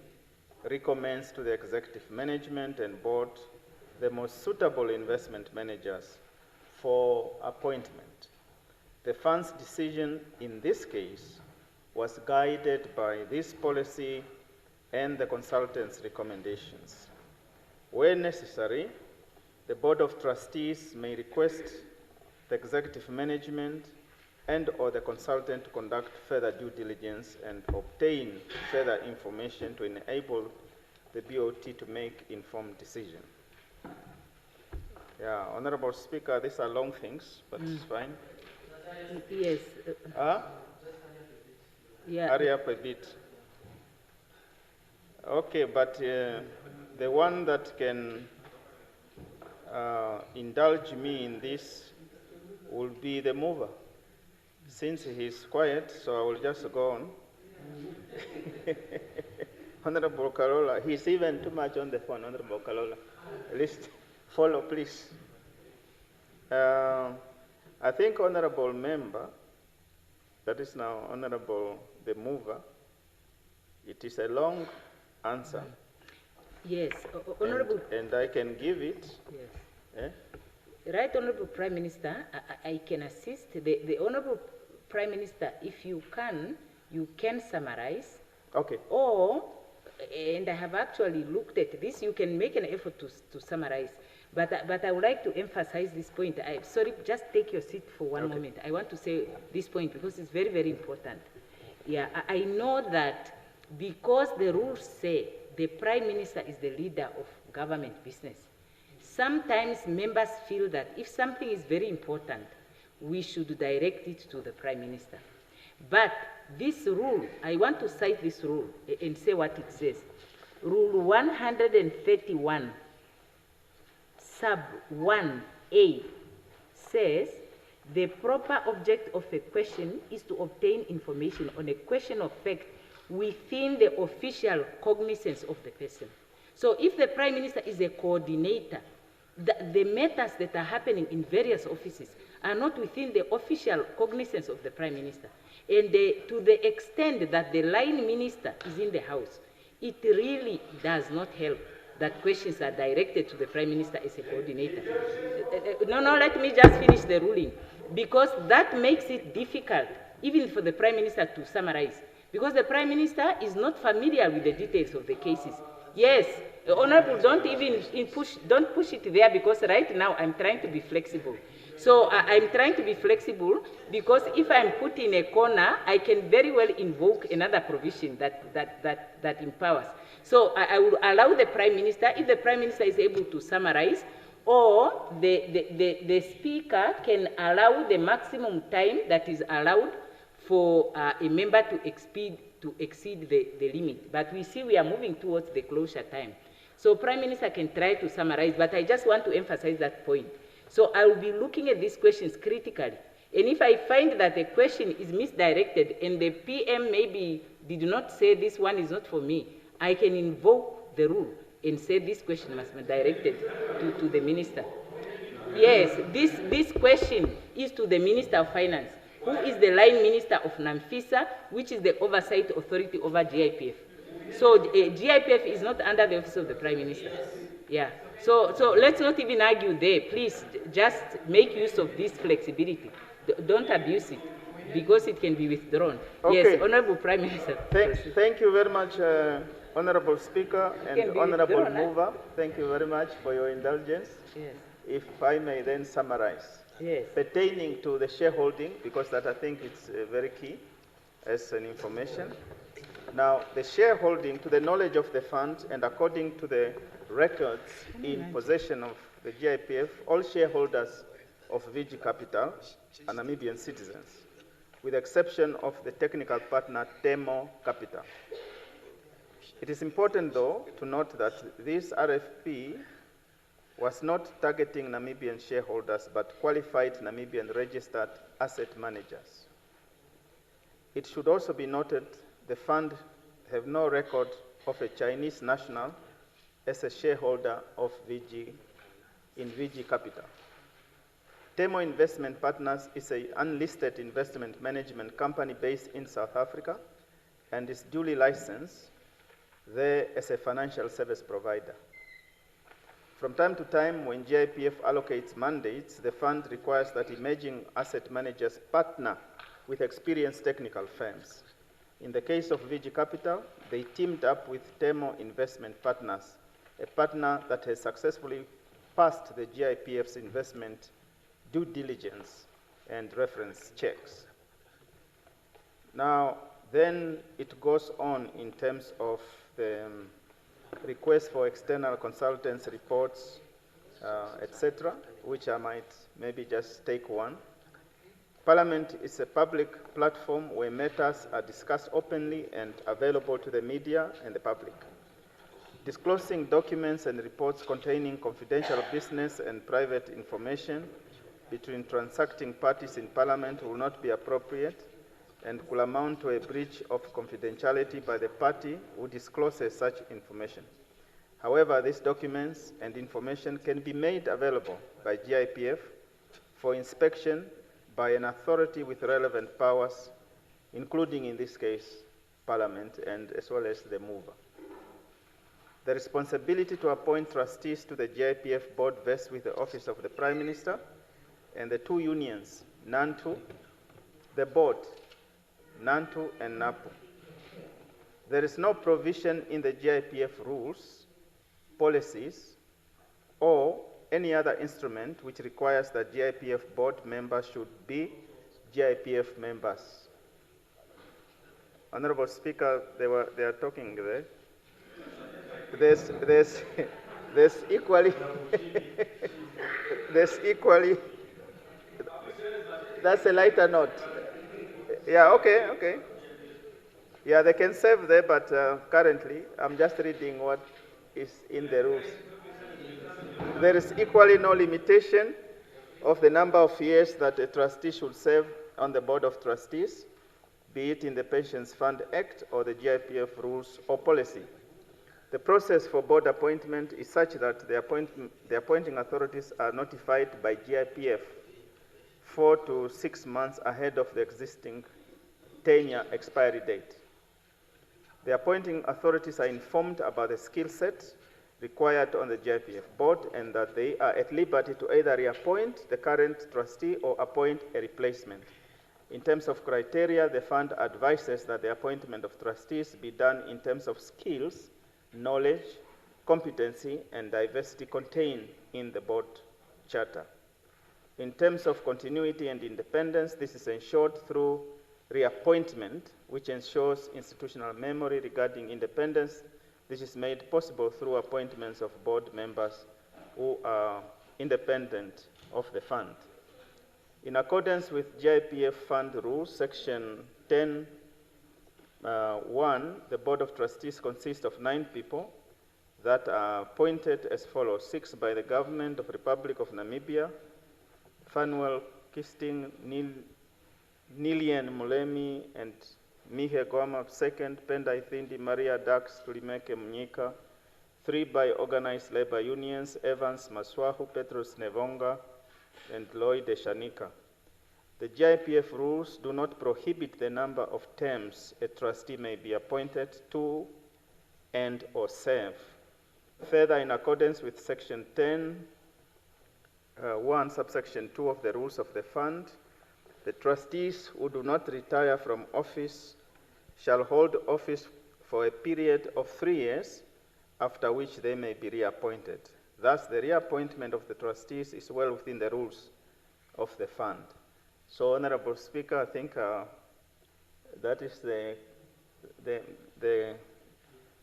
recommends to the executive management and board the most suitable investment managers for appointment. The fund's decision in this case was guided by this policy and the consultant's recommendations. Where necessary, the Board of Trustees may request the executive management and/or the consultant to conduct further due diligence and obtain further information to enable the BOT to make informed decision. Yeah, Honorable Speaker, these are long things, but it's fine. Yes. Yeah. Hurry up a bit. Okay, but the one that can indulge me in this will be the mover. Since he's quiet, so I will just go on. Honorable Karola, he's even too much on the phone, Honorable Karola. At least follow, please. I think, Honorable Member, that is now Honorable the Mover, it is a long answer. Yes, Honorable. And I can give it. Yes. Eh? Right, Honorable Prime Minister, I can assist. The Honorable Prime Minister, if you can summarize. Okay. Or, and I have actually looked at this, you can make an effort to summarize. But I would like to emphasize this point. Sorry, just take your seat for one moment. I want to say this point because it's very, very important. Yeah, I know that because the rules say the Prime Minister is the leader of government business, sometimes members feel that if something is very important, we should direct it to the Prime Minister. But this rule, I want to cite this rule and say what it says. Rule 131, sub 1A says, the proper object of a question is to obtain information on a question of fact within the official cognizance of the person. So if the Prime Minister is a coordinator, the matters that are happening in various offices are not within the official cognizance of the Prime Minister. And to the extent that the line minister is in the House, it really does not help that questions are directed to the Prime Minister as a coordinator. No, let me just finish the ruling, because that makes it difficult even for the Prime Minister to summarize, because the Prime Minister is not familiar with the details of the cases. Yes, Honorable, don't push it there, because right now I'm trying to be flexible. So I'm trying to be flexible, because if I'm put in a corner, I can very well invoke another provision that empowers. So I will allow the Prime Minister, if the Prime Minister is able to summarize, or the Speaker can allow the maximum time that is allowed for a member to exceed the limit. But we see we are moving towards the closure time. So Prime Minister can try to summarize, but I just want to emphasize that point. So I will be looking at these questions critically. And if I find that the question is misdirected and the PM maybe did not say this one is not for me, I can invoke the rule and say this question must be directed to the Minister. Yes, this question is to the Minister of Finance, who is the line Minister of NAMFISA, which is the oversight authority over GIPF. So GIPF is not under the office of the Prime Minister. Yeah. So let's not even argue there. Please just make use of this flexibility. Don't abuse it, because it can be withdrawn. Okay. Yes, Honorable Prime Minister. Thank you very much, Honorable Speaker and Honorable Mover. Thank you very much for your indulgence. Yes. If I may then summarize. Yes. Pertaining to the shareholding, because that I think it's very key as an information. Now, the shareholding, to the knowledge of the fund and according to the records in possession of the GIPF, all shareholders of VG Capital are Namibian citizens, with the exception of the technical partner, Temo Capital. It is important, though, to note that this RFP was not targeting Namibian shareholders, but qualified Namibian registered asset managers. It should also be noted the fund have no record of a Chinese national as a shareholder of in VG Capital. Temo Investment Partners is an unlisted investment management company based in South Africa and is duly licensed there as a financial service provider. From time to time, when GIPF allocates mandates, the fund requires that emerging asset managers partner with experienced technical firms. In the case of VG Capital, they teamed up with Temo Investment Partners, a partner that has successfully passed the GIPF's investment due diligence and reference checks. Now, then it goes on in terms of the request for external consultants, reports, etc., which I might maybe just take one. Parliament is a public platform where matters are discussed openly and available to the media and the public. Disclosing documents and reports containing confidential business and private information between transacting parties in Parliament will not be appropriate and could amount to a breach of confidentiality by the party who discloses such information. However, these documents and information can be made available by GIPF for inspection by an authority with relevant powers, including, in this case, Parliament and as well as the mover. The responsibility to appoint trustees to the GIPF board vests with the Office of the Prime Minister and the two unions, NANTU, the board, NANTU and NAPU. There is no provision in the GIPF rules, policies, or any other instrument which requires that GIPF board members should be GIPF members. Honorable Speaker, they are talking there. There's equally, that's a lighter note. Yeah, okay. Yeah, they can save there, but currently I'm just reading what is in the rules. There is equally no limitation of the number of years that a trustee should serve on the Board of Trustees, be it in the Pensions Fund Act or the GIPF rules or policy. The process for board appointment is such that the appointing authorities are notified by GIPF 4 to 6 months ahead of the existing tenure expiry date. The appointing authorities are informed about the skill set required on the GIPF board and that they are at liberty to either reappoint the current trustee or appoint a replacement. In terms of criteria, the fund advises that the appointment of trustees be done in terms of skills, knowledge, competency, and diversity contained in the board charter. In terms of continuity and independence, this is ensured through reappointment, which ensures institutional memory regarding independence. This is made possible through appointments of board members who are independent of the fund. In accordance with GIPF Fund Rules, Section 10(1), the Board of Trustees consists of 9 people that are appointed as follows: 6 by the Government of the Republic of Namibia, Fanuel Kisting, Nilian Mulemi, and Mihe Goma II, Penda Ithindi, Maria Dax, Tulimeke Mnyika. 3 by organized labor unions, Evans Maswahu, Petrus Nevonga, and Lloyd Shanika. The GIPF rules do not prohibit the number of terms a trustee may be appointed to and or serve. Further, in accordance with Section 10(1), subsection 2 of the rules of the fund, the trustees who do not retire from office shall hold office for a period of 3 years, after which they may be reappointed. Thus, the reappointment of the trustees is well within the rules of the fund. So, Honorable Speaker, I think that is the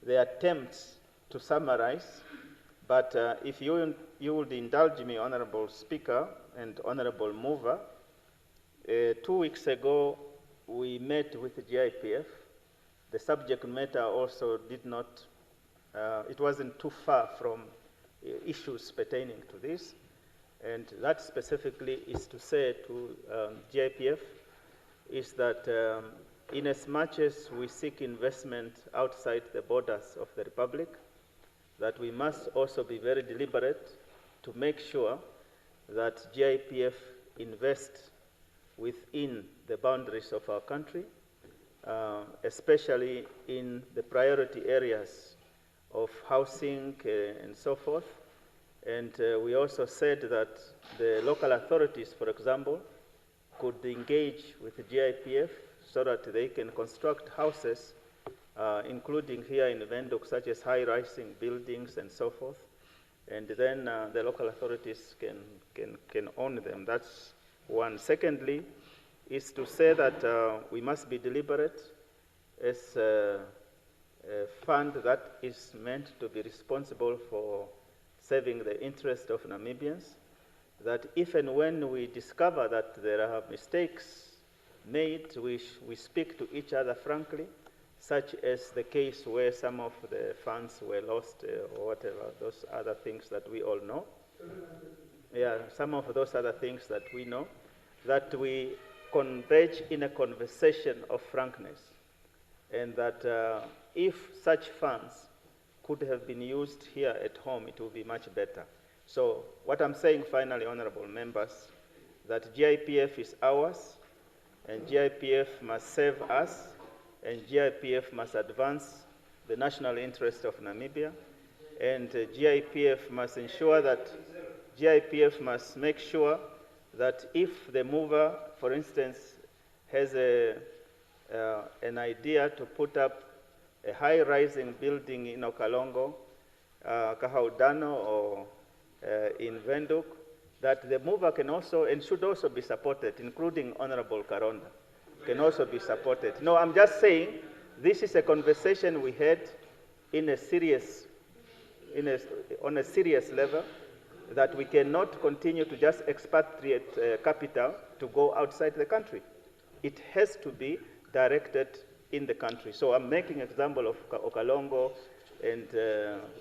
attempt to summarize. But if you would indulge me, Honorable Speaker and Honorable Mover, 2 weeks ago we met with the GIPF. The subject matter also did not, it wasn't too far from issues pertaining to this. And that specifically is to say to GIPF is that in as much as we seek investment outside the borders of the Republic, that we must also be very deliberate to make sure that GIPF invests within the boundaries of our country, especially in the priority areas of housing and so forth. And we also said that the local authorities, for example, could engage with the GIPF so that they can construct houses, including here in Windhoek, such as high-rising buildings and so forth. And then the local authorities can own them. That's one. Secondly, is to say that we must be deliberate as a fund that is meant to be responsible for serving the interest of Namibians, that if and when we discover that there are mistakes made, we speak to each other frankly, such as the case where some of the funds were lost or whatever, those other things that we all know. Yeah, some of those other things that we know, that we converge in a conversation of frankness, and that if such funds could have been used here at home, it would be much better. So what I'm saying finally, honorable members, that GIPF is ours, and GIPF must serve us, and GIPF must advance the national interest of Namibia, and GIPF must ensure that, GIPF must make sure that if the mover, for instance, has an idea to put up a high-rising building in Okalongo, Kahaudano, or in Windhoek, that the mover can also and should also be supported, including Honorable Karonda, can also be supported. No, I'm just saying this is a conversation we had in a serious, on a serious level, that we cannot continue to just expatriate capital to go outside the country. It has to be directed in the country. So I'm making an example of Okalongo and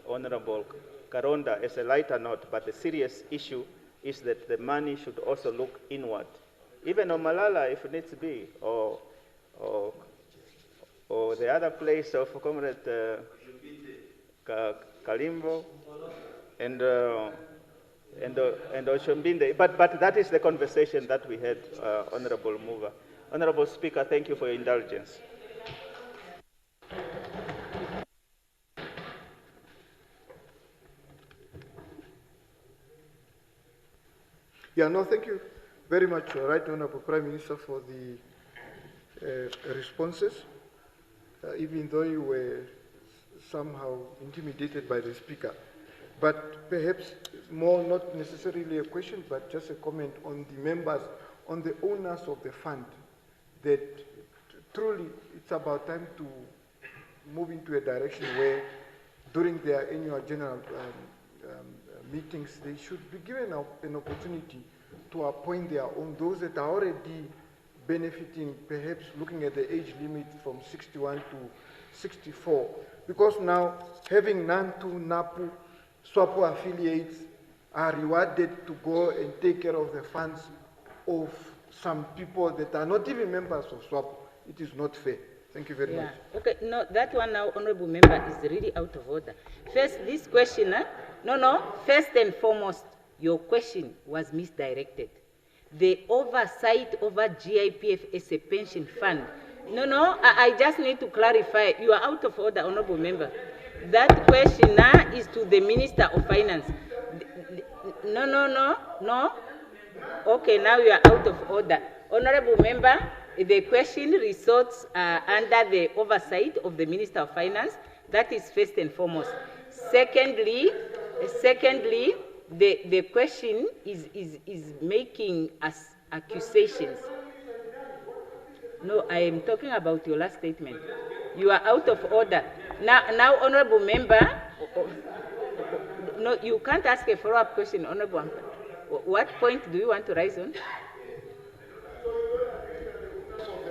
Honorable Karonda as a lighter note, but the serious issue is that the money should also look inward. Even on Malala, if needs be, or the other place of Comrade Kalimbo and Oshombinde. But that is the conversation that we had, Honorable Mover. Honorable Speaker, thank you for your indulgence. Yeah, no, thank you very much, Right Honorable Prime Minister, for the responses, even though you were somehow intimidated by the Speaker. But perhaps more not necessarily a question, but just a comment on the members, on the owners of the fund, that truly it's about time to move into a direction where during their annual general meetings, they should be given an opportunity to appoint their own, those that are already benefiting, perhaps looking at the age limit from 61 to 64. Because now, having NANTU, NAPU, SWAPO affiliates are rewarded to go and take care of the funds of some people that are not even members of SWAPO. It is not fair. Thank you very much. Okay, no, that one now, Honorable Member, is really out of order. First, this question, first and foremost, your question was misdirected. The oversight over GIPF as a pension fund. I just need to clarify. You are out of order, Honorable Member. That question now is to the Minister of Finance. No. Okay, now you are out of order. Honorable Member, the question resorts under the oversight of the Minister of Finance. That is first and foremost. Secondly, the question is making us accusations. No, I am talking about your last statement. You are out of order. Now, Honorable Member, no, you can't ask a follow-up question, Honorable Member. What point do you want to raise on?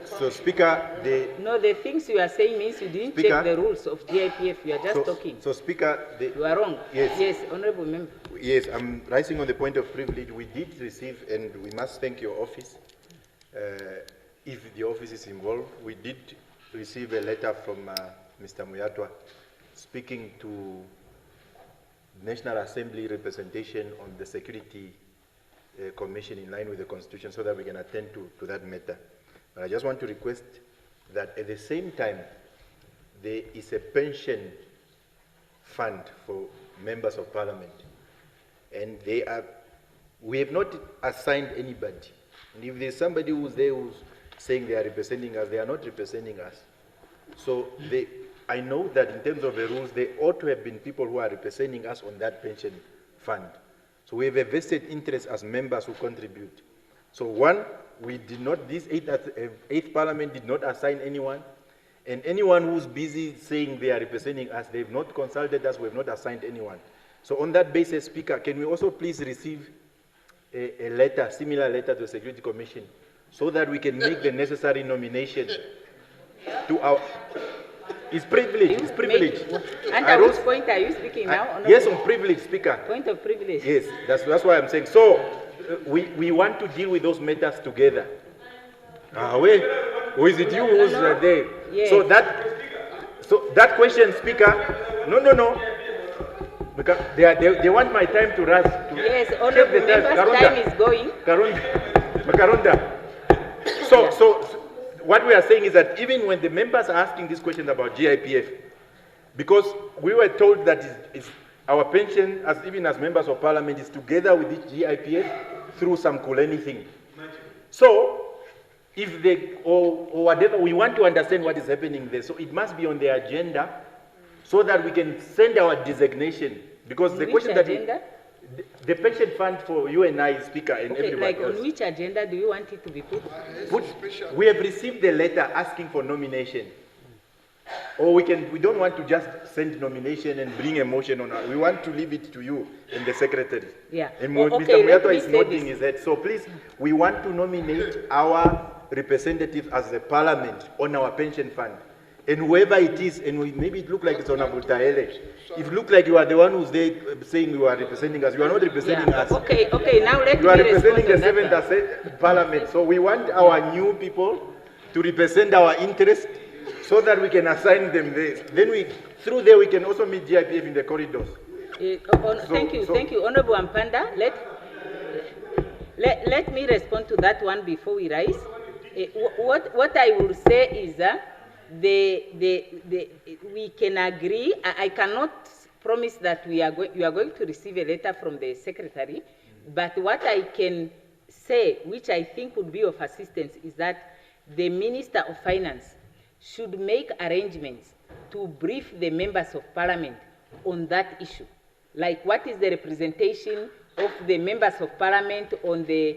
So, Speaker, the things you are saying means you didn't check the rules of GIPF. You are just talking. So, Speaker, you are wrong. Yes, Honorable Member. Yes, I'm rising on the point of privilege. We did receive, and we must thank your office. If the office is involved, we did receive a letter from Mr. Muyatwa speaking to National Assembly representation on the Security Commission in line with the Constitution so that we can attend to that matter. But I just want to request that at the same time, there is a pension fund for members of Parliament. And we have not assigned anybody. And if there's somebody who's there who's saying they are representing us, they are not representing us. So I know that in terms of the rules, there ought to have been people who are representing us on that pension fund. So we have a vested interest as members who contribute. So one, we did not, this eighth Parliament did not assign anyone. And anyone who's busy saying they are representing us, they've not consulted us, we have not assigned anyone. So on that basis, Speaker, can we also please receive a letter, similar letter to the Security Commission, so that we can make the necessary nomination to our... It's privilege, it's privilege. And at which point are you speaking now? Yes, on privilege, Speaker. Point of privilege. Yes, that's why I'm saying. So, we want to deal with those matters together. Wait, who is it you who's there? Yes. So that question, Speaker, no. Because they want my time to rush. Yes, Honorable Member's time is going. Makarunda. So what we are saying is that even when the members are asking these questions about GIPF, because we were told that our pension, even as members of Parliament, is together with this GIPF through some Kuleni thing. So, if they, or whatever, we want to understand what is happening there. So it must be on the agenda so that we can send our designation. Because the question agenda? The pension fund for you and I, Speaker, and everyone like else. On which agenda do you want it to be put? We have received a letter asking for nomination. Or we don't want to just send nomination and bring a motion on. We want to leave it to you and the secretary. Yeah. And Mr. Muyato is nodding his head. So please, we want to nominate our representative as the Parliament on our pension fund. And whoever it is, and maybe it look like it's Honorable Taele. If it look like you are the one who's there saying you are representing us, you are not representing us. Okay, now let me You are representing the 7th Parliament. So we want our new people to represent our interest so that we can assign them there. Then through there we can also meet GIPF in the corridors. Thank you, Honorable Ampanda. Let me respond to that one before we rise. What I will say is we can agree. I cannot promise that you are going to receive a letter from the secretary, but what I can say, which I think would be of assistance, is that the Minister of Finance should make arrangements to brief the members of Parliament on that issue. like what is the representation of the members of parliament on the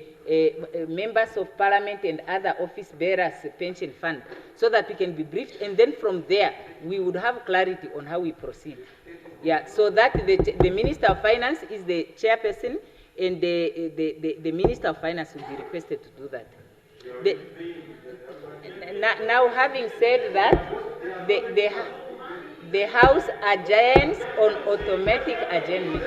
members of parliament and other office bearers pension fund, so that we can be briefed, and then from there we would have clarity on how we proceed. Yeah, so that the Minister of Finance is the chairperson, and the Minister of Finance will be requested to do that. Now, having said that, the House adjourns on automatic adjournment.